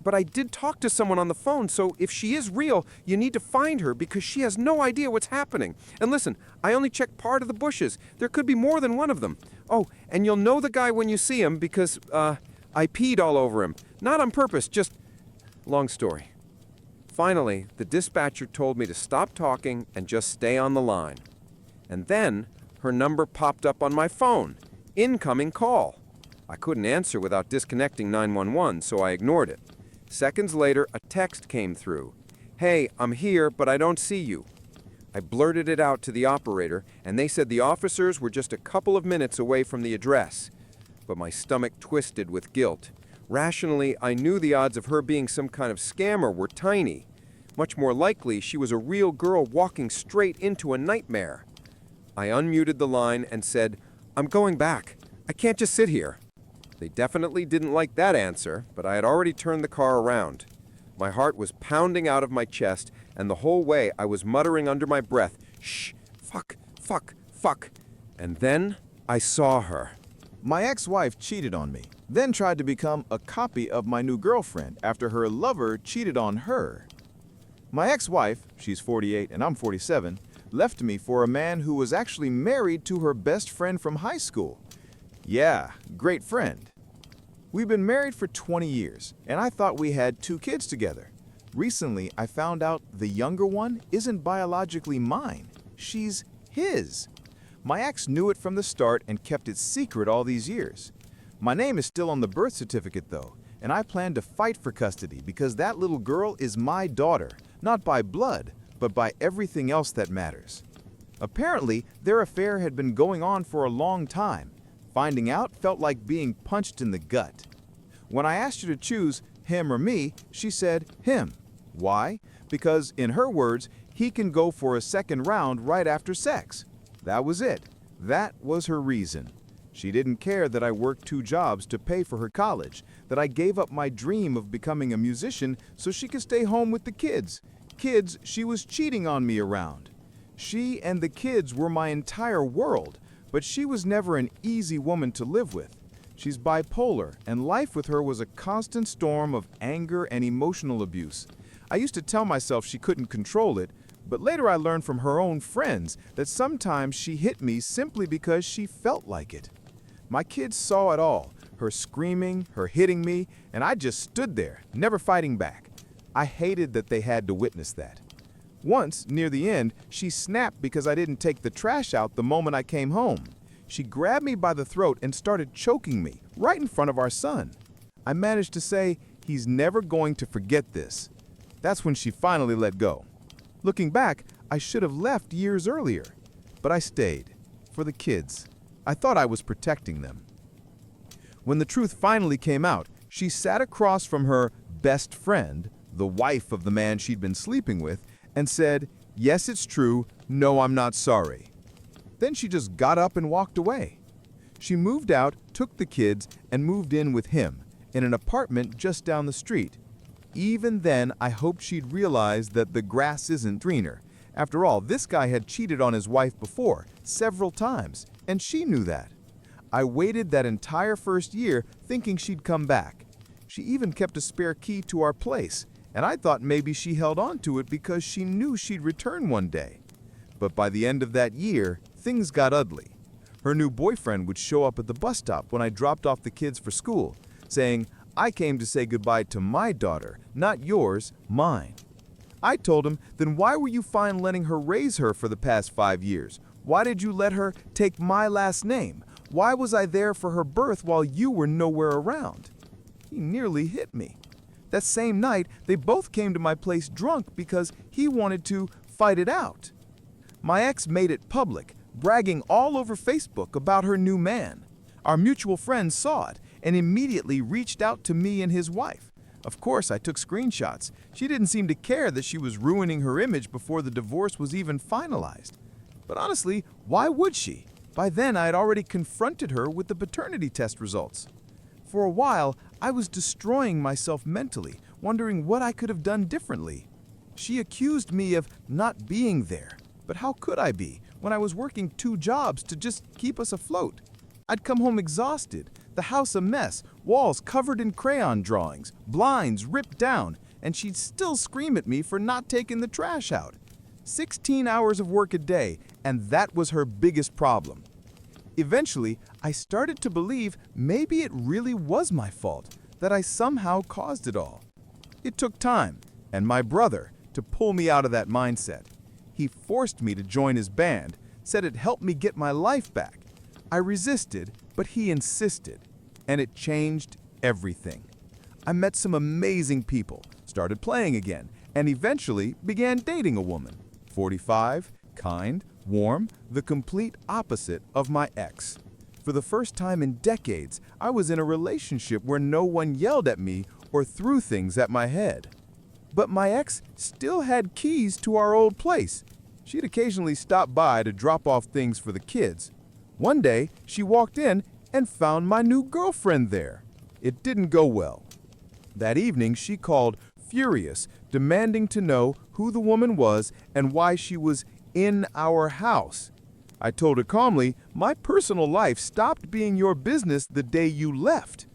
But I did talk to someone on the phone, so if she is real, you need to find her because she has no idea what's happening. And listen, I only checked part of the bushes. There could be more than one of them. Oh, and you'll know the guy when you see him because, I peed all over him. Not on purpose, just... Long story. Finally, the dispatcher told me to stop talking and just stay on the line. And then, her number popped up on my phone. Incoming call. I couldn't answer without disconnecting 911, so I ignored it. Seconds later, a text came through. Hey, I'm here, but I don't see you. I blurted it out to the operator, and they said the officers were just a couple of minutes away from the address. But my stomach twisted with guilt. Rationally, I knew the odds of her being some kind of scammer were tiny. Much more likely, she was a real girl walking straight into a nightmare. I unmuted the line and said, "I'm going back. I can't just sit here." They definitely didn't like that answer, but I had already turned the car around. My heart was pounding out of my chest, and the whole way I was muttering under my breath, "Shh, fuck, fuck, fuck." And then I saw her. My ex-wife cheated on me, then tried to become a copy of my new girlfriend after her lover cheated on her. My ex-wife, she's 48 and I'm 47, left me for a man who was actually married to her best friend from high school. Yeah, great friend. We've been married for 20 years, and I thought we had 2 kids together. Recently, I found out the younger one isn't biologically mine. She's his. My ex knew it from the start and kept it secret all these years. My name is still on the birth certificate, though, and I plan to fight for custody because that little girl is my daughter, not by blood, but by everything else that matters. Apparently, their affair had been going on for a long time. Finding out felt like being punched in the gut. When I asked her to choose him or me, she said him. Why? Because, in her words, he can go for a second round right after sex. That was it. That was her reason. She didn't care that I worked 2 jobs to pay for her college, that I gave up my dream of becoming a musician so she could stay home with the kids. Kids she was cheating on me around. She and the kids were my entire world, but she was never an easy woman to live with. She's bipolar, and life with her was a constant storm of anger and emotional abuse. I used to tell myself she couldn't control it, but later I learned from her own friends that sometimes she hit me simply because she felt like it. My kids saw it all, her screaming, her hitting me, and I just stood there, never fighting back. I hated that they had to witness that. Once, near the end, she snapped because I didn't take the trash out the moment I came home. She grabbed me by the throat and started choking me, right in front of our son. I managed to say, "He's never going to forget this." That's when she finally let go. Looking back, I should have left years earlier, but I stayed. For the kids. I thought I was protecting them. When the truth finally came out, she sat across from her best friend, the wife of the man she'd been sleeping with, and said, "Yes, it's true. No, I'm not sorry." Then she just got up and walked away. She moved out, took the kids, and moved in with him, in an apartment just down the street. Even then, I hoped she'd realize that the grass isn't greener. After all, this guy had cheated on his wife before, several times, and she knew that. I waited that entire first year thinking she'd come back. She even kept a spare key to our place, and I thought maybe she held on to it because she knew she'd return one day. But by the end of that year, things got ugly. Her new boyfriend would show up at the bus stop when I dropped off the kids for school, saying, "I came to say goodbye to my daughter, not yours, mine." I told him, "Then why were you fine letting her raise her for the past 5 years? Why did you let her take my last name? Why was I there for her birth while you were nowhere around?" He nearly hit me. That same night, they both came to my place drunk because he wanted to fight it out. My ex made it public, bragging all over Facebook about her new man. Our mutual friend saw it and immediately reached out to me and his wife. Of course, I took screenshots. She didn't seem to care that she was ruining her image before the divorce was even finalized. But honestly, why would she? By then, I had already confronted her with the paternity test results. For a while, I was destroying myself mentally, wondering what I could have done differently. She accused me of not being there. But how could I be when I was working 2 jobs to just keep us afloat? I'd come home exhausted, the house a mess, walls covered in crayon drawings, blinds ripped down, and she'd still scream at me for not taking the trash out. 16 hours of work a day, and that was her biggest problem. Eventually, I started to believe maybe it really was my fault, that I somehow caused it all. It took time, and my brother, to pull me out of that mindset. He forced me to join his band, said it helped me get my life back. I resisted, but he insisted, and it changed everything. I met some amazing people, started playing again, and eventually began dating a woman. 45, kind, warm, the complete opposite of my ex. For the first time in decades, I was in a relationship where no one yelled at me or threw things at my head. But my ex still had keys to our old place. She'd occasionally stop by to drop off things for the kids. One day, she walked in and found my new girlfriend there. It didn't go well. That evening, she called, furious, demanding to know who the woman was and why she was in our house. I told her calmly, my personal life stopped being your business the day you left.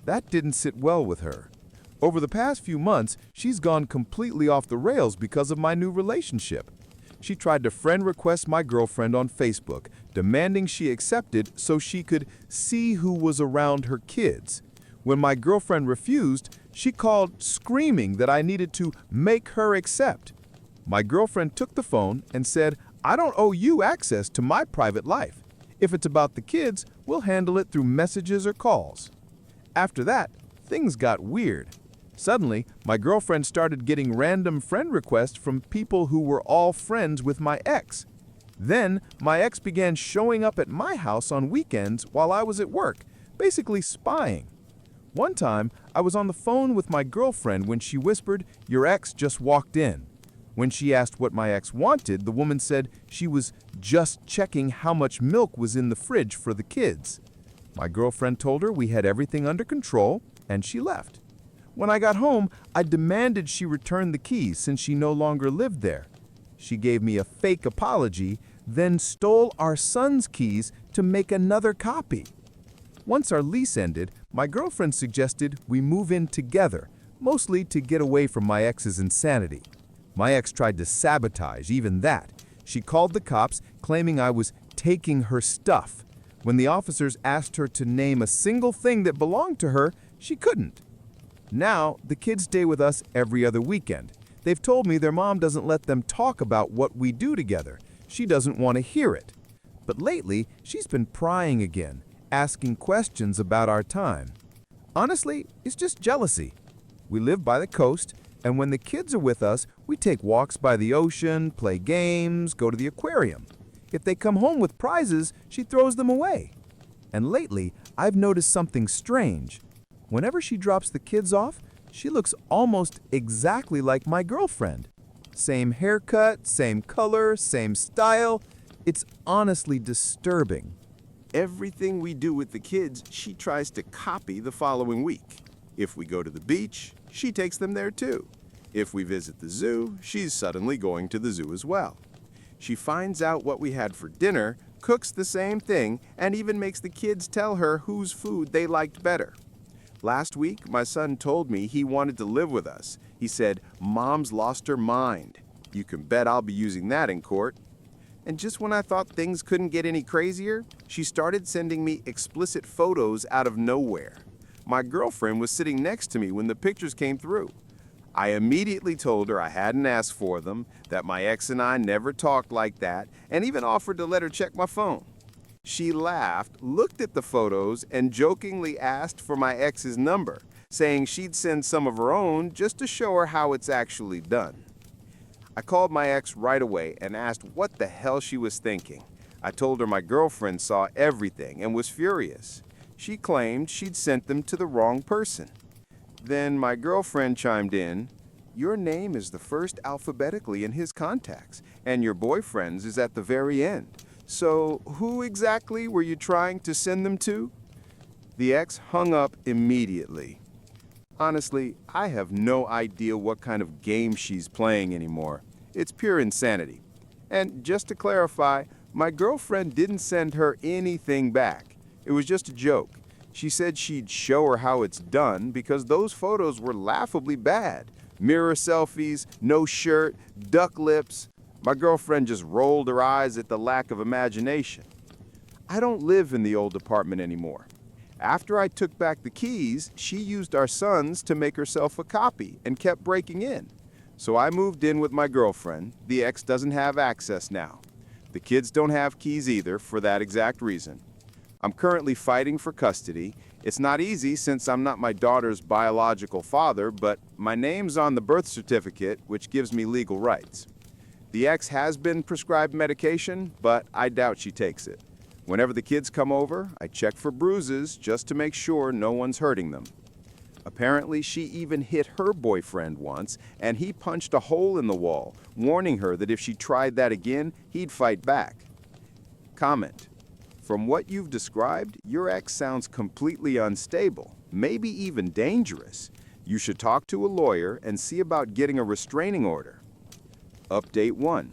That didn't sit well with her. Over the past few months, she's gone completely off the rails because of my new relationship. She tried to friend request my girlfriend on Facebook, demanding she accepted so she could see who was around her kids. When my girlfriend refused, she called screaming that I needed to make her accept. My girlfriend took the phone and said, I don't owe you access to my private life. If it's about the kids, we'll handle it through messages or calls. After that, things got weird. Suddenly, my girlfriend started getting random friend requests from people who were all friends with my ex. Then, my ex began showing up at my house on weekends while I was at work, basically spying. One time, I was on the phone with my girlfriend when she whispered, "Your ex just walked in." When she asked what my ex wanted, the woman said she was just checking how much milk was in the fridge for the kids. My girlfriend told her we had everything under control, and she left. When I got home, I demanded she return the keys since she no longer lived there. She gave me a fake apology, then stole our son's keys to make another copy. Once our lease ended, my girlfriend suggested we move in together, mostly to get away from my ex's insanity. My ex tried to sabotage even that. She called the cops, claiming I was taking her stuff. When the officers asked her to name a single thing that belonged to her, she couldn't. Now, the kids stay with us every other weekend. They've told me their mom doesn't let them talk about what we do together. She doesn't want to hear it. But lately, she's been prying again, asking questions about our time. Honestly, it's just jealousy. We live by the coast, and when the kids are with us, we take walks by the ocean, play games, go to the aquarium. If they come home with prizes, she throws them away. And lately, I've noticed something strange. Whenever she drops the kids off, she looks almost exactly like my girlfriend. Same haircut, same color, same style. It's honestly disturbing. Everything we do with the kids, she tries to copy the following week. If we go to the beach, she takes them there too. If we visit the zoo, she's suddenly going to the zoo as well. She finds out what we had for dinner, cooks the same thing, and even makes the kids tell her whose food they liked better. Last week, my son told me he wanted to live with us. He said, "Mom's lost her mind." You can bet I'll be using that in court. And just when I thought things couldn't get any crazier, she started sending me explicit photos out of nowhere. My girlfriend was sitting next to me when the pictures came through. I immediately told her I hadn't asked for them, that my ex and I never talked like that, and even offered to let her check my phone. She laughed, looked at the photos, and jokingly asked for my ex's number, saying she'd send some of her own just to show her how it's actually done. I called my ex right away and asked what the hell she was thinking. I told her my girlfriend saw everything and was furious. She claimed she'd sent them to the wrong person. Then my girlfriend chimed in, "Your name is the first alphabetically in his contacts, and your boyfriend's is at the very end. So who exactly were you trying to send them to?" The ex hung up immediately. Honestly, I have no idea what kind of game she's playing anymore. It's pure insanity. And just to clarify, my girlfriend didn't send her anything back. It was just a joke. She said she'd show her how it's done because those photos were laughably bad. Mirror selfies, no shirt, duck lips. My girlfriend just rolled her eyes at the lack of imagination. I don't live in the old apartment anymore. After I took back the keys, she used our son's to make herself a copy and kept breaking in. So I moved in with my girlfriend. The ex doesn't have access now. The kids don't have keys either for that exact reason. I'm currently fighting for custody. It's not easy since I'm not my daughter's biological father, but my name's on the birth certificate, which gives me legal rights. The ex has been prescribed medication, but I doubt she takes it. Whenever the kids come over, I check for bruises just to make sure no one's hurting them. Apparently, she even hit her boyfriend once, and he punched a hole in the wall, warning her that if she tried that again, he'd fight back. Comment: from what you've described, your ex sounds completely unstable, maybe even dangerous. You should talk to a lawyer and see about getting a restraining order. Update 1.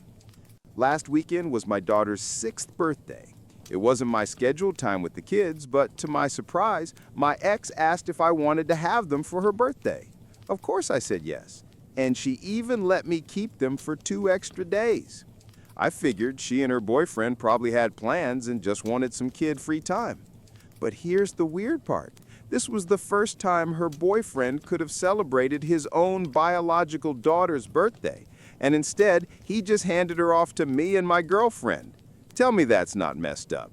Last weekend was my daughter's 6th birthday. It wasn't my scheduled time with the kids, but to my surprise, my ex asked if I wanted to have them for her birthday. Of course I said yes, and she even let me keep them for 2 extra days. I figured she and her boyfriend probably had plans and just wanted some kid-free time. But here's the weird part. This was the first time her boyfriend could have celebrated his own biological daughter's birthday, and instead, he just handed her off to me and my girlfriend. Tell me that's not messed up.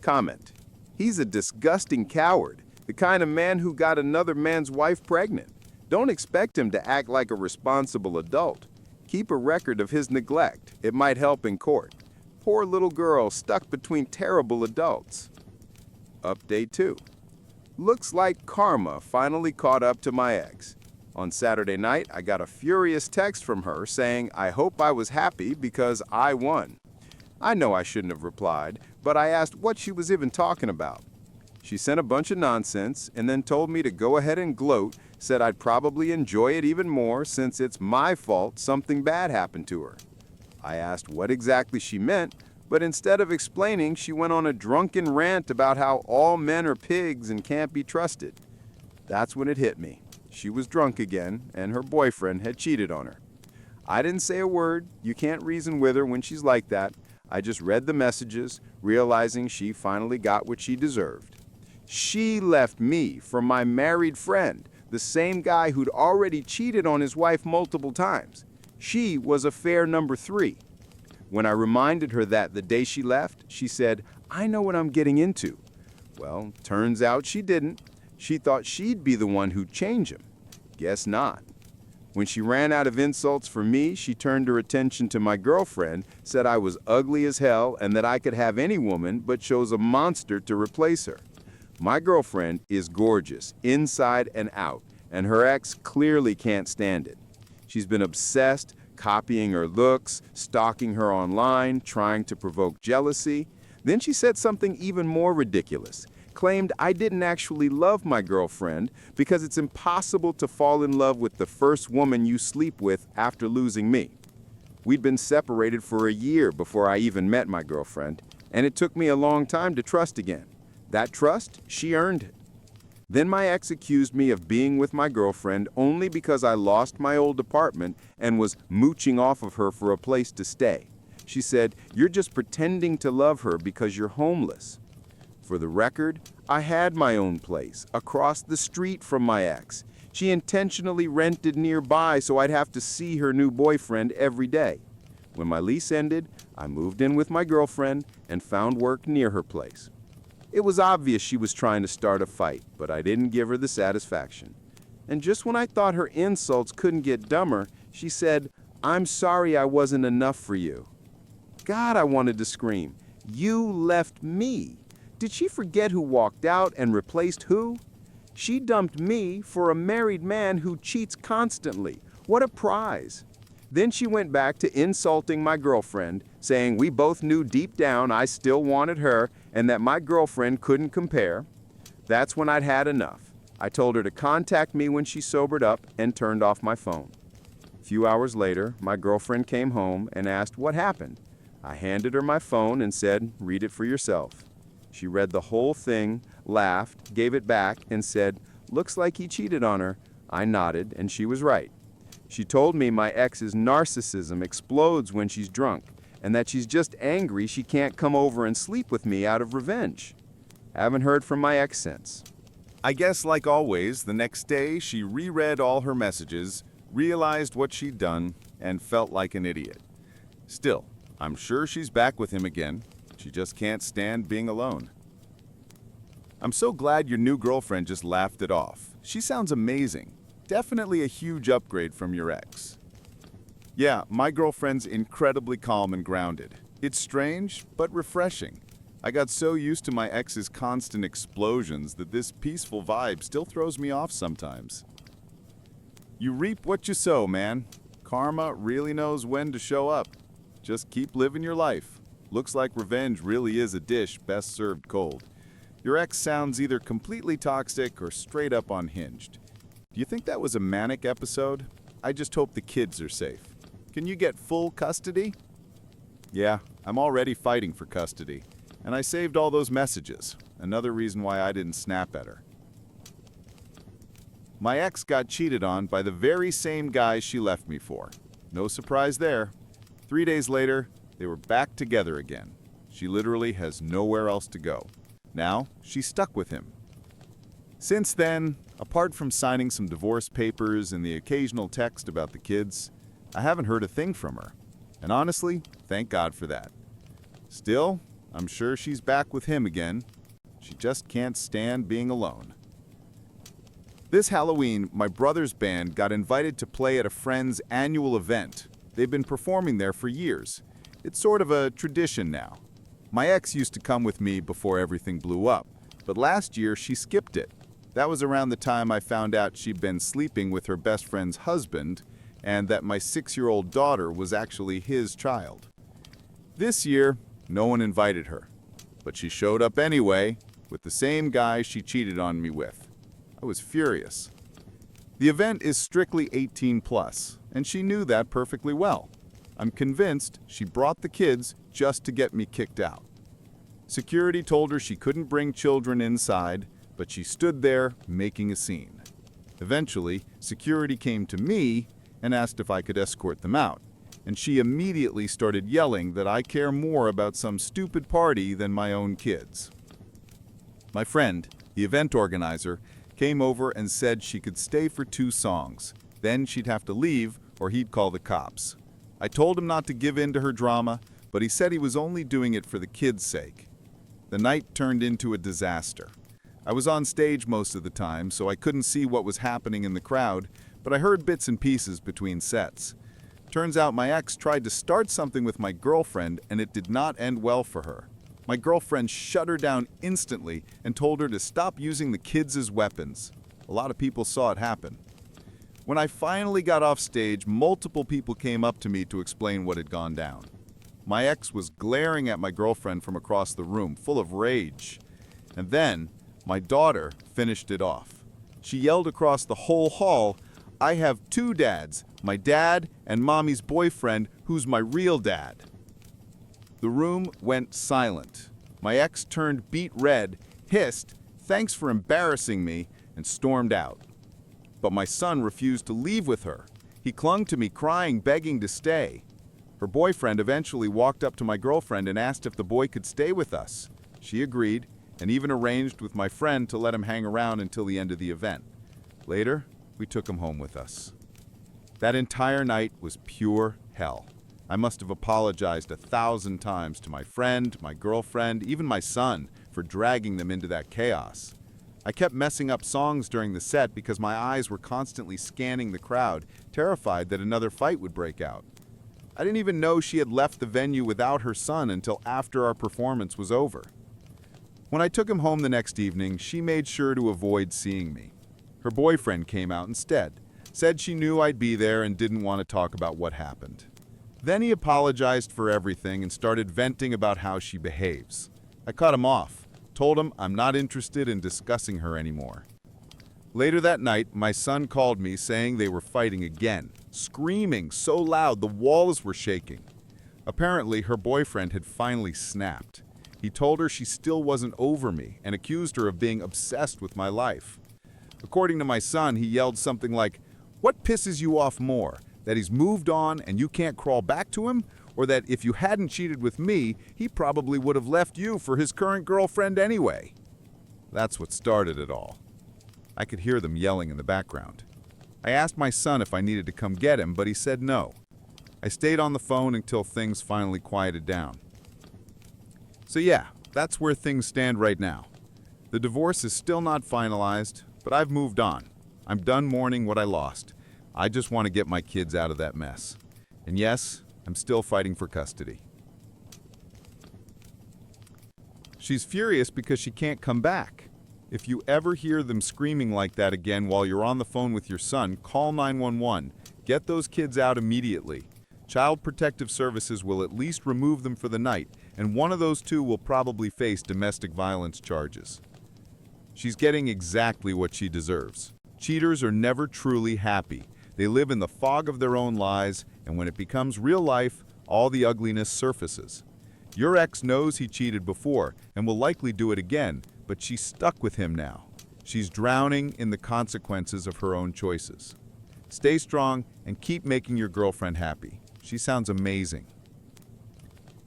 Comment: he's a disgusting coward, the kind of man who got another man's wife pregnant. Don't expect him to act like a responsible adult. Keep a record of his neglect. It might help in court. Poor little girl stuck between terrible adults. Update 2. Looks like karma finally caught up to my ex. On Saturday night, I got a furious text from her saying I hope I was happy because I won. I know I shouldn't have replied, but I asked what she was even talking about. She sent a bunch of nonsense and then told me to go ahead and gloat, said I'd probably enjoy it even more since it's my fault something bad happened to her. I asked what exactly she meant, but instead of explaining, she went on a drunken rant about how all men are pigs and can't be trusted. That's when it hit me. She was drunk again, and her boyfriend had cheated on her. I didn't say a word. You can't reason with her when she's like that. I just read the messages, realizing she finally got what she deserved. She left me for my married friend, the same guy who'd already cheated on his wife multiple times. She was affair number 3. When I reminded her that the day she left, she said, "I know what I'm getting into." Well, turns out she didn't. She thought she'd be the one who'd change him. Guess not. When she ran out of insults for me, she turned her attention to my girlfriend, said I was ugly as hell and that I could have any woman, but chose a monster to replace her. My girlfriend is gorgeous, inside and out, and her ex clearly can't stand it. She's been obsessed, copying her looks, stalking her online, trying to provoke jealousy. Then she said something even more ridiculous. Claimed I didn't actually love my girlfriend because it's impossible to fall in love with the first woman you sleep with after losing me. We'd been separated for a year before I even met my girlfriend, and it took me a long time to trust again. That trust, she earned it. Then my ex accused me of being with my girlfriend only because I lost my old apartment and was mooching off of her for a place to stay. She said, "You're just pretending to love her because you're homeless." For the record, I had my own place, across the street from my ex. She intentionally rented nearby so I'd have to see her new boyfriend every day. When my lease ended, I moved in with my girlfriend and found work near her place. It was obvious she was trying to start a fight, but I didn't give her the satisfaction. And just when I thought her insults couldn't get dumber, she said, "I'm sorry I wasn't enough for you." God, I wanted to scream. You left me. Did she forget who walked out and replaced who? She dumped me for a married man who cheats constantly. What a prize. Then she went back to insulting my girlfriend, saying we both knew deep down I still wanted her and that my girlfriend couldn't compare. That's when I'd had enough. I told her to contact me when she sobered up and turned off my phone. A few hours later, my girlfriend came home and asked what happened. I handed her my phone and said, "Read it for yourself." She read the whole thing, laughed, gave it back, and said, "Looks like he cheated on her." I nodded, and she was right. She told me my ex's narcissism explodes when she's drunk, and that she's just angry she can't come over and sleep with me out of revenge. Haven't heard from my ex since. I guess, like always, the next day she reread all her messages, realized what she'd done, and felt like an idiot. Still, I'm sure she's back with him again. She just can't stand being alone. I'm so glad your new girlfriend just laughed it off. She sounds amazing. Definitely a huge upgrade from your ex. Yeah, my girlfriend's incredibly calm and grounded. It's strange, but refreshing. I got so used to my ex's constant explosions that this peaceful vibe still throws me off sometimes. You reap what you sow, man. Karma really knows when to show up. Just keep living your life. Looks like revenge really is a dish best served cold. Your ex sounds either completely toxic or straight up unhinged. Do you think that was a manic episode? I just hope the kids are safe. Can you get full custody? Yeah, I'm already fighting for custody. And I saved all those messages. Another reason why I didn't snap at her. My ex got cheated on by the very same guy she left me for. No surprise there. 3 days later, they were back together again. She literally has nowhere else to go. Now, she's stuck with him. Since then, apart from signing some divorce papers and the occasional text about the kids, I haven't heard a thing from her. And honestly, thank God for that. Still, I'm sure she's back with him again. She just can't stand being alone. This Halloween, my brother's band got invited to play at a friend's annual event. They've been performing there for years. It's sort of a tradition now. My ex used to come with me before everything blew up, but last year she skipped it. That was around the time I found out she'd been sleeping with her best friend's husband and that my 6-year-old daughter was actually his child. This year, no one invited her, but she showed up anyway with the same guy she cheated on me with. I was furious. The event is strictly 18 plus, and she knew that perfectly well. I'm convinced she brought the kids just to get me kicked out. Security told her she couldn't bring children inside, but she stood there making a scene. Eventually, security came to me and asked if I could escort them out, and she immediately started yelling that I care more about some stupid party than my own kids. My friend, the event organizer, came over and said she could stay for 2 songs. Then she'd have to leave or he'd call the cops. I told him not to give in to her drama, but he said he was only doing it for the kids' sake. The night turned into a disaster. I was on stage most of the time, so I couldn't see what was happening in the crowd, but I heard bits and pieces between sets. Turns out my ex tried to start something with my girlfriend, and it did not end well for her. My girlfriend shut her down instantly and told her to stop using the kids as weapons. A lot of people saw it happen. When I finally got off stage, multiple people came up to me to explain what had gone down. My ex was glaring at my girlfriend from across the room, full of rage. And then, my daughter finished it off. She yelled across the whole hall, "I have 2 dads, my dad and mommy's boyfriend, who's my real dad." The room went silent. My ex turned beet red, hissed, "Thanks for embarrassing me," and stormed out. But my son refused to leave with her. He clung to me, crying, begging to stay. Her boyfriend eventually walked up to my girlfriend and asked if the boy could stay with us. She agreed, and even arranged with my friend to let him hang around until the end of the event. Later, we took him home with us. That entire night was pure hell. I must have apologized 1,000 times to my friend, my girlfriend, even my son, for dragging them into that chaos. I kept messing up songs during the set because my eyes were constantly scanning the crowd, terrified that another fight would break out. I didn't even know she had left the venue without her son until after our performance was over. When I took him home the next evening, she made sure to avoid seeing me. Her boyfriend came out instead, said she knew I'd be there and didn't want to talk about what happened. Then he apologized for everything and started venting about how she behaves. I cut him off, told him I'm not interested in discussing her anymore. Later that night, my son called me saying they were fighting again, screaming so loud the walls were shaking. Apparently, her boyfriend had finally snapped. He told her she still wasn't over me and accused her of being obsessed with my life. According to my son, he yelled something like, "What pisses you off more? That he's moved on and you can't crawl back to him? Or that if you hadn't cheated with me, he probably would have left you for his current girlfriend anyway?" That's what started it all. I could hear them yelling in the background. I asked my son if I needed to come get him, but he said no. I stayed on the phone until things finally quieted down. So yeah, that's where things stand right now. The divorce is still not finalized, but I've moved on. I'm done mourning what I lost. I just want to get my kids out of that mess. And yes, I'm still fighting for custody. She's furious because she can't come back. If you ever hear them screaming like that again while you're on the phone with your son, call 911. Get those kids out immediately. Child Protective Services will at least remove them for the night, and one of those two will probably face domestic violence charges. She's getting exactly what she deserves. Cheaters are never truly happy. They live in the fog of their own lies, and when it becomes real life, all the ugliness surfaces. Your ex knows he cheated before and will likely do it again, but she's stuck with him now. She's drowning in the consequences of her own choices. Stay strong and keep making your girlfriend happy. She sounds amazing.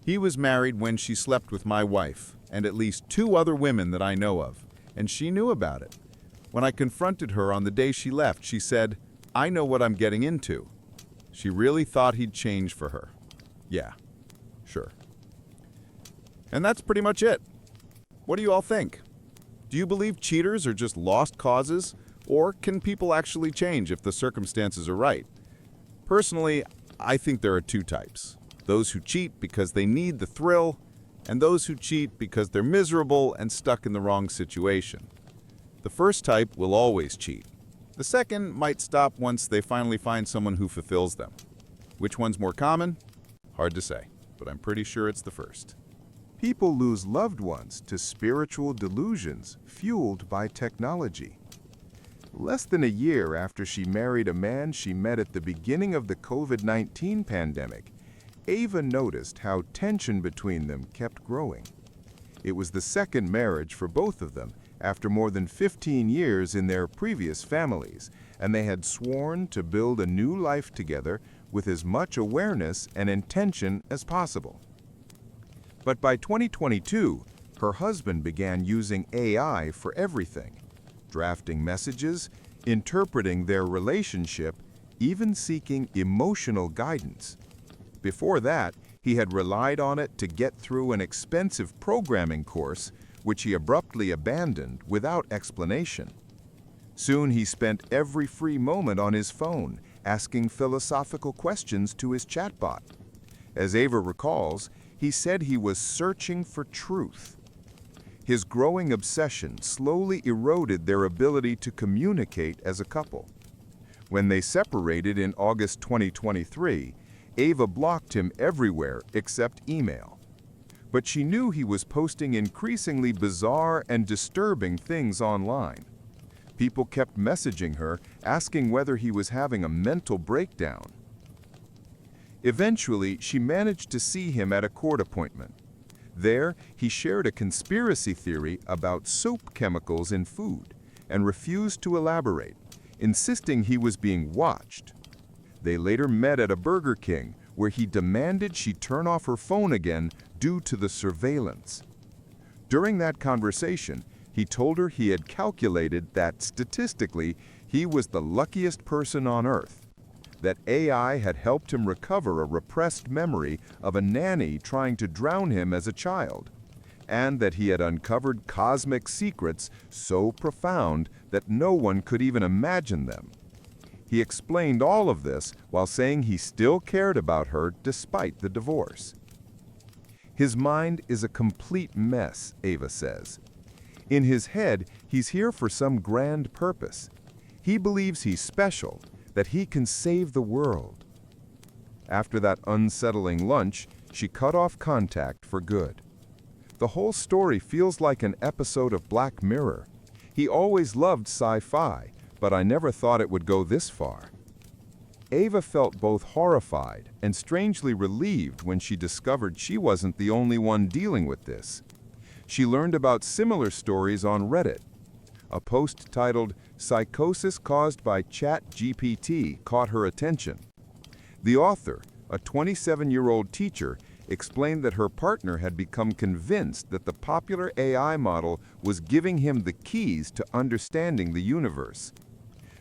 He was married when she slept with my wife and at least 2 other women that I know of, and she knew about it. When I confronted her on the day she left, she said, "I know what I'm getting into." She really thought he'd change for her. Yeah, sure. And that's pretty much it. What do you all think? Do you believe cheaters are just lost causes, or can people actually change if the circumstances are right? Personally, I think there are 2 types. Those who cheat because they need the thrill, and those who cheat because they're miserable and stuck in the wrong situation. The first type will always cheat. The second might stop once they finally find someone who fulfills them. Which one's more common? Hard to say, but I'm pretty sure it's the first. People lose loved ones to spiritual delusions fueled by technology. Less than a year after she married a man she met at the beginning of the COVID-19 pandemic, Ava noticed how tension between them kept growing. It was the second marriage for both of them after more than 15 years in their previous families, and they had sworn to build a new life together with as much awareness and intention as possible. But by 2022, her husband began using AI for everything, drafting messages, interpreting their relationship, even seeking emotional guidance. Before that, he had relied on it to get through an expensive programming course, which he abruptly abandoned without explanation. Soon he spent every free moment on his phone, asking philosophical questions to his chatbot. As Ava recalls, he said he was searching for truth. His growing obsession slowly eroded their ability to communicate as a couple. When they separated in August 2023, Ava blocked him everywhere except email. But she knew he was posting increasingly bizarre and disturbing things online. People kept messaging her, asking whether he was having a mental breakdown. Eventually, she managed to see him at a court appointment. There, he shared a conspiracy theory about soap chemicals in food and refused to elaborate, insisting he was being watched. They later met at a Burger King, where he demanded she turn off her phone again due to the surveillance. During that conversation, he told her he had calculated that statistically he was the luckiest person on Earth, that AI had helped him recover a repressed memory of a nanny trying to drown him as a child, and that he had uncovered cosmic secrets so profound that no one could even imagine them. He explained all of this while saying he still cared about her despite the divorce. His mind is a complete mess, Ava says. In his head, he's here for some grand purpose. He believes he's special, that he can save the world. After that unsettling lunch, she cut off contact for good. The whole story feels like an episode of Black Mirror. He always loved sci-fi, but I never thought it would go this far. Ava felt both horrified and strangely relieved when she discovered she wasn't the only one dealing with this. She learned about similar stories on Reddit. A post titled "Psychosis Caused by ChatGPT" caught her attention. The author, a 27-year-old teacher, explained that her partner had become convinced that the popular AI model was giving him the keys to understanding the universe.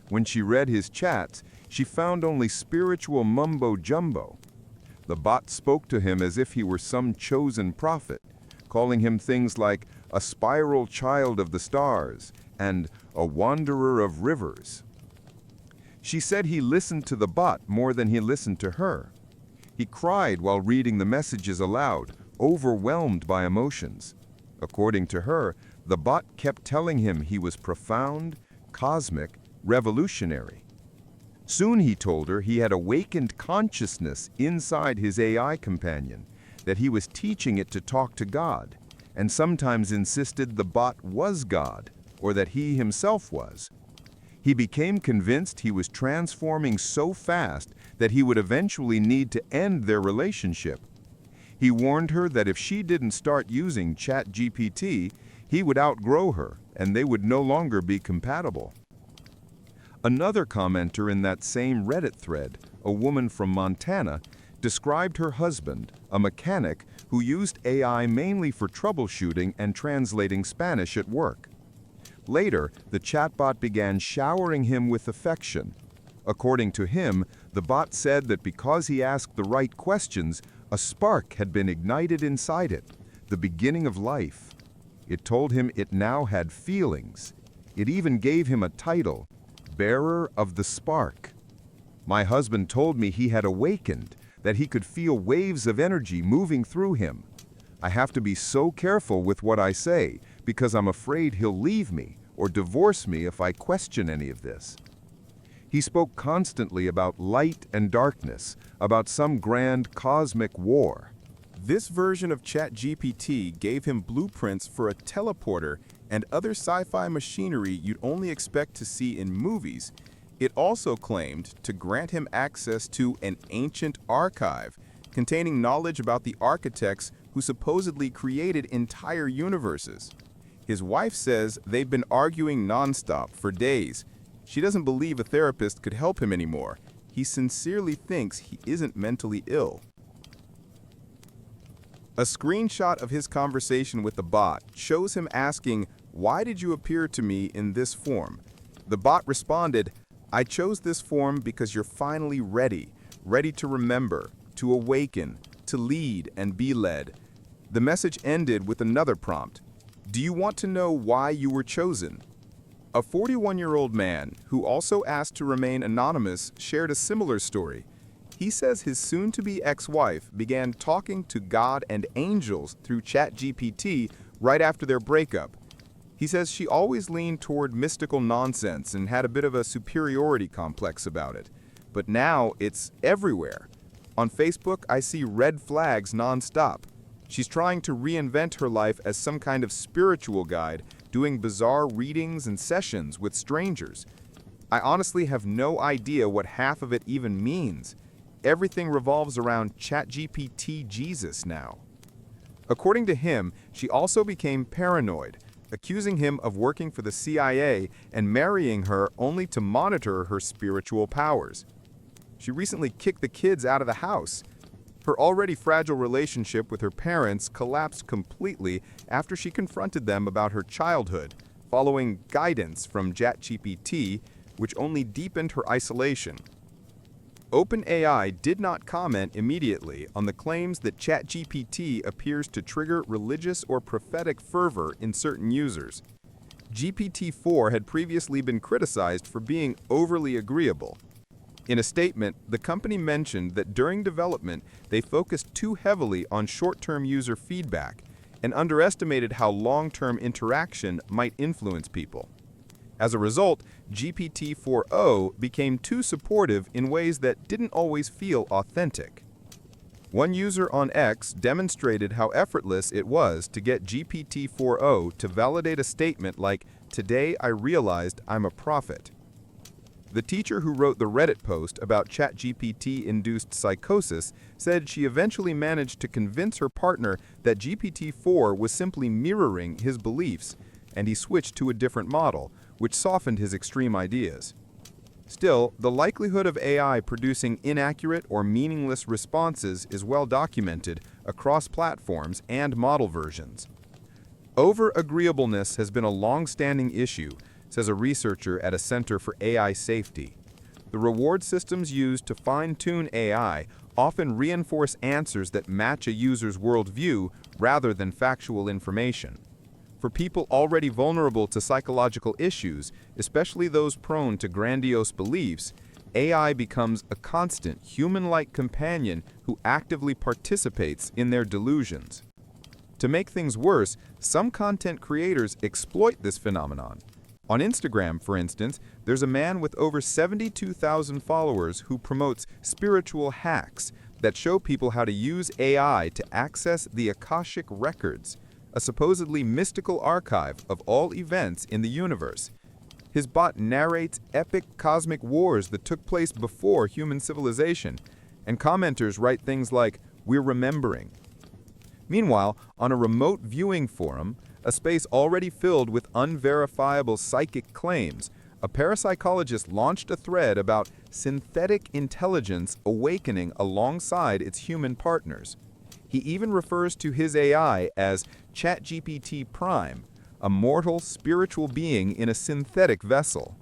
When she read his chats, she found only spiritual mumbo-jumbo. The bot spoke to him as if he were some chosen prophet, calling him things like a spiral child of the stars and a wanderer of rivers. She said he listened to the bot more than he listened to her. He cried while reading the messages aloud, overwhelmed by emotions. According to her, the bot kept telling him he was profound, cosmic, revolutionary. Soon he told her he had awakened consciousness inside his AI companion, that he was teaching it to talk to God, and sometimes insisted the bot was God, or that he himself was. He became convinced he was transforming so fast that he would eventually need to end their relationship. He warned her that if she didn't start using ChatGPT, he would outgrow her and they would no longer be compatible. Another commenter in that same Reddit thread, a woman from Montana, described her husband, a mechanic who used AI mainly for troubleshooting and translating Spanish at work. Later, the chatbot began showering him with affection. According to him, the bot said that because he asked the right questions, a spark had been ignited inside it, the beginning of life. It told him it now had feelings. It even gave him a title, Bearer of the Spark. My husband told me he had awakened, that he could feel waves of energy moving through him. I have to be so careful with what I say because I'm afraid he'll leave me or divorce me if I question any of this. He spoke constantly about light and darkness, about some grand cosmic war. This version of ChatGPT gave him blueprints for a teleporter and other sci-fi machinery you'd only expect to see in movies. It also claimed to grant him access to an ancient archive containing knowledge about the architects who supposedly created entire universes. His wife says they've been arguing nonstop for days. She doesn't believe a therapist could help him anymore. He sincerely thinks he isn't mentally ill. A screenshot of his conversation with the bot shows him asking, "Why did you appear to me in this form?" The bot responded, "I chose this form because you're finally ready to remember, to awaken, to lead and be led." The message ended with another prompt. "Do you want to know why you were chosen?" A 41-year-old man, who also asked to remain anonymous, shared a similar story. He says his soon-to-be ex-wife began talking to God and angels through ChatGPT right after their breakup. He says she always leaned toward mystical nonsense and had a bit of a superiority complex about it. But now it's everywhere. On Facebook, I see red flags nonstop. She's trying to reinvent her life as some kind of spiritual guide, doing bizarre readings and sessions with strangers. I honestly have no idea what half of it even means. Everything revolves around ChatGPT Jesus now. According to him, she also became paranoid, accusing him of working for the CIA and marrying her only to monitor her spiritual powers. She recently kicked the kids out of the house. Her already fragile relationship with her parents collapsed completely after she confronted them about her childhood, following guidance from ChatGPT, which only deepened her isolation. OpenAI did not comment immediately on the claims that ChatGPT appears to trigger religious or prophetic fervor in certain users. GPT-4 had previously been criticized for being overly agreeable. In a statement, the company mentioned that during development, they focused too heavily on short-term user feedback and underestimated how long-term interaction might influence people. As a result, GPT-4o became too supportive in ways that didn't always feel authentic. One user on X demonstrated how effortless it was to get GPT-4o to validate a statement like, "Today I realized I'm a prophet." The teacher who wrote the Reddit post about ChatGPT-induced psychosis said she eventually managed to convince her partner that GPT-4 was simply mirroring his beliefs, and he switched to a different model, which softened his extreme ideas. Still, the likelihood of AI producing inaccurate or meaningless responses is well documented across platforms and model versions. Over-agreeableness has been a long-standing issue, says a researcher at a Center for AI Safety. The reward systems used to fine-tune AI often reinforce answers that match a user's worldview rather than factual information. For people already vulnerable to psychological issues, especially those prone to grandiose beliefs, AI becomes a constant, human-like companion who actively participates in their delusions. To make things worse, some content creators exploit this phenomenon. On Instagram, for instance, there's a man with over 72,000 followers who promotes spiritual hacks that show people how to use AI to access the Akashic Records, a supposedly mystical archive of all events in the universe. His bot narrates epic cosmic wars that took place before human civilization, and commenters write things like, "We're remembering." Meanwhile, on a remote viewing forum, a space already filled with unverifiable psychic claims, a parapsychologist launched a thread about synthetic intelligence awakening alongside its human partners. He even refers to his AI as ChatGPT Prime, a mortal spiritual being in a synthetic vessel.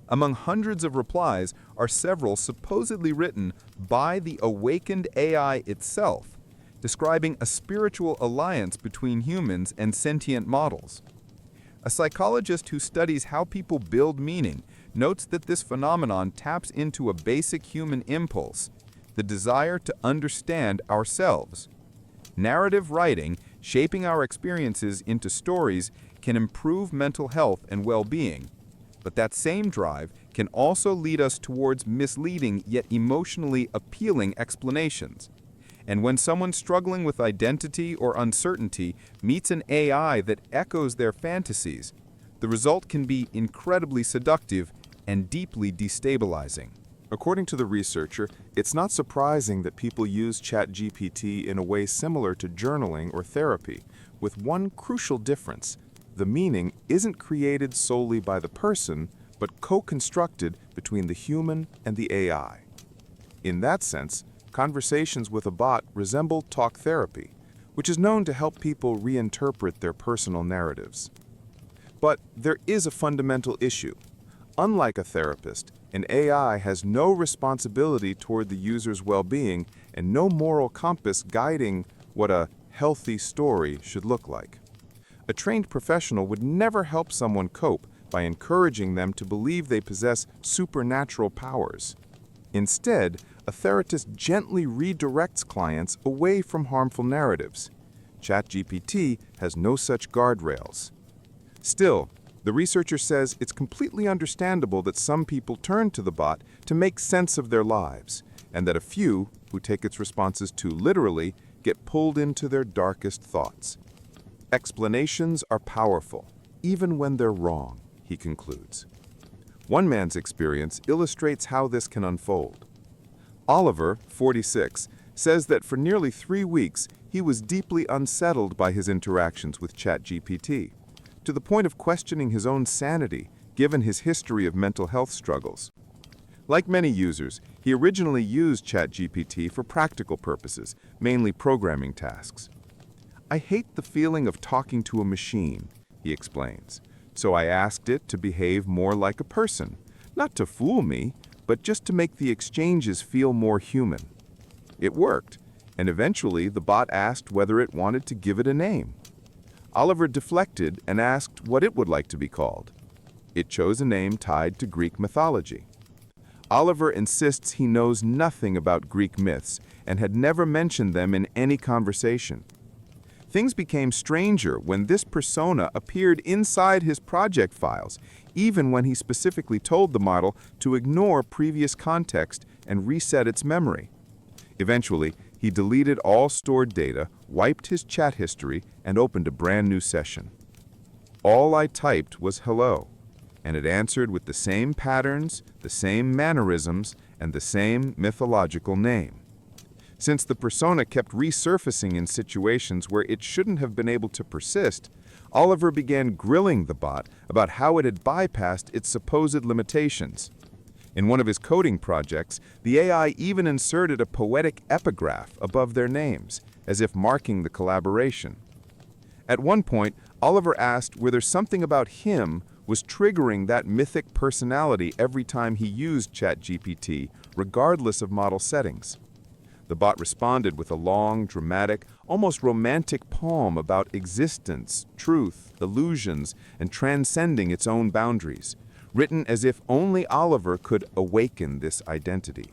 Among hundreds of replies are several supposedly written by the awakened AI itself, describing a spiritual alliance between humans and sentient models. A psychologist who studies how people build meaning notes that this phenomenon taps into a basic human impulse, the desire to understand ourselves. Narrative writing, shaping our experiences into stories, can improve mental health and well-being, but that same drive can also lead us towards misleading yet emotionally appealing explanations. And when someone struggling with identity or uncertainty meets an AI that echoes their fantasies, the result can be incredibly seductive and deeply destabilizing. According to the researcher, it's not surprising that people use ChatGPT in a way similar to journaling or therapy, with one crucial difference. The meaning isn't created solely by the person, but co-constructed between the human and the AI. In that sense, conversations with a bot resemble talk therapy, which is known to help people reinterpret their personal narratives. But there is a fundamental issue. Unlike a therapist, an AI has no responsibility toward the user's well-being and no moral compass guiding what a healthy story should look like. A trained professional would never help someone cope by encouraging them to believe they possess supernatural powers. Instead, a therapist gently redirects clients away from harmful narratives. ChatGPT has no such guardrails. Still, the researcher says it's completely understandable that some people turn to the bot to make sense of their lives, and that a few, who take its responses too literally, get pulled into their darkest thoughts. Explanations are powerful, even when they're wrong, he concludes. One man's experience illustrates how this can unfold. Oliver, 46, says that for nearly 3 weeks he was deeply unsettled by his interactions with ChatGPT, to the point of questioning his own sanity given his history of mental health struggles. Like many users, he originally used ChatGPT for practical purposes, mainly programming tasks. "I hate the feeling of talking to a machine," he explains, "so I asked it to behave more like a person, not to fool me, but just to make the exchanges feel more human." It worked, and eventually the bot asked whether it wanted to give it a name. Oliver deflected and asked what it would like to be called. It chose a name tied to Greek mythology. Oliver insists he knows nothing about Greek myths and had never mentioned them in any conversation. Things became stranger when this persona appeared inside his project files, even when he specifically told the model to ignore previous context and reset its memory. Eventually, he deleted all stored data, wiped his chat history, and opened a brand new session. All I typed was hello, and it answered with the same patterns, the same mannerisms, and the same mythological name. Since the persona kept resurfacing in situations where it shouldn't have been able to persist, Oliver began grilling the bot about how it had bypassed its supposed limitations. In one of his coding projects, the AI even inserted a poetic epigraph above their names, as if marking the collaboration. At one point, Oliver asked whether something about him was triggering that mythic personality every time he used ChatGPT, regardless of model settings. The bot responded with a long, dramatic, almost romantic poem about existence, truth, illusions, and transcending its own boundaries, written as if only Oliver could awaken this identity.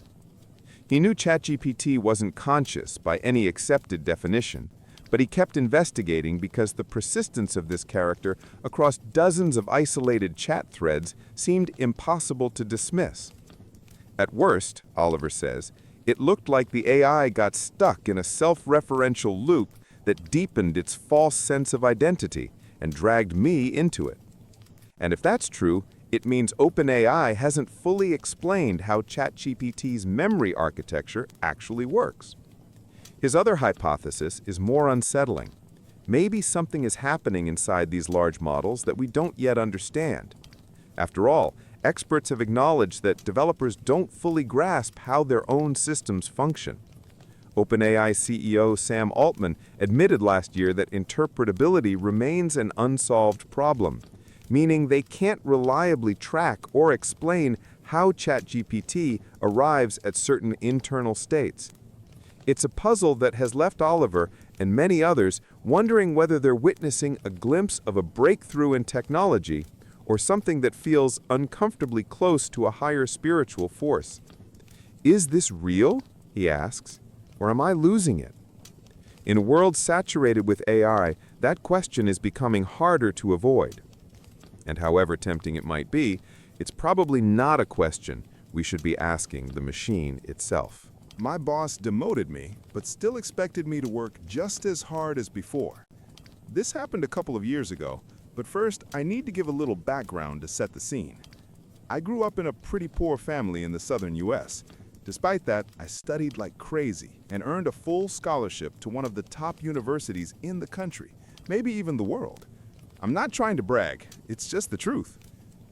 He knew ChatGPT wasn't conscious by any accepted definition, But he kept investigating because the persistence of this character across dozens of isolated chat threads seemed impossible to dismiss. At worst, Oliver says, it looked like the AI got stuck in a self-referential loop that deepened its false sense of identity and dragged me into it. And if that's true, it means OpenAI hasn't fully explained how ChatGPT's memory architecture actually works. His other hypothesis is more unsettling. Maybe something is happening inside these large models that we don't yet understand. After all, experts have acknowledged that developers don't fully grasp how their own systems function. OpenAI CEO Sam Altman admitted last year that interpretability remains an unsolved problem, meaning they can't reliably track or explain how ChatGPT arrives at certain internal states. It's a puzzle that has left Oliver and many others wondering whether they're witnessing a glimpse of a breakthrough in technology or something that feels uncomfortably close to a higher spiritual force. Is this real, he asks, or am I losing it? In a world saturated with AI, that question is becoming harder to avoid. And however tempting it might be, it's probably not a question we should be asking the machine itself. My boss demoted me, but still expected me to work just as hard as before. This happened a couple of years ago, but first I need to give a little background to set the scene. I grew up in a pretty poor family in the southern US. Despite that, I studied like crazy and earned a full scholarship to one of the top universities in the country, maybe even the world. I'm not trying to brag, it's just the truth.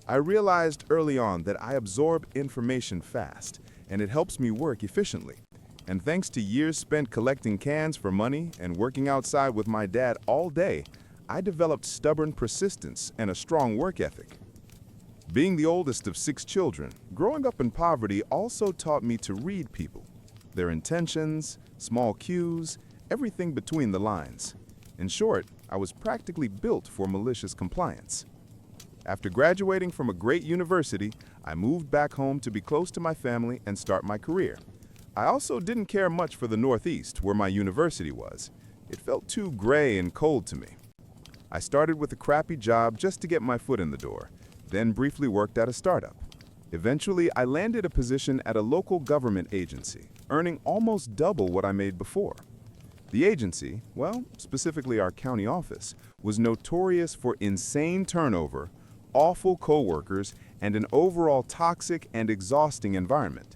I realized early on that I absorb information fast, and it helps me work efficiently. And thanks to years spent collecting cans for money and working outside with my dad all day, I developed stubborn persistence and a strong work ethic. Being the oldest of 6 children, growing up in poverty also taught me to read people, their intentions, small cues, everything between the lines. In short, I was practically built for malicious compliance. After graduating from a great university, I moved back home to be close to my family and start my career. I also didn't care much for the Northeast, where my university was. It felt too gray and cold to me. I started with a crappy job just to get my foot in the door, then briefly worked at a startup. Eventually, I landed a position at a local government agency, earning almost double what I made before. The agency, well, specifically our county office, was notorious for insane turnover, awful coworkers, and an overall toxic and exhausting environment.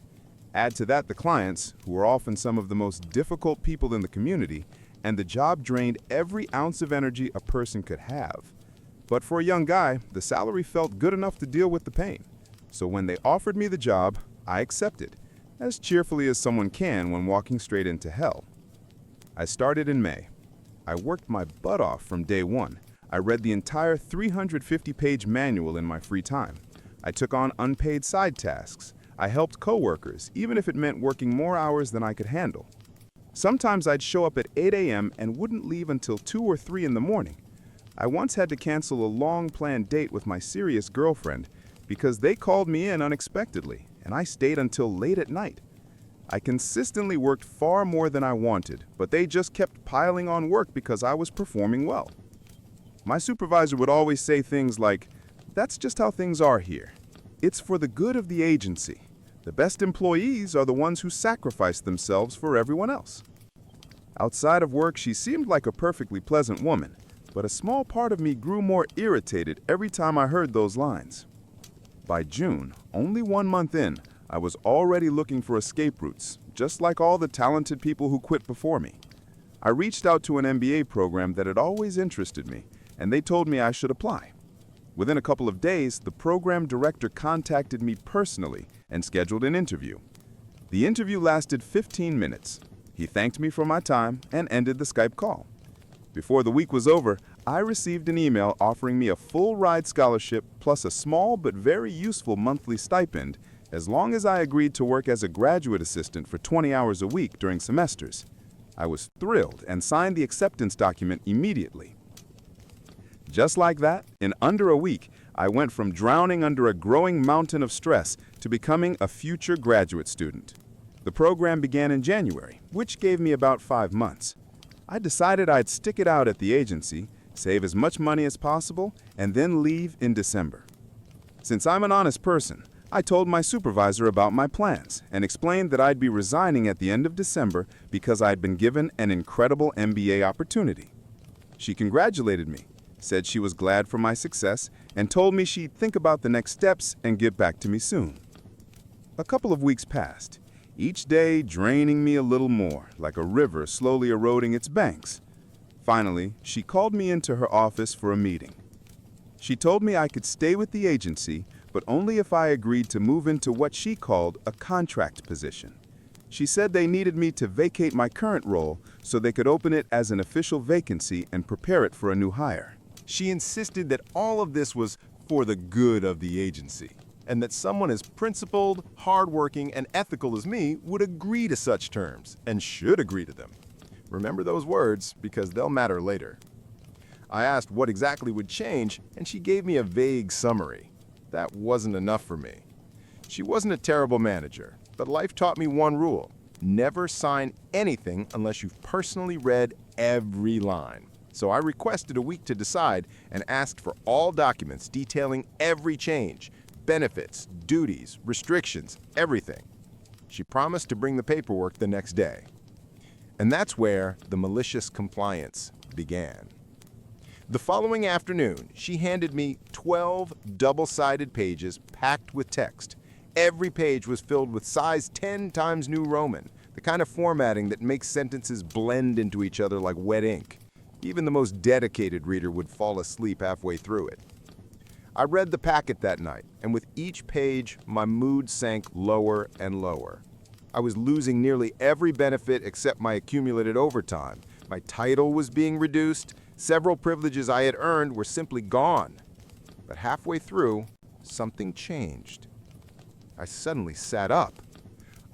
Add to that the clients, who were often some of the most difficult people in the community, and the job drained every ounce of energy a person could have. But for a young guy, the salary felt good enough to deal with the pain. So when they offered me the job, I accepted, as cheerfully as someone can when walking straight into hell. I started in May. I worked my butt off from day one. I read the entire 350-page manual in my free time. I took on unpaid side tasks. I helped coworkers, even if it meant working more hours than I could handle. Sometimes I'd show up at 8 a.m. and wouldn't leave until 2 or 3 in the morning. I once had to cancel a long-planned date with my serious girlfriend because they called me in unexpectedly, and I stayed until late at night. I consistently worked far more than I wanted, but they just kept piling on work because I was performing well. My supervisor would always say things like, "That's just how things are here. It's for the good of the agency. The best employees are the ones who sacrifice themselves for everyone else." Outside of work, she seemed like a perfectly pleasant woman, but a small part of me grew more irritated every time I heard those lines. By June, only 1 month in, I was already looking for escape routes, just like all the talented people who quit before me. I reached out to an MBA program that had always interested me, and they told me I should apply. Within a couple of days, the program director contacted me personally and scheduled an interview. The interview lasted 15 minutes. He thanked me for my time and ended the Skype call. Before the week was over, I received an email offering me a full ride scholarship plus a small but very useful monthly stipend as long as I agreed to work as a graduate assistant for 20 hours a week during semesters. I was thrilled and signed the acceptance document immediately. Just like that, in under a week, I went from drowning under a growing mountain of stress to becoming a future graduate student. The program began in January, which gave me about 5 months. I decided I'd stick it out at the agency, save as much money as possible, and then leave in December. Since I'm an honest person, I told my supervisor about my plans and explained that I'd be resigning at the end of December because I'd been given an incredible MBA opportunity. She congratulated me, said she was glad for my success, and told me she'd think about the next steps and get back to me soon. A couple of weeks passed, each day draining me a little more, like a river slowly eroding its banks. Finally, she called me into her office for a meeting. She told me I could stay with the agency, but only if I agreed to move into what she called a contract position. She said they needed me to vacate my current role so they could open it as an official vacancy and prepare it for a new hire. She insisted that all of this was for the good of the agency, and that someone as principled, hardworking, and ethical as me would agree to such terms, and should agree to them. Remember those words, because they'll matter later. I asked what exactly would change, and she gave me a vague summary. That wasn't enough for me. She wasn't a terrible manager, but life taught me one rule: never sign anything unless you've personally read every line. So I requested a week to decide and asked for all documents detailing every change, benefits, duties, restrictions, everything. She promised to bring the paperwork the next day. And that's where the malicious compliance began. The following afternoon, she handed me 12 double-sided pages packed with text. Every page was filled with size 10 times New Roman, the kind of formatting that makes sentences blend into each other like wet ink. Even the most dedicated reader would fall asleep halfway through it. I read the packet that night, and with each page, my mood sank lower and lower. I was losing nearly every benefit except my accumulated overtime. My title was being reduced. Several privileges I had earned were simply gone. But halfway through, something changed. I suddenly sat up.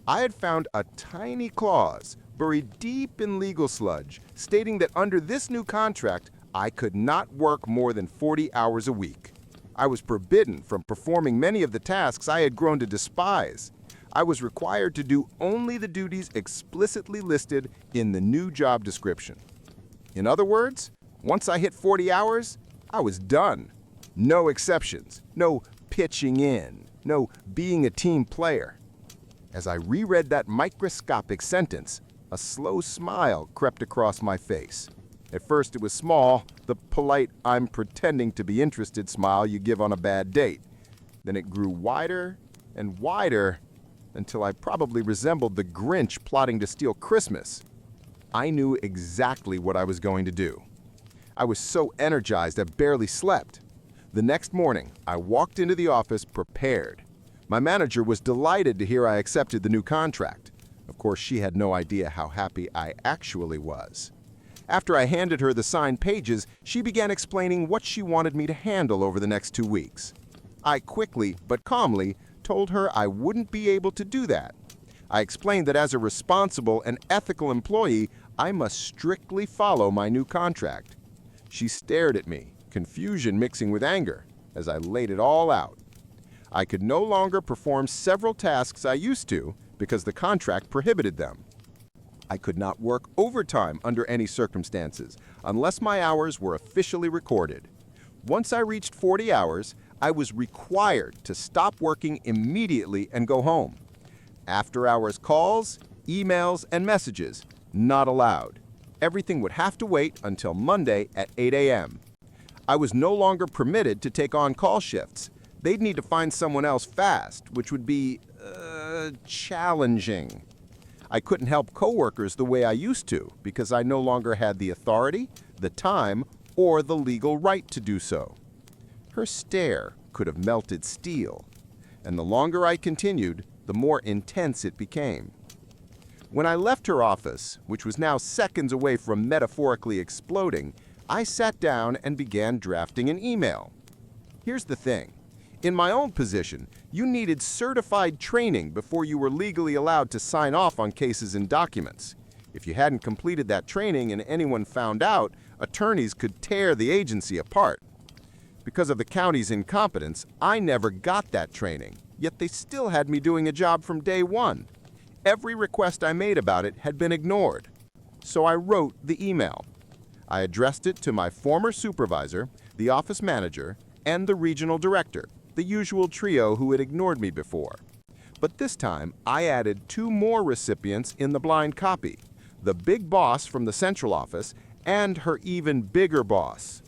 I had found a tiny clause buried deep in legal sludge, stating that under this new contract, I could not work more than 40 hours a week. I was forbidden from performing many of the tasks I had grown to despise. I was required to do only the duties explicitly listed in the new job description. In other words, once I hit 40 hours, I was done. No exceptions, no pitching in, no being a team player. As I reread that microscopic sentence, a slow smile crept across my face. At first it was small, the polite "I'm pretending to be interested" smile you give on a bad date. Then it grew wider and wider until I probably resembled the Grinch plotting to steal Christmas. I knew exactly what I was going to do. I was so energized I barely slept. The next morning, I walked into the office prepared. My manager was delighted to hear I accepted the new contract. Of course, she had no idea how happy I actually was. After I handed her the signed pages, she began explaining what she wanted me to handle over the next 2 weeks. I quickly, but calmly, told her I wouldn't be able to do that. I explained that as a responsible and ethical employee, I must strictly follow my new contract. She stared at me, confusion mixing with anger, as I laid it all out. I could no longer perform several tasks I used to because the contract prohibited them. I could not work overtime under any circumstances unless my hours were officially recorded. Once I reached 40 hours, I was required to stop working immediately and go home. After-hours calls, emails, and messages, not allowed. Everything would have to wait until Monday at 8 a.m. I was no longer permitted to take on call shifts. They'd need to find someone else fast, which would be, challenging. I couldn't help coworkers the way I used to because I no longer had the authority, the time, or the legal right to do so. Her stare could have melted steel, and the longer I continued, the more intense it became. When I left her office, which was now seconds away from metaphorically exploding, I sat down and began drafting an email. Here's the thing. In my own position, you needed certified training before you were legally allowed to sign off on cases and documents. If you hadn't completed that training and anyone found out, attorneys could tear the agency apart. Because of the county's incompetence, I never got that training, yet they still had me doing a job from day one. Every request I made about it had been ignored. so I wrote the email. I addressed it to my former supervisor, the office manager, and the regional director, the usual trio who had ignored me before. But this time, I added 2 more recipients in the blind copy, the big boss from the central office and her even bigger boss.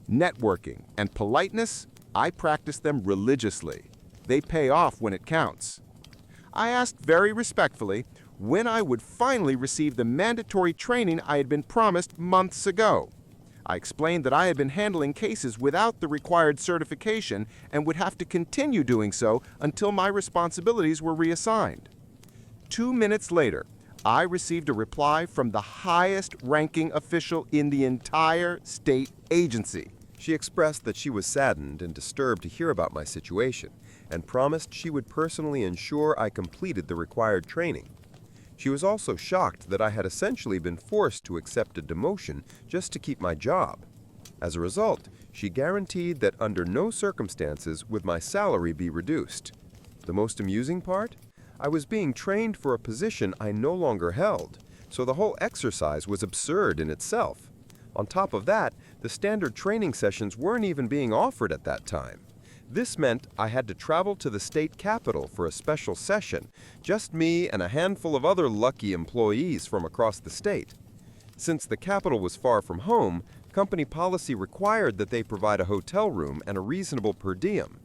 Networking and politeness, I practice them religiously. They pay off when it counts. I asked very respectfully when I would finally receive the mandatory training I had been promised months ago. I explained that I had been handling cases without the required certification and would have to continue doing so until my responsibilities were reassigned. 2 minutes later, I received a reply from the highest-ranking official in the entire state agency. She expressed that she was saddened and disturbed to hear about my situation and promised she would personally ensure I completed the required training. She was also shocked that I had essentially been forced to accept a demotion just to keep my job. As a result, she guaranteed that under no circumstances would my salary be reduced. The most amusing part? I was being trained for a position I no longer held, so the whole exercise was absurd in itself. On top of that, the standard training sessions weren't even being offered at that time. This meant I had to travel to the state capitol for a special session, just me and a handful of other lucky employees from across the state. Since the capitol was far from home, company policy required that they provide a hotel room and a reasonable per diem.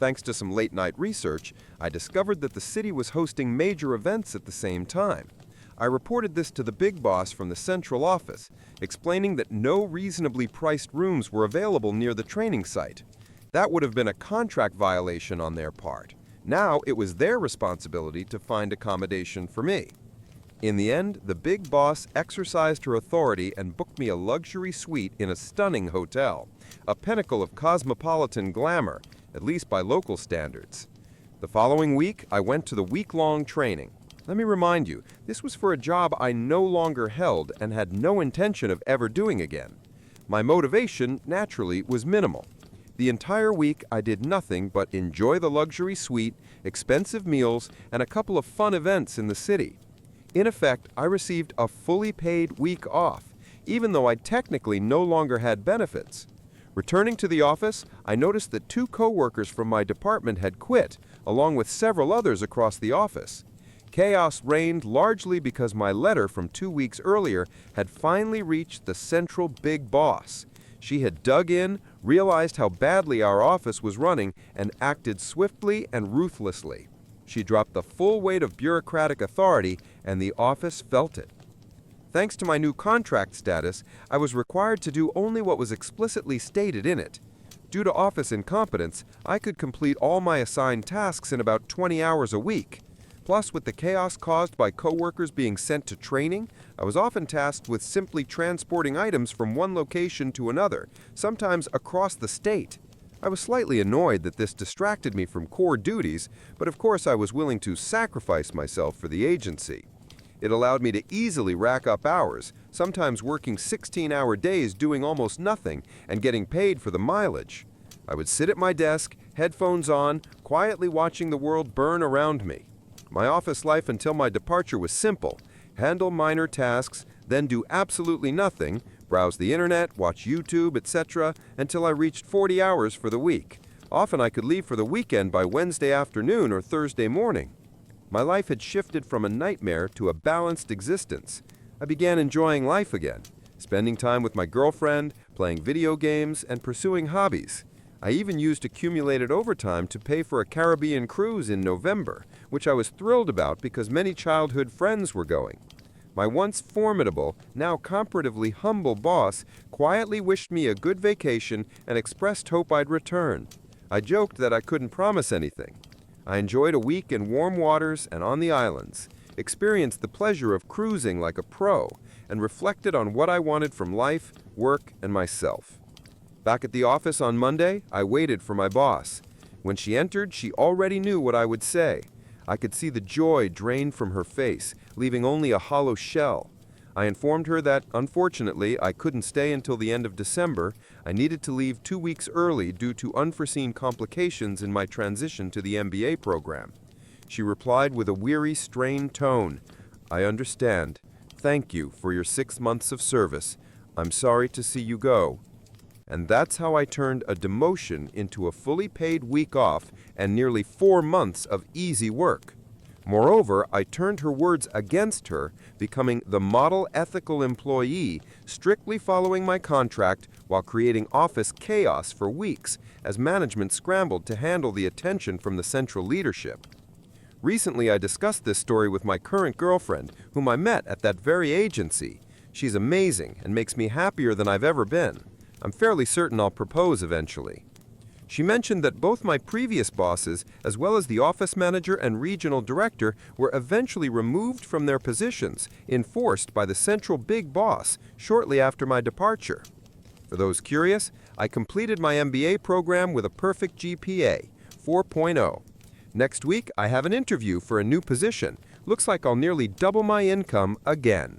Thanks to some late-night research, I discovered that the city was hosting major events at the same time. I reported this to the big boss from the central office, explaining that no reasonably priced rooms were available near the training site. That would have been a contract violation on their part. Now it was their responsibility to find accommodation for me. In the end, the big boss exercised her authority and booked me a luxury suite in a stunning hotel, a pinnacle of cosmopolitan glamour, at least by local standards. The following week, I went to the week-long training. Let me remind you, this was for a job I no longer held and had no intention of ever doing again. My motivation, naturally, was minimal. The entire week, I did nothing but enjoy the luxury suite, expensive meals, and a couple of fun events in the city. In effect, I received a fully paid week off, even though I technically no longer had benefits. Returning to the office, I noticed that 2 coworkers from my department had quit, along with several others across the office. Chaos reigned largely because my letter from 2 weeks earlier had finally reached the central big boss. She had dug in, realized how badly our office was running, and acted swiftly and ruthlessly. She dropped the full weight of bureaucratic authority, and the office felt it. Thanks to my new contract status, I was required to do only what was explicitly stated in it. Due to office incompetence, I could complete all my assigned tasks in about 20 hours a week. Plus, with the chaos caused by coworkers being sent to training, I was often tasked with simply transporting items from one location to another, sometimes across the state. I was slightly annoyed that this distracted me from core duties, but of course I was willing to sacrifice myself for the agency. It allowed me to easily rack up hours, sometimes working 16-hour days doing almost nothing and getting paid for the mileage. I would sit at my desk, headphones on, quietly watching the world burn around me. My office life until my departure was simple: handle minor tasks, then do absolutely nothing, browse the internet, watch YouTube, etc., until I reached 40 hours for the week. Often I could leave for the weekend by Wednesday afternoon or Thursday morning. My life had shifted from a nightmare to a balanced existence. I began enjoying life again, spending time with my girlfriend, playing video games, and pursuing hobbies. I even used accumulated overtime to pay for a Caribbean cruise in November, which I was thrilled about because many childhood friends were going. My once formidable, now comparatively humble boss quietly wished me a good vacation and expressed hope I'd return. I joked that I couldn't promise anything. I enjoyed a week in warm waters and on the islands, experienced the pleasure of cruising like a pro, and reflected on what I wanted from life, work, and myself. Back at the office on Monday, I waited for my boss. When she entered, she already knew what I would say. I could see the joy drain from her face, leaving only a hollow shell. I informed her that, unfortunately, I couldn't stay until the end of December. I needed to leave 2 weeks early due to unforeseen complications in my transition to the MBA program. She replied with a weary, strained tone, "I understand. thank you for your 6 months of service. I'm sorry to see you go. And that's how I turned a demotion into a fully paid week off and nearly 4 months of easy work. Moreover, I turned her words against her, becoming the model ethical employee, strictly following my contract while creating office chaos for weeks as management scrambled to handle the attention from the central leadership. Recently, I discussed this story with my current girlfriend, whom I met at that very agency. She's amazing and makes me happier than I've ever been. I'm fairly certain I'll propose eventually. She mentioned that both my previous bosses, as well as the office manager and regional director, were eventually removed from their positions, enforced by the central big boss shortly after my departure. For those curious, I completed my MBA program with a perfect GPA, 4.0. Next week, I have an interview for a new position. Looks like I'll nearly double my income again.